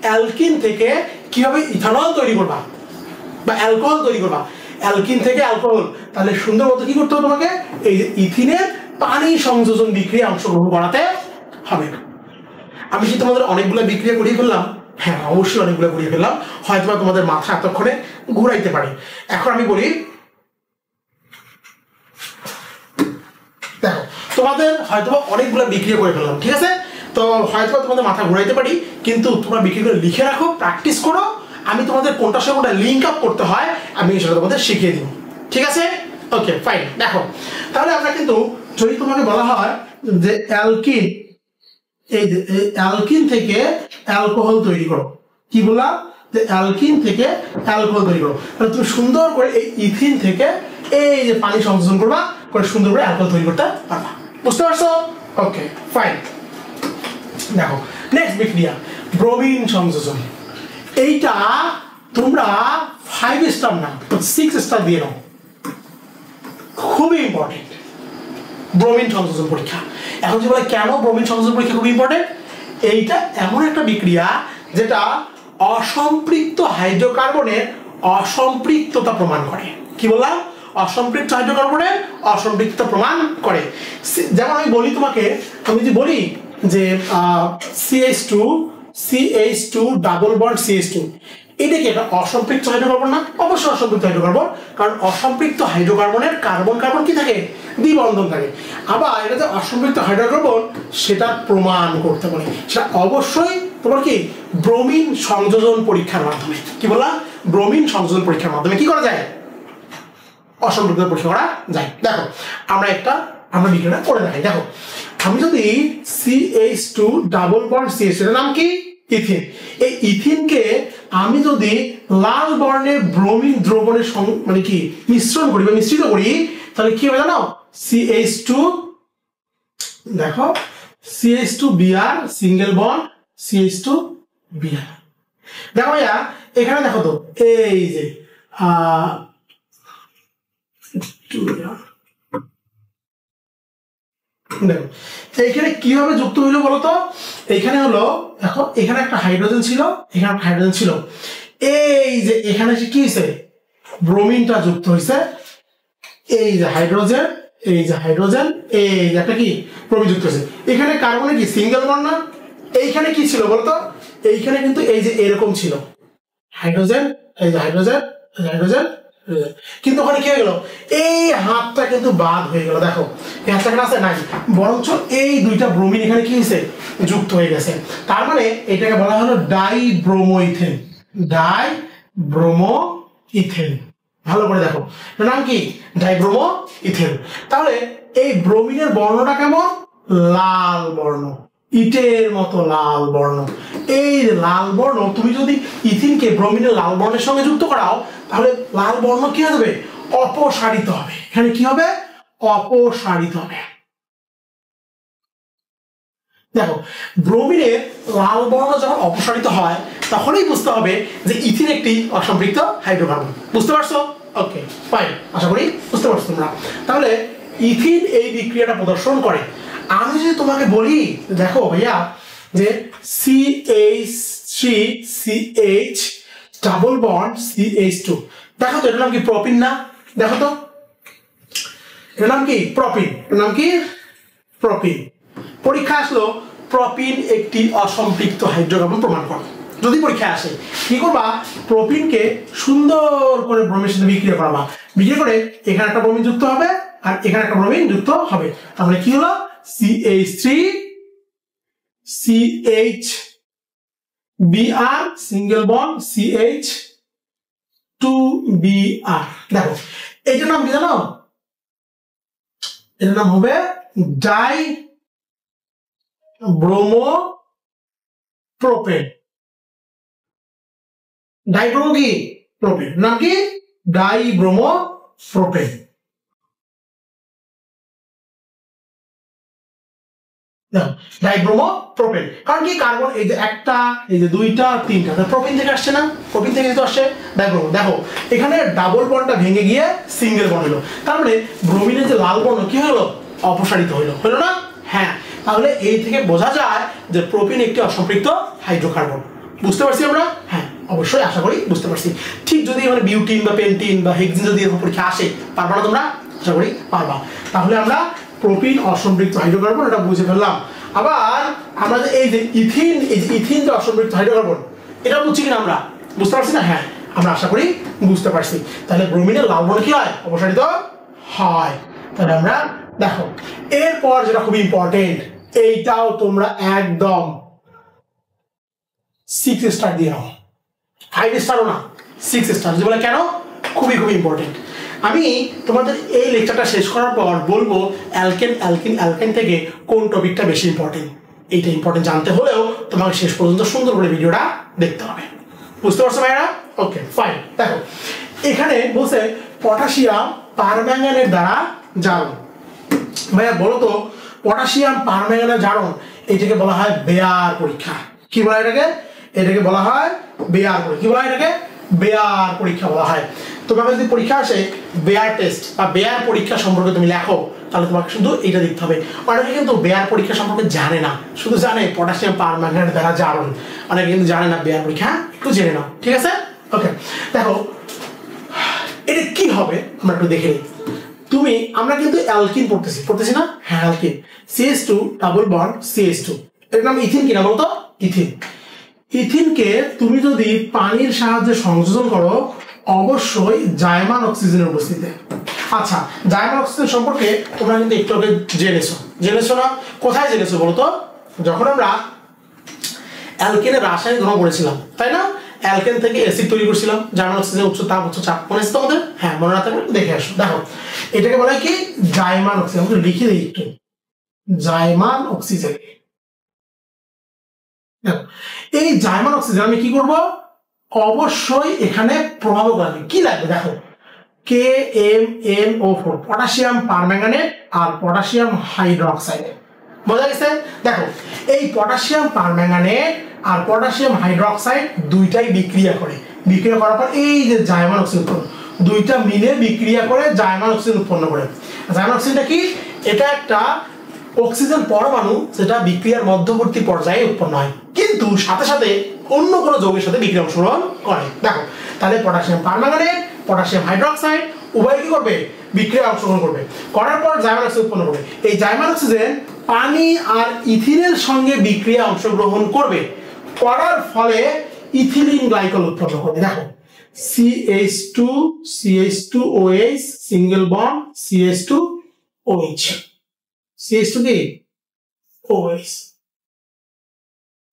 অ্যালকিন থেকে কিভাবে ইথানল তৈরি করবা বা অ্যালকোহল তৈরি করবা, অ্যালকিন থেকে অ্যালকোহল, তাহলে সুন্দর মতো কি করতে হবে তোমাকে? এই যে ইথিনের পানি সংযোজন বিক্রিয়া অংশগ্রহণ করাতে হবে। আমি কি তোমাদের অনেকগুলো বিক্রিয়া করিয়ে ফেললাম? হ্যাঁ অবশ্যই অনেকগুলো করিয়ে ফেললাম, হয়তো তোমাদের মাথা এতক্ষণে ঘুরাইতে পারে। এখন আমি বলি, দেখো তোমাদের হয়তো অনেকগুলো বিক্রিয়া করে ফেললাম, ঠিক আছে? তো হয়তো তোমাদের মাথা ঘুরাইতে পারি, কিন্তু তোমরা বিক্রিয়াগুলো লিখে রাখো, প্র্যাকটিস করো। আমি তোমাদের কোনটার সঙ্গে কোনটা লিঙ্ক আপ করতে হয় আমি সেটা তোমাদের শিখিয়ে দিব, ঠিক আছে? Okay fine. দেখো তাহলে আমরা কিন্তু যদি তোমাকে বলা হয় যে অ্যালকিন, এই যে অ্যালকিন থেকে অ্যালকোহল তৈরি করো, কি বললাম? যে অ্যালকিন থেকে অ্যালকোহল তৈরি করো, তাহলে তুমি সুন্দর করে এই ইথিন থেকে এই যে পানি সংযোজন করবা, করে সুন্দর করে অ্যালকোহল তৈরি করতে পারবা। বুঝতে পারছো? Okay fine. দেখো নেক্সট বিক্রিয়া ব্রোমিন সংযোজন। এইটা তোমরা 5 স্টার না 6 স্টার দিয়ে নাও, খুবই ইম্পর্টেন্ট ব্রোমিন সংযোজন পরীক্ষা। এখন যে বলে কেন ব্রোমিন সংযোজন পরীক্ষা খুব ইম্পর্টেন্ট? এইটা এমন একটা বিক্রিয়া যেটা অসম্পৃক্ত হাইড্রোকার্বনের অসম্পৃক্ততা প্রমাণ করে। কি বললাম? অসম্পৃক্ত হাইড্রোকার্বনের অসম্পৃক্ততা প্রমাণ করে। যেমন আমি বলি তোমাকে, আমি যদি বলি যে CH2 CH2 double bond CH2, এটা কি একটা অসম্পৃক্ত হাইড্রোকার্বন না? অবশ্যই অসম্পৃক্ত হাইড্রোকার্বন, কারণ অসম্পৃক্ত হাইড্রোকার্বনের কার্বন কার্বন কি থাকে? দ্বিবন্ধন থাকে। আবার এটা যে অসম্পৃক্ত হাইড্রোকার্বন সেটা প্রমাণ করতে পারে, সেটা অবশ্যই তোমার কি ব্রোমিন সংযোজন পরীক্ষার মাধ্যমে। কি বললাম? ব্রোমিন সংযোজন পরীক্ষার মাধ্যমে কি করা যায়? অসম্পৃক্ত পরীক্ষা করা যায়। দেখো আমরা বিক্রিয়াটা করে দেখাই। দেখো আমি যদি CH2 ডাবল বন্ড CH2, এর নাম কি? ইথিন। এই ইথিনকে আমি যদি লাল বর্ণের ব্রোমিন দ্রবণের মানে কি মিশ্রণ করি বা মিশ্রিত করি, তাহলে কি হবে জানো? CH2, দেখো CH2Br সিঙ্গেল বন্ড CH2Br। দেখো ভাইয়া এখানে দেখো তো, এই যে দেখো এইখানে কিভাবে যুক্ত হইলো বলতো? এইখানে হলো, দেখো এখানে একটা হাইড্রোজেন ছিল, এখানে একটা হাইড্রোজেন ছিল, এই যে এখানে কি হয়েছে? ব্রোমিনটা যুক্ত হয়েছে, এই যে হাইড্রোজেন, এই যে হাইড্রোজেন, এই যে একটা কি ব্রোমিন যুক্ত হয়েছে। এখানে কার্বনে কি সিঙ্গেল বন্ড না? এইখানে কি ছিল বলতো? এইখানে কিন্তু এই যে এরকম ছিল হাইড্রোজেন, এই যে হাইড্রোজেন, হাইড্রোজেন, কিন্তু ওখানে কি হয়ে গেল? এই হাতটা কিন্তু বাদ হয়ে গেল। দেখো এই হাতটা এখানে আছে নাই, বরঞ্চ এই দুইটা ব্রোমিন এখানে কি হয়েছে? যুক্ত হয়ে গেছে। তার মানে এটাকে বলা হলো ডাইব্রোমোইথেন। ডাইব্রোমোইথেন, ভালো করে দেখো এর নাম কি? ডাইব্রোমোইথেন। তাহলে এই ব্রোমিনের বর্ণটা কেমন? লাল বর্ণ, ইটের মতো লাল বর্ণ। এই লাল বর্ণ তুমি যদি ইথিনকে ব্রোমিনের লাল বর্ণের সঙ্গে যুক্ত করাও, তাহলে লাল বর্ণ কি হবে? অপসারিত হবে। এখানে কি হবে? অপসারিত হবে। দেখো ব্রোমিনের লাল বর্ণ যখন অপসারিত হয় তখনই বুঝতে হবে যে ইথিন একটি অসম্পৃক্ত হাইড্রোকার্বন। বুঝতে পারছো? ওকে ফাইন, আশা করি বুঝতে পারছো তোমরা। তাহলে ইথিন এই বিক্রিয়াটা প্রদর্শন করে। আমি যদি তোমাকে বলি, দেখো ভাইয়া যে CH3CH ডাবল বন্ড CH2, দেখো তো এটার নাম কি? প্রোপিন না? দেখো তো এটার নাম কি? প্রোপিন। এটার নাম কি? প্রোপিন। পরীক্ষা আসলো প্রোপিন একটি অসম্পৃক্ত হাইড্রোকার্বন প্রমাণ করো। যদি পরীক্ষা আসে কি করবা? প্রোপিনকে সুন্দর করে ব্রোমের সাথে বিক্রিয়া করাবা। বিক্রিয়া করে এখানে একটা ব্রোমিন যুক্ত হবে আর এখানে একটা ব্রোমিন যুক্ত হবে। তাহলে কি হলো? CH3CH single bond CH2Br। দেখো এইটার নাম কি জানো? এটার নাম হবে ডাইব্রোমোপ্রোপেন। ডাইব্রোমো কি? প্রোপেন। নাম কি? ডাইব্রোমোপ্রোপেন। ডাইব্রোমোপ্রোপেন, কারণ কি কার্বন এই যে একটা, এই যে দুইটা, তিনটা, প্রোপিন থেকে আসছে না? প্রোপিন থেকে যেহেতু আসছে ডাইব্রোমো। দেখো এখানে ডাবল বন্ডটা ভেঙে গিয়ে সিঙ্গেল বন্ড হলো, তার মানে ব্রোমিনের যে লাল বর্ণ কি হলো? অপসারিত হলো, হলো না? হ্যাঁ, তাহলে এই থেকে বোঝা যায় যে প্রোপিন একটি অসম্পৃক্ত হাইড্রোকার্বন। বুঝতে পারছি আমরা? হ্যাঁ অবশ্যই, আশা করি বুঝতে পারছি। ঠিক যদি মানে বিউটিন বা পেন্টিন বা হেক্সিন যদি এরকম পরীক্ষা আসে, পারবা না তোমরা? আশা করি পারবা। তাহলে আমরা প্রোপিন অসম্পৃক্ত হাইড্রোকার্বন এটা বুঝে ফেললাম। আবার আমরা যে এই যে ইথিন, এই যে ইথিন যে অসম্পৃক্ত হাইড্রোকার্বন, এটা বুঝছি কিনা আমরা? বুঝতে পারছি না? হ্যাঁ আমরা আশা করি বুঝতে পারছি। তাহলে ব্রোমিনের লাল বর্ণ কি হয়? অপসারিত হয়। তাহলে আমরা দেখো এরপর যেটা খুব ইম্পর্টেন্ট, এইটাও তোমরা একদম 6 স্টার দিয়ে নাও, 5 স্টারও না, 6 স্টার। যে বলে কেন? খুবই খুবই ইম্পর্টেন্ট। আমি তোমাদের এই লেকচারটা শেষ করার পর বলবো অ্যালকেন অ্যালকিন অ্যালকেন থেকে কোন টপিকটা বেশি ইম্পর্টেন্ট। এইটা ইম্পর্টেন্ট জানতে হলেও তোমাকে শেষ পর্যন্ত সুন্দর করে ভিডিওটা দেখতে হবে। বুঝতে পারছো ভাইরা? Okay fine. দেখো এখানে বলছে পটাশিয়াম পারম্যাঙ্গানেট দ্বারা জারণ। ভাইয়া বলো তো পটাশিয়াম পারম্যাঙ্গানেট জারণ এটাকে বলা হয় বেয়ার পরীক্ষা। কি বলা হয় এটাকে? এটাকে বলা হয় বেয়ার পরীক্ষা। কি বলা হয় এটাকে? বেয়ার পরীক্ষা বলা হয়। তোমাকে যদি পরীক্ষা আসে বেয়ার টেস্ট বা বেয়ার পরীক্ষা সম্পর্কে তুমি লেখো, তাহলে তোমাকে শুধু এটা দেখতে হবে। অনেকে কিন্তু বেয়ার পরীক্ষা সম্পর্কে জানে না, শুধু জানে পটাশিয়াম পারম্যাঙ্গানেট দ্বারা জারণ, অনেকে কিন্তু জানে না বেয়ার পরীক্ষা, একটু জেনে নাও, ঠিক আছে? ওকে দেখো এটা কি হবে আমরা একটু দেখে নিই। আমরা কিন্তু অ্যালকিন পড়তেছি না? হ্যাঁ alkyne, CH2 double bond CH2, এর নাম ইথিন কিনা বলতো? ইথিন। ইথিনকে তুমি যদি পানির সাহায্যে সংযোজন করো অবশ্যই জায়মান অক্সিজেনের উপস্থিতিতে। আচ্ছা, জায়মান অক্সিজেন সম্পর্কে তোমরা কিন্তু একটু আগে জেনেছো না? কোথায় জেনেছো বলতো? যখন আমরা অ্যালকেনের রাসায়নিক ধর্ম পড়েছিলাম, তাই না? অ্যালকেন থেকে অ্যাসিড তৈরি করছিলাম, জায়মান অক্সিজেনের উচ্চ তাপ উচ্চ চাপ, মনে আছে তোমাদের? হ্যাঁ, মনে রাখতে দেখে আসো। দেখো, এটাকে বলা হয় কি? জায়মান অক্সিজেন। আমরা লিখে দিই একটু, জায়মান অক্সিজেন। এই জায়মান অক্সিজেন আমি কি করব? অবশ্যই এখানে প্রভাবক লাগবে। কি লাগবে দেখো, KMnO4, পটাশিয়াম পারম্যাঙ্গানেট আর পটাশিয়াম হাইড্রোক্সাইড। বোঝা গেছে? দেখো, এই পটাশিয়াম পারম্যাঙ্গানেট আর পটাশিয়াম হাইড্রোক্সাইড দুইটাই বিক্রিয়া করে। বিক্রিয়া করার পর এই যে জায়মান অক্সিজেন উৎপন্ন, দুইটা মিলে বিক্রিয়া করে জায়মান অক্সিজেন উৎপন্ন করে। জায়মান অক্সিজেনটা কি? এটা একটা অক্সিজেন পরমাণু যেটা বিক্রিয়ার মধ্যবর্তী পর্যায়ে উৎপন্ন হয়, কিন্তু সাথে সাথে অন্য কোনো যৌগের সাথে বিক্রিয়া অংশগ্রহণ করে। দেখো, তাহলে পটাশিয়াম পারম্যাঙ্গানেট, পটাশিয়াম হাইড্রোক্সাইড উভয় কি করবে? বিক্রিয়া অংশগ্রহণ করবে। করার পর জায়মান অক্সিজেন উৎপন্ন করবে। এই জায়মান অক্সিজেন পানি আর ইথিনের সঙ্গে বিক্রিয়া অংশগ্রহণ করবে, করার ফলে ইথিলিন গ্লাইকল উৎপন্ন করবে। দেখো, CH2OH single bond CH2OH, CH2 কি? OH।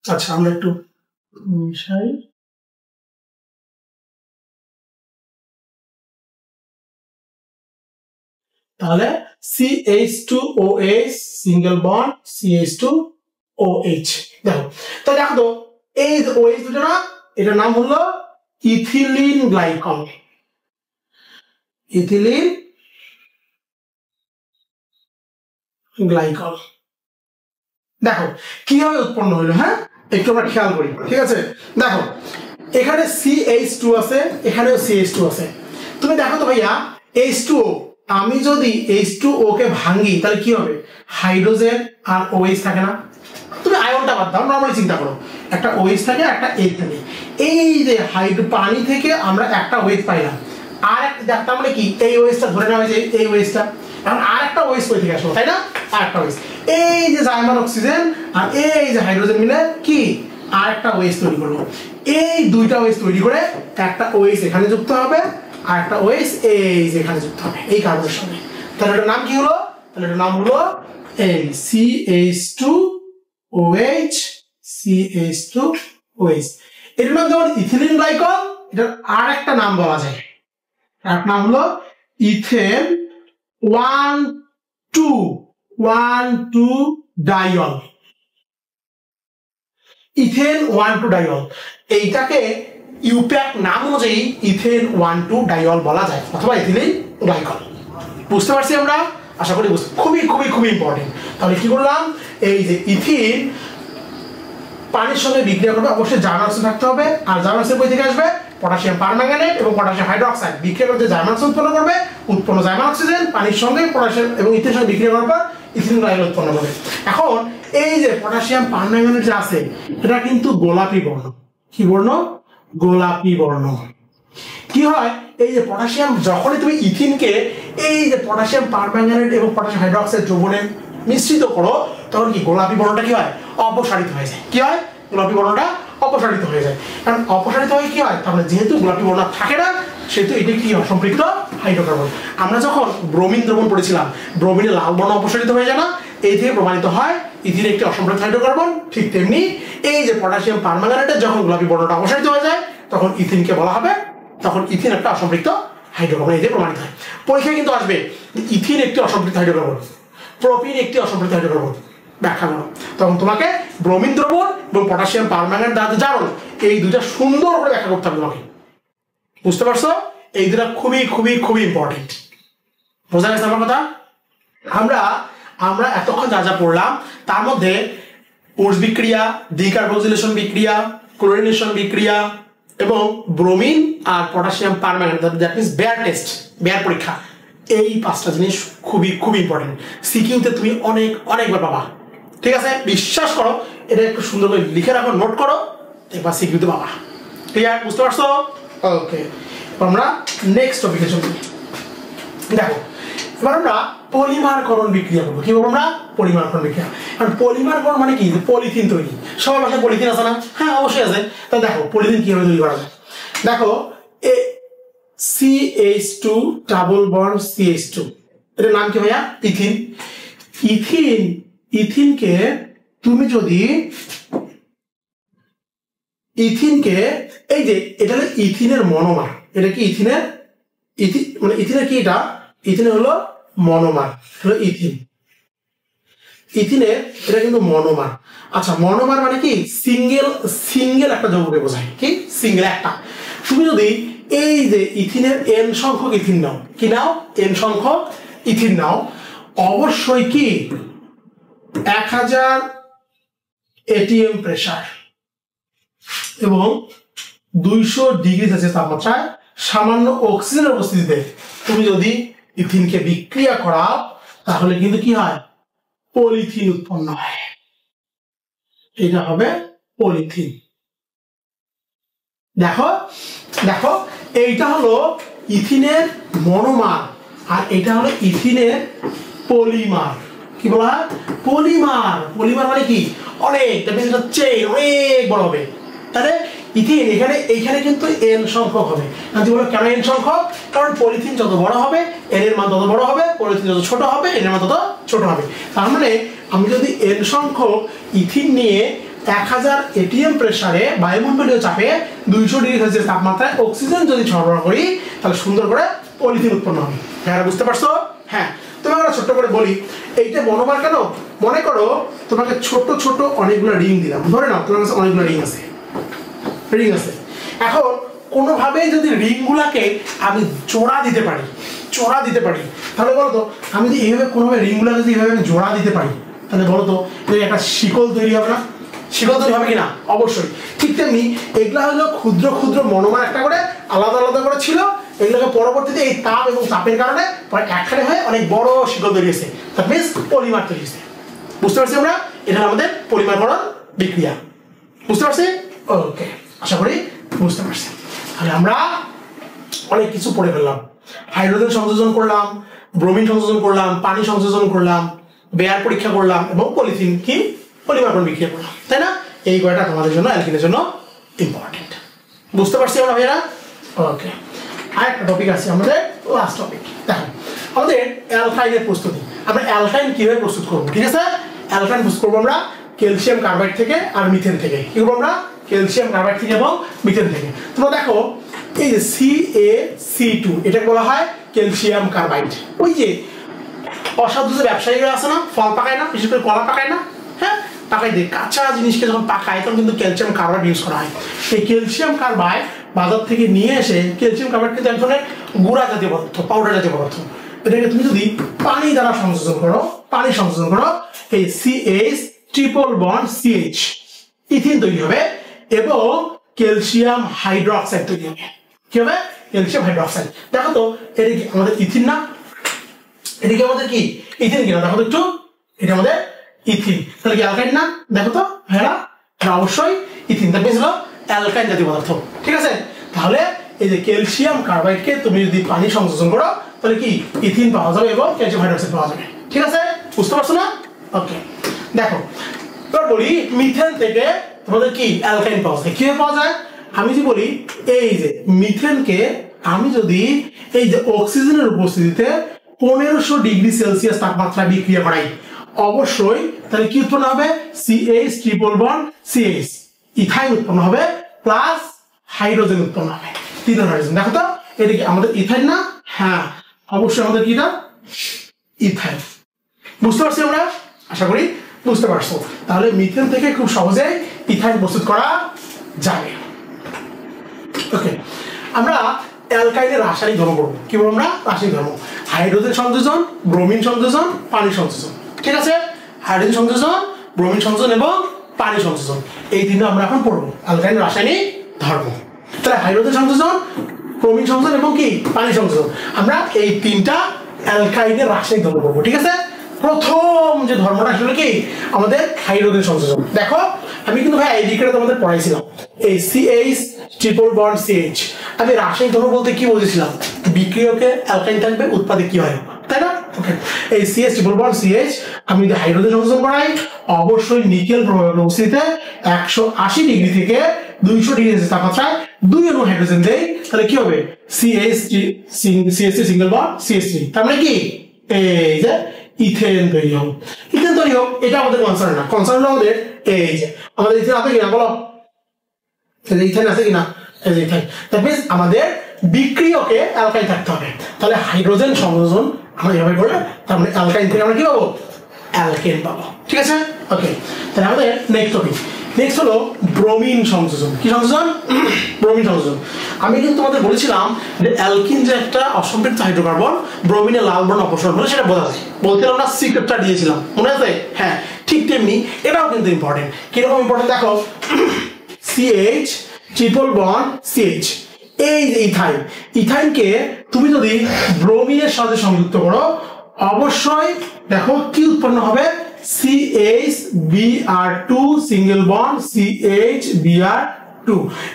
আচ্ছা, আমরা একটু মিশাই। তাহলে CH2OH সিঙ্গেল বন্ড CH2OH। দেখো, তাহলে দেখো তো এই OH দুটো না, এটার নাম হলো ইথিলিন গ্লাইকল। Ethylene glycol. দেখো কিভাবে উৎপন্ন হলো, হ্যাঁ একটু আমরা খেয়াল করি, ঠিক আছে? দেখো, এখানে CH2 আছে, এখানেও CH2 আছে। তুমি দেখো তো ভাইয়া, H2O, আমি যদি H2O কে ভাঙি তাহলে কি হবে? হাইড্রোজেন আর OH থাকে না? তুমি আয়নটা বাদ দাও, নরমালি চিন্তা করো, একটা OH থাকে, একটা H থাকে। এই যে পানি থেকে আমরা একটা OH পাইলাম, আর একটা দেখতে আমরা কি এই OH-টা ধরে নেওয়া হয়েছে, এই OH-টা, এখন আর একটা OH কই থেকে আসলো, তাই না? আর একটা OH, এই যে জায়মান অক্সিজেন আর এই যে হাইড্রোজেন মিলে কি আর একটা OH তৈরি করলো। এই দুইটা OH তৈরি করে একটা OH এখানে যুক্ত হবে আর একটা OH এই যে এখানে যুক্ত হবে এই কার্বনের সঙ্গে। তাহলে এটার নাম কি হলো? তাহলে এটার নাম হলো এই CH2OH, CH2OH। এটার নাম যেমন ইথিলিন গ্লাইকল, এটার আর একটা নাম বলা যায়, তার নাম হলো ইথেন 1,2 ডাইল। ইথেন 1,2 ডাইল, এইটাকে ইউপ্যাক নাম অনুযায়ী ইথেন 1,2 ডাইল বলা যায়, অথবা ইথিলিন গ্লাইকল। বুঝতে পারছি আমরা? আশা করি বুঝতে, খুবই খুবই খুবই ইম্পর্টেন্ট। তাহলে কি করলাম? এই যে ইথিন পানির সঙ্গে বিক্রিয়া করবে, অবশ্যই জার্মান অক্সিজেন থাকতে হবে। আর জার্মান অক্সিজেন কই থেকে আসবে? পটাশিয়াম পারম্যাঙ্গানেট এবং পটাশিয়াম হাইড্রোক্সাইড বিক্রিয়া করতে জার্মান অক্সিজেন উৎপন্ন করবে। উৎপন্ন জার্মান অক্সিজেন পানির সঙ্গে পটাশিয়াম এবং ইথিনের সঙ্গে বিক্রিয়া করার পর ইথিলিন গ্লাইকল উৎপন্ন করবে। এখন এই যে পটাশিয়াম পারম্যাঙ্গানেট যে আছে, এটা কিন্তু গোলাপি বর্ণ। কি বর্ণ? গোলাপি বর্ণ। কি হয়? এই যে পটাশিয়াম, যখনই তুমি ইথিনকে এই যে পটাশিয়াম পারম্যাঙ্গানেট এবং পটাশিয়াম হাইড্রোক্সাইড দ্রবণে মিশ্রিত করো, তখন কি গোলাপি বর্ণটা কি হয়? অপসারিত হয়ে যায়। কি হয়? গোলাপি বর্ণটা অপসারিত হয়ে যায়। কারণ অপসারিত হয়ে কি হয়? তাহলে যেহেতু গোলাপি বর্ণ থাকে না, সেহেতু এটি কি হয়? সম্পৃক্ত হাইড্রোকার্বন। আমরা যখন ব্রোমিন দ্রবণ পড়েছিলাম, ব্রোমিনে লাল বর্ণ অপসারিত হয়ে যায় না? এই থেকে প্রমাণিত হয় ইথিন একটি অসম্পৃক্ত হাইড্রোকার্বন। ঠিক তেমনি এই যে পটাশিয়াম পারম্যাঙ্গানেটের যখন গোলাপি বর্ণটা অপসারিত হয়ে যায়, তখন ইথিনকে বলা হবে, তখন ইথিন একটা অসম্পৃক্ত হাইড্রোকার্বন। এই যে প্রমাণিত হয়। পরীক্ষায় কিন্তু আসবে ইথিন একটি অসম্পৃক্ত হাইড্রোকার্বন, প্রোপিন একটি অসম্পৃক্ত হাইড্রোকার্বন, ব্যাখ্যা করো। তখন তোমাকে ব্রোমিন দ্রবণ এবং পটাশিয়াম পারম্যাঙ্গানেট জারণ, এই দুইটা সুন্দর করে ব্যাখ্যা করতে হবে তোমাকে। বুঝতে পারছো? এই দুটা খুবই খুবই খুবই ইম্পর্টেন্ট। বোঝা গেছে আমার কথা? আমরা এতক্ষণ যা যা পড়লাম তার মধ্যে উর্স বিক্রিয়া, ডিকার্বক্সিলেশন বিক্রিয়া, ক্লোরিনেশন বিক্রিয়া এবং ব্রোমিন আর potassium permanganate, that means Baeyer test, Baeyer পরীক্ষা, এই পাঁচটা জিনিস খুবই খুবই ইম্পর্টেন্ট। সিকিউতে তুমি অনেকবার পাবা। ঠিক আছে? বিশ্বাস করো, এটা একটু সুন্দর করে লিখে রাখো, নোট করো, একবার সিকিউতে পাবা। ক্লিয়ার? বুঝতে পারছো? ওকে, আমরা নেক্সট টপিকে চলি। দেখো, এবার আমরা পলিমারকরণ বিক্রিয়া করবো। কি বলবো আমরা? পলিমারকরণ বিক্রিয়া। কারণ পলিমারকরণ মানে কি? পলিথিন তৈরি। সবার বাসায় পলিথিন আছে না? হ্যাঁ অবশ্যই আছে। তা দেখো পলিথিন কিভাবে তৈরি করা যায়। দেখো CH2 ডাবল বন্ড CH2, এটার নাম কি ভাইয়া? ইথিন। ইথিনকে তুমি যদি ইথিনকে এই যে এটা হলো ইথিনের মনোমার, এটা কি ইথিনের মানে ইথিনের কি এটা? ইথিনের হলো মনোমার, হলো ইথিন। ইথিনের এটা কিন্তু মনোমার। আচ্ছা মনোমার মানে কি? সিঙ্গেল একটা যৌগকে বোঝায়। কি? সিঙ্গেল একটা। তুমি যদি এই যে ইথিনের n সংখ্যক ইথিন নাও, কি নাও? n সংখ্যক ইথিন নাও, অবশ্যই কি 1000 atm প্রেসার এবং 200 ডিগ্রি সেলসিয়াস তাপমাত্রায় সামান্য অক্সিজেনের উপস্থিতিতে তুমি যদি ইথিনকে বিক্রিয়া করাও তাহলে কিন্তু কি হয়? পলিথিন উৎপন্ন হয়। এটা হবে পলিথিন। দেখো দেখো এইটা হলো ইথিনের মনোমার আর এটা হলো ইথিনের পলিমার। কি বলা হয়? পলিমার। পলিমার মানে কি? অনেক, চেইন অনেক বড় হবে। তাহলে ইথিন এইখানে কিন্তু n সংখ্যক হবে। কেন n সংখ্যক? কারণ পলিথিন যত বড় হবে n এর মান তত বড় হবে, পলিথিন যত ছোট হবে n এর মান তত ছোট হবে। তার মানে আমি যদি n সংখ্যক ইথিন নিয়ে 1000 atm প্রেসারে বায়ুমণ্ডলীয় চাপে 200 ডিগ্রি সেলসিয়াস তাপমাত্রায় অক্সিজেন যদি সরবরাহ করি তাহলে সুন্দর করে পলিথিন উৎপন্ন হবে। হ্যাঁ বুঝতে পারছো? হ্যাঁ তোমাকে আমরা ছোট্ট করে বলি এইটা মনোমার কেন। মনে করো তোমাকে ছোট ছোট অনেকগুলো রিং দিলাম, ধরে নাও তোমার কাছে অনেকগুলো রিং আছে। এখন কোনোভাবেই যদি রিংগুলাকে আমি জোড়া দিতে পারি তাহলে বলতো আমি যদি এইভাবে কোনোভাবে রিংগুলাকে যদি এইভাবে জোড়া দিতে পারি তাহলে বলতো একটা শিকল তৈরি হবে না? শিকল তৈরি হবে কিনা? অবশ্যই। ঠিক তেমনি এগুলা হলো ক্ষুদ্র ক্ষুদ্র মনোমার একটা করে আলাদা আলাদা করে ছিল, এগুলোকে পরবর্তীতে এই তাপ এবং চাপের কারণে একখানে হয়ে অনেক বড় শিকল তৈরি হয়েছে, দ্যাট মিন্স পলিমার তৈরি হয়েছে। বুঝতে পারছি আমরা? এটা আমাদের পলিমারকরণ বিক্রিয়া। বুঝতে পারছি? ওকে, আশা করি বুঝতে পারছি। তাহলে আমরা অনেক কিছু পড়ে ফেললাম। হাইড্রোজেন সংযোজন করলাম, ব্রোমিন সংযোজন করলাম, পানি সংযোজন করলাম, বেয়ার পরীক্ষা করলাম এবং পলিথিন কি পলিমারকরণ বিক্রিয়া করলাম, তাই না? এই কয়টা তোমাদের জন্য অ্যালকিনের জন্য ইম্পর্টেন্ট। বুঝতে পারছি আমরা ভাইয়েরা? ওকে, আরেকটা টপিক আছে আমাদের, লাস্ট টপিক। দেখো আমাদের অ্যালকাইনের প্রস্তুতি। আমরা অ্যালকাইন কিভাবে প্রস্তুত করবো? ঠিক আছে, অ্যালকাইন প্রস্তুত করবো আমরা ক্যালসিয়াম কার্বাইড থেকে আর মিথেন থেকে। কি করবো আমরা? ক্যালসিয়াম কার্বাইড থেকে এবং মিথেন থেকে। তোমরা দেখো এই যে CaC2 এটাকে বলা হয় ক্যালসিয়াম কার্বাইড। ওই যে অসাধু যে ব্যবসায়ীরা আছে না, ফল পাকায় না, বিশেষ করে কলা পাকায় না, হ্যাঁ পাকাই দেয়, কাঁচা জিনিসকে যখন পাকায় তখন কিন্তু ক্যালসিয়াম কার্বাইড ইউজ করা হয়। এই ক্যালসিয়াম কার্বাইড বাজার থেকে নিয়ে এসে, ক্যালসিয়াম কার্বাইড কিন্তু এক ধরনের গুঁড়া জাতীয় পদার্থ, পাউডার জাতীয় পদার্থ। এটাকে তুমি যদি পানি দ্বারা সংযোজন করো, এই CH triple bond CH ethyne তৈরি হবে এবং ক্যালসিয়াম হাইড্রোক্সাইড তৈরি হবে। কি হবে? Calcium hydroxide. দেখো তো এটা কি আমাদের ইথিন না? এটা কি আমাদের কি ইথিন কিনা? দেখো তো একটু, এটা আমাদের ইথিন। তাহলে কি অ্যালকাইন না? দেখো তো হ্যাঁ, অবশ্যই ইথিন। দ্যাট মিন্স হলো অ্যালকাইন জাতীয় পদার্থ। ঠিক আছে, তাহলে এই যে ক্যালসিয়াম কার্বাইডকে তুমি যদি পানি সংযোজন করো তাহলে কি ইথিন পাওয়া যাবে এবং ক্যালসিয়াম হাইড্রোক্সাইড পাওয়া যাবে। ঠিক আছে, বুঝতে পারছো না? ওকে, দেখো এবার বলি মিথেন থেকে তোমাদের কি অ্যালকাইন পাওয়া যায়। কিভাবে পাওয়া যায়? আমি যদি বলি এই যে মিথেনকে আমি যদি এই যে অক্সিজেনের উপস্থিতিতে 1500 ডিগ্রি সেলসিয়াস তাপমাত্রায় বিক্রিয়া করাই, অবশ্যই তাহলে কি উৎপন্ন হবে? CH triple bond CH ethyne উৎপন্ন হবে প্লাস হাইড্রোজেন উৎপন্ন হবে, 3 হাইড্রোজেন। দেখো তো এটা কি আমাদের ইথাইন না? হ্যাঁ অবশ্যই আমাদের কি না ইথাইন। বুঝতে পারছি আমরা? আশা করি বুঝতে পারছো। তাহলে মিথেন থেকে খুব সহজে ইথাইন প্রস্তুত করা যাবে। ওকে, আমরা অ্যালকাইনের রাসায়নিক ধর্ম পড়বো। কি বলবো আমরা? রাসায়নিক ধর্ম। হাইড্রোজেন সংযোজন, ব্রোমিন সংযোজন, পানি সংযোজন। ঠিক আছে, হাইড্রোজেন সংযোজন, ব্রোমিন সংযোজন এবং পানি সংযোজন, এই তিনটা আমরা এখন পড়বো অ্যালকাইনের রাসায়নিক ধর্ম। তাহলে হাইড্রোজেন সংযোজন, ব্রোমিন সংযোজন এবং কি পানি সংযোজন, আমরা এই তিনটা অ্যালকাইনের রাসায়নিক ধর্ম পড়বো। ঠিক আছে, প্রথম যে ধর্মটা আসলে কি আমাদের হাইড্রোজেন সংযোজন। দেখো আমি কিন্তু ভাই এই দিকটা তোমাদের পড়াইছিলাম, এই CH ট্রিপল বন্ড CH। আমি রাসায়নিক ধর্ম বলতে কি বুঝেছিলাম? বিক্রিয়কে অ্যালকাইন থাকবে, উৎপাদে কি হয়, তাই না? ওকে, এই CH ট্রিপল বন্ড CH আমি যদি হাইড্রোজেন সংযোজন করাই অবশ্যই নিকেল প্রভাবের উপস্থিতিতে 180 ডিগ্রি থেকে 200 ডিগ্রি সেলসিয়াস তাপমাত্রায় 2 অণু হাইড্রোজেন দেই, তাহলে কি হবে CH3 সিঙ্গেল বন্ড CH3, তার মানে কি এই যে ইথেন তৈরি হবে। ইথেন তৈরি হোক এটা আমাদের কনসার্ন না, কনসার্ন হলো আমাদের এই যে আমাদের ইথেন আছে কিনা বলো, ইথেন আছে কিনা, এই যে ইথেন। দ্যাট মিন্স আমাদের বিক্রিয়কে অ্যালকাইন থাকতে হবে, তাহলে হাইড্রোজেন সংযোজন আমরা এভাবে করলে তার মানে অ্যালকাইন থেকে আমরা কি পাবো, অ্যালকেন পাবো। ঠিক আছে, ওকে। তাহলে আমাদের নেক্সট টপিক, নেক্সট হলো ব্রোমিন সংযোজন। কি সংযোজন? ব্রোমিন সংযোজন। আমি কিন্তু তোমাদের বলেছিলাম যে অ্যালকিন যে একটা অসম্পৃক্ত হাইড্রোকার্বন, ব্রোমিনের লাল বর্ণ অপসারণ হলে সেটা বোঝা যায়, বলছিলাম না, সিক্রেটটা দিয়েছিলাম, মনে আছে? হ্যাঁ, ঠিক তেমনি এটাও কিন্তু ইম্পর্টেন্ট। কিরকম ইম্পর্টেন্ট দেখো, CH ট্রিপল বন্ড CH, এই যে ইথাইন, ইথাইনকে তুমি যদি ব্রোমিনের সাথে সংযুক্ত করো অবশ্যই দেখো কি উৎপন্ন হবে, CH-Br2 সিঙ্গেল বন্ড CH-Br2।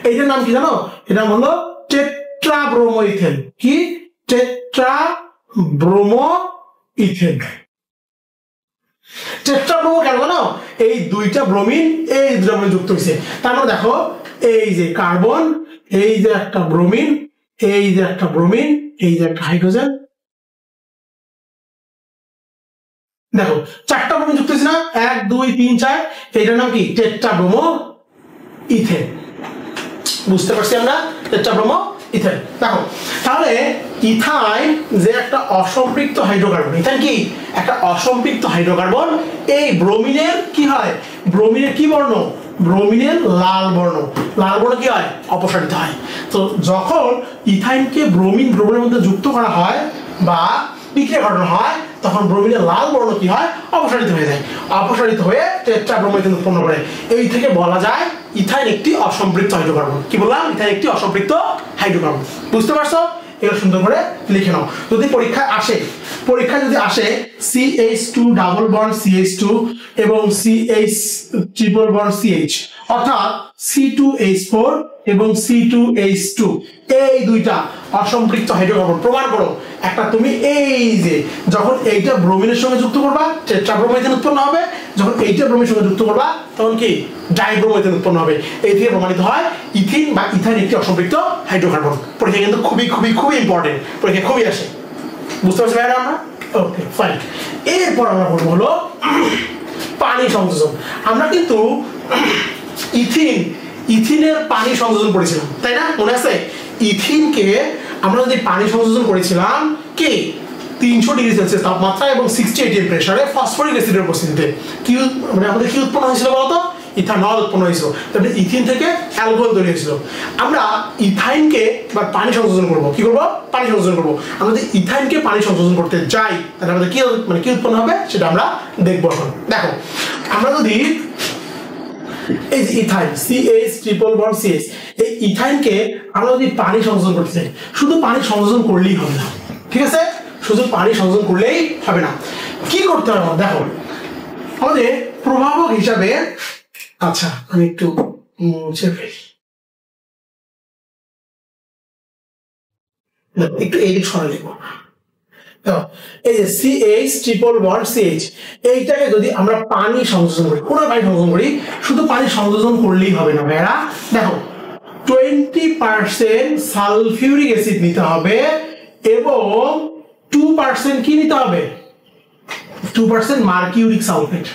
এইটার নাম কি জানো? এটা হলো টেট্রাব্রোমোইথেন। কি? টেট্রাব্রোমোইথেন। টেট্রাব্রোমো কেন জানো? এই দুইটা ব্রোমিন এই দুটো ব্রোমিন যুক্ত হয়েছে, তার মানে দেখো এই যে কার্বন, এই যে একটা ব্রোমিন, এই যে একটা ব্রোমিন, এই যে একটা হাইড্রোজেন, দেখো চারটা ব্রোমিন যুক্ত হয়েছে না, 1 2 3 4, এইটার নাম কি? Tetrabromo ethane. বুঝতে পারছি আমরা? Tetrabromo ethane. দেখো তাহলে ইথাইন যে একটা অসম্পৃক্ত হাইড্রোকার্বন, ইথাইন কি একটা অসম্পৃক্ত হাইড্রোকার্বন, এই ব্রোমিনের কি হয়, ব্রোমিনের কি বর্ণ, ব্রোমিনের লাল বর্ণ, লাল বর্ণ কি হয়, অপসারিত হয়। তো যখন ইথাইনকে ব্রোমিনের মধ্যে যুক্ত করা হয় বা বিক্রিয়া ঘটানো হয় তখন ব্রোমিনের লাল বর্ণ কি হয়, অপসারিত হয়ে যায়, অপসারিত হয়ে টেট্রাব্রোমোইথেন উৎপন্ন করে। এই থেকে বলা যায় ইথাইন একটি অসম্পৃক্ত হাইড্রোকার্বন। কি বললাম? ইথাইন একটি অসম্পৃক্ত হাইড্রোকার্বন। বুঝতে পারছো? এগুলো সুন্দর করে লিখে নাও, যদি পরীক্ষায় আসে, পরীক্ষায় যদি আসে CH2 ডাবল বন্ড CH2 এবং CH ট্রিপল বন্ড CH, অর্থাৎ C2H4 এবং C2H2, এই দুইটা অসম্পৃক্ত হাইড্রোকার্বন প্রমাণ করো। একটা তুমি এই যে যখন এইটা ব্রোমিনের সঙ্গে যুক্ত করবা টেট্রাব্রোমোইথেন উৎপন্ন হবে, যখন এইটা ব্রোমিনের সঙ্গে যুক্ত করবা তখন কি ডাইব্রোমোইথেন উৎপন্ন হবে। এই থেকে প্রমাণিত হয় ইথিন বা ইথাইন একটি অসম্পৃক্ত হাইড্রোকার্বন। পরীক্ষা কিন্তু খুবই খুবই খুবই ইম্পর্টেন্ট, পরীক্ষা খুবই আসে। বুঝতে পারছি ভাইরা আমরা? Okay fine. এরপর আমরা বলবো হলো পানি সংযোজন। আমরা কিন্তু ইথিনের পানি সংযোজন করেছিলাম, তাই না? মনে আছে? ইথিনকে আমরা যদি পানি সংযোজন করেছিলাম কি 300 ডিগ্রি সেলসিয়াস তাপমাত্রা এবং 60 atm প্রেসারে ফসফরিক অ্যাসিডের উপস্থিতিতে কি মানে আমাদের কি উৎপন্ন হয়েছিল বলতো? ইথানল উৎপন্ন হয়েছিল। তাহলে ইথিন থেকে অ্যালকোহল তৈরি হয়েছিল। আমরা ইথাইনকে এবার পানি সংযোজন করব। কি করব? পানি সংযোজন করব। আমরা যদি ইথাইনকে পানি সংযোজন করতে যাই তাহলে আমাদের কি মানে কি উৎপন্ন হবে সেটা আমরা দেখব এখন। দেখো আমরা যদি এই যে ethyne CH triple bond CH, এই ইথাইনকে আমরা যদি পানি সংযোজন করতে চাই, শুধু পানি সংযোজন করলেই হবে না, ঠিক আছে? শুধু পানি সংযোজন করলেই হবে না, কি করতে হবে? দেখো আমাদের প্রভাবক হিসাবে, আচ্ছা আমি একটু একটু এইদিক সরে লিখবো। এই যে CH ট্রিপল বন্ড CH, এইটাকে যদি আমরা পানি সংযোজন করি, কোনো পানি সংযোজন করি, শুধু পানি সংযোজন করলেই হবে না ভাইরা। দেখো 20% সালফিউরিক অ্যাসিড নিতে হবে এবং 2% কি নিতে হবে, 2% মার্কিউরিক সালফেট,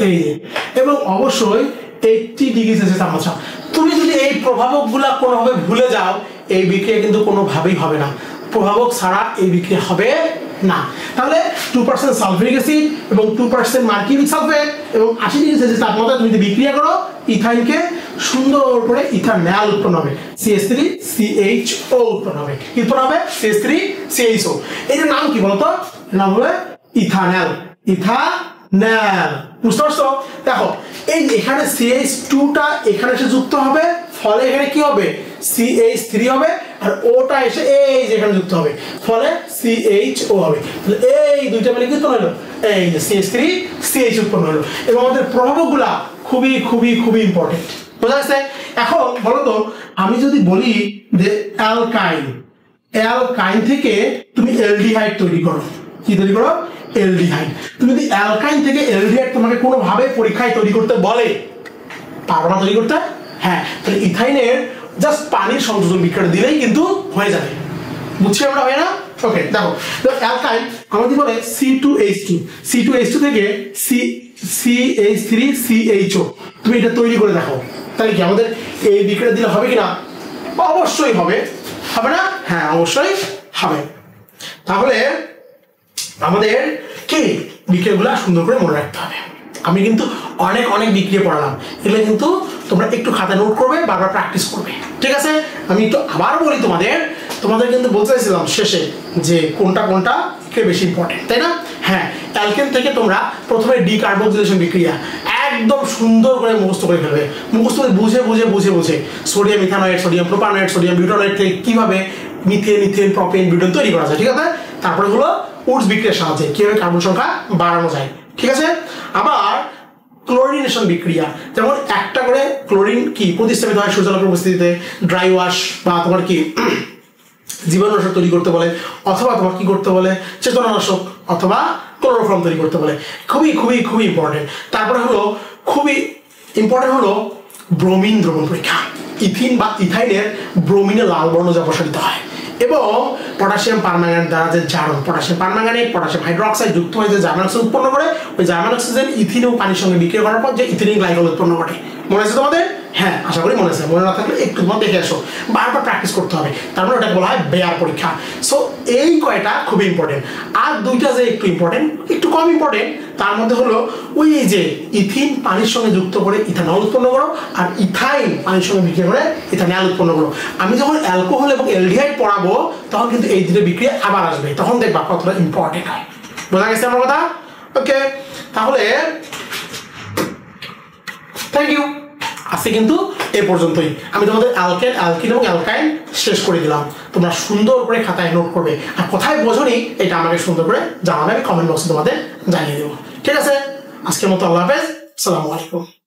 এই যে, এবং অবশ্যই 80 ডিগ্রি সেলসিয়াস তাপমাত্রা। তুমি যদি এই প্রভাবকগুলা কোনোভাবে ভুলে যাও এই বিক্রিয়া কিন্তু কোনোভাবেই হবে না, প্রভাবক ছাড়া এই বিক্রিয়া হবে না। তাহলে 2% সালফিউরিক অ্যাসিড এবং 2% মার্কিউরিক সালফেট এবং 80 ডিগ্রি সেলসিয়াস তাপমাত্রায় তুমি যদি বিক্রিয়া করো ইথাইনকে সুন্দর করে ইথানল উৎপন্ন হবে, CH3CHO উৎপন্ন হবে। কি উৎপন্ন হবে? CH3CHO। এর নাম কি বলতো? নাম হবে ইথানল। ইথানল, বুঝতে পারছো? দেখো এই এখানে CH2টা এখানে এসে যুক্ত হবে, ফলে এখানে কি হবে? CH3 হবে, আর ওটা এসে এই যে এখানে যুক্ত হবে, ফলে CHO হবে। তাহলে এই দুইটা মিলে কি উৎপন্ন হলো? এই যে CH3CH উৎপন্ন হলো। এবং আমাদের প্রভাবকগুলা খুবই খুবই খুবই ইম্পর্টেন্ট, বোঝা যাচ্ছে? এখন বলো তো, আমি যদি বলি যে অ্যালকাইন থেকে তুমি অ্যালডিহাইড তৈরি করো, কি তৈরি করো অ্যালডিহাইড তুমি যদি অ্যালকাইন থেকে অ্যালডিহাইড তোমাকে কোনো ভাবে পরীক্ষায় তৈরি করতে বলে পারবে না তৈরি করতে হ্যাঁ তাহলে ইথাইনের জাস্ট পানির সংযোজন বিক্রিয়া দিলেই কিন্তু হয়ে যাবে বুঝছি আমরা হয় না ওকে দেখো অ্যালকাইন আমাদের বলে C2H2 C2H2 থেকে CH3CHO তুমি এটা তৈরি করে দেখো তাহলে কি আমাদের এই বিক্রিয়া দিলে হবে কিনা অবশ্যই হবে হবে না হ্যাঁ অবশ্যই হবে তাহলে আমাদের কি বিক্রিয়াগুলো সুন্দর করে মনে রাখতে হবে আমি কিন্তু অনেক অনেক বিক্রিয়া পড়ালাম এগুলো কিন্তু তোমরা একটু খাতায় নোট করবে বারবার প্র্যাকটিস করবে ঠিক আছে আমি একটু আবার বলি তোমাদের কিন্তু বলতে চাইছিলাম শেষে যে কোনটা কোনটা বেশি ইম্পর্টেন্ট তাই না হ্যাঁ অ্যালকেন থেকে তোমরা প্রথমে ডিকার্বক্সিলেশন বিক্রিয়া একদম সুন্দর করে মুখস্থ করে ফেলবে মুখস্থ করে বুঝে বুঝে বুঝে বুঝে sodium ethanoate sodium propanoate sodium butanoate থেকে কিভাবে মিথেন ইথেন প্রোপেন বিউটেন তৈরি করা যায় ঠিক আছে তারপরে হলো উডস বিক্রিয়ার সাহায্যে কিভাবে কার্বন সংখ্যা বাড়ানো যায় ঠিক আছে আবার ক্লোরিনেশন বিক্রিয়া যেমন একটা করে ক্লোরিন কি প্রতিস্থাপিত হয় সূর্যালোকের উপস্থিতিতে ড্রাই ওয়াশ বা তোমার কি জীবাণুনাশক তৈরি করতে বলে অথবা তোমার কি করতে বলে চেতনানাশক অথবা ক্লোরোফর্ম তৈরি করতে বলে খুবই খুবই খুবই ইম্পর্টেন্ট তারপরে হলো খুবই ইম্পর্টেন্ট হলো ব্রোমিন দ্রবণ পরীক্ষা ইথিন বা ইথাইনের ব্রোমিনে লাল বর্ণ যা প্রসারিত হয় এবং পটাশিয়াম পারম্যাঙ্গানেট দ্বারা যে জারণ পটাশিয়াম পারম্যাঙ্গানেট পটাশিয়াম হাইড্রোক্সাইড যুক্ত হয়ে যে জার্মান অক্সিজেন উৎপন্ন করে ওই জার্মান অক্সিজেন ইথিন ও পানির সঙ্গে বিক্রিয়া করার পর যে ইথিলিন গ্লাইকল উৎপন্ন ঘটে মনে আছে তোমাদের হ্যাঁ আশা করি মনে আছে মনে না থাকলে একটু তোমার দেখে আসো বারবার প্র্যাকটিস করতে হবে তারপরে ওটাকে বলা হয় বেয়ার পরীক্ষা সো এই কয়টা খুবই ইম্পর্টেন্ট আর দুইটা যে একটু ইম্পর্টেন্ট একটু কম ইম্পর্টেন্ট তার মধ্যে হলো ওই যে ইথিন পানির সঙ্গে যুক্ত করে ইথানল উৎপন্ন করো আর ইথাইন পানির সঙ্গে বিক্রিয়া করে ইথানল উৎপন্ন করো আমি যখন অ্যালকোহল এবং অ্যালডিহাইড পড়াবো তখন কিন্তু এই দুটো বিক্রিয়া আবার আসবে তখন দেখবা কতটা ইম্পর্টেন্ট হয় বোঝা গেছে আমার কথা ওকে তাহলে থ্যাংক ইউ আজকে কিন্তু এ পর্যন্তই আমি তোমাদের অ্যালকেন অ্যালকিন এবং অ্যালকাইন শেষ করে দিলাম তোমরা সুন্দর করে খাতায় নোট করবে আর কোথায় বোঝোনি এটা আমাকে সুন্দর করে জানাবে আমি কমেন্ট বক্সে তোমাদের জানিয়ে দেবো ঠিক আছে আজকের মতো আল্লাহ হাফেজ আসসালামু আলাইকুম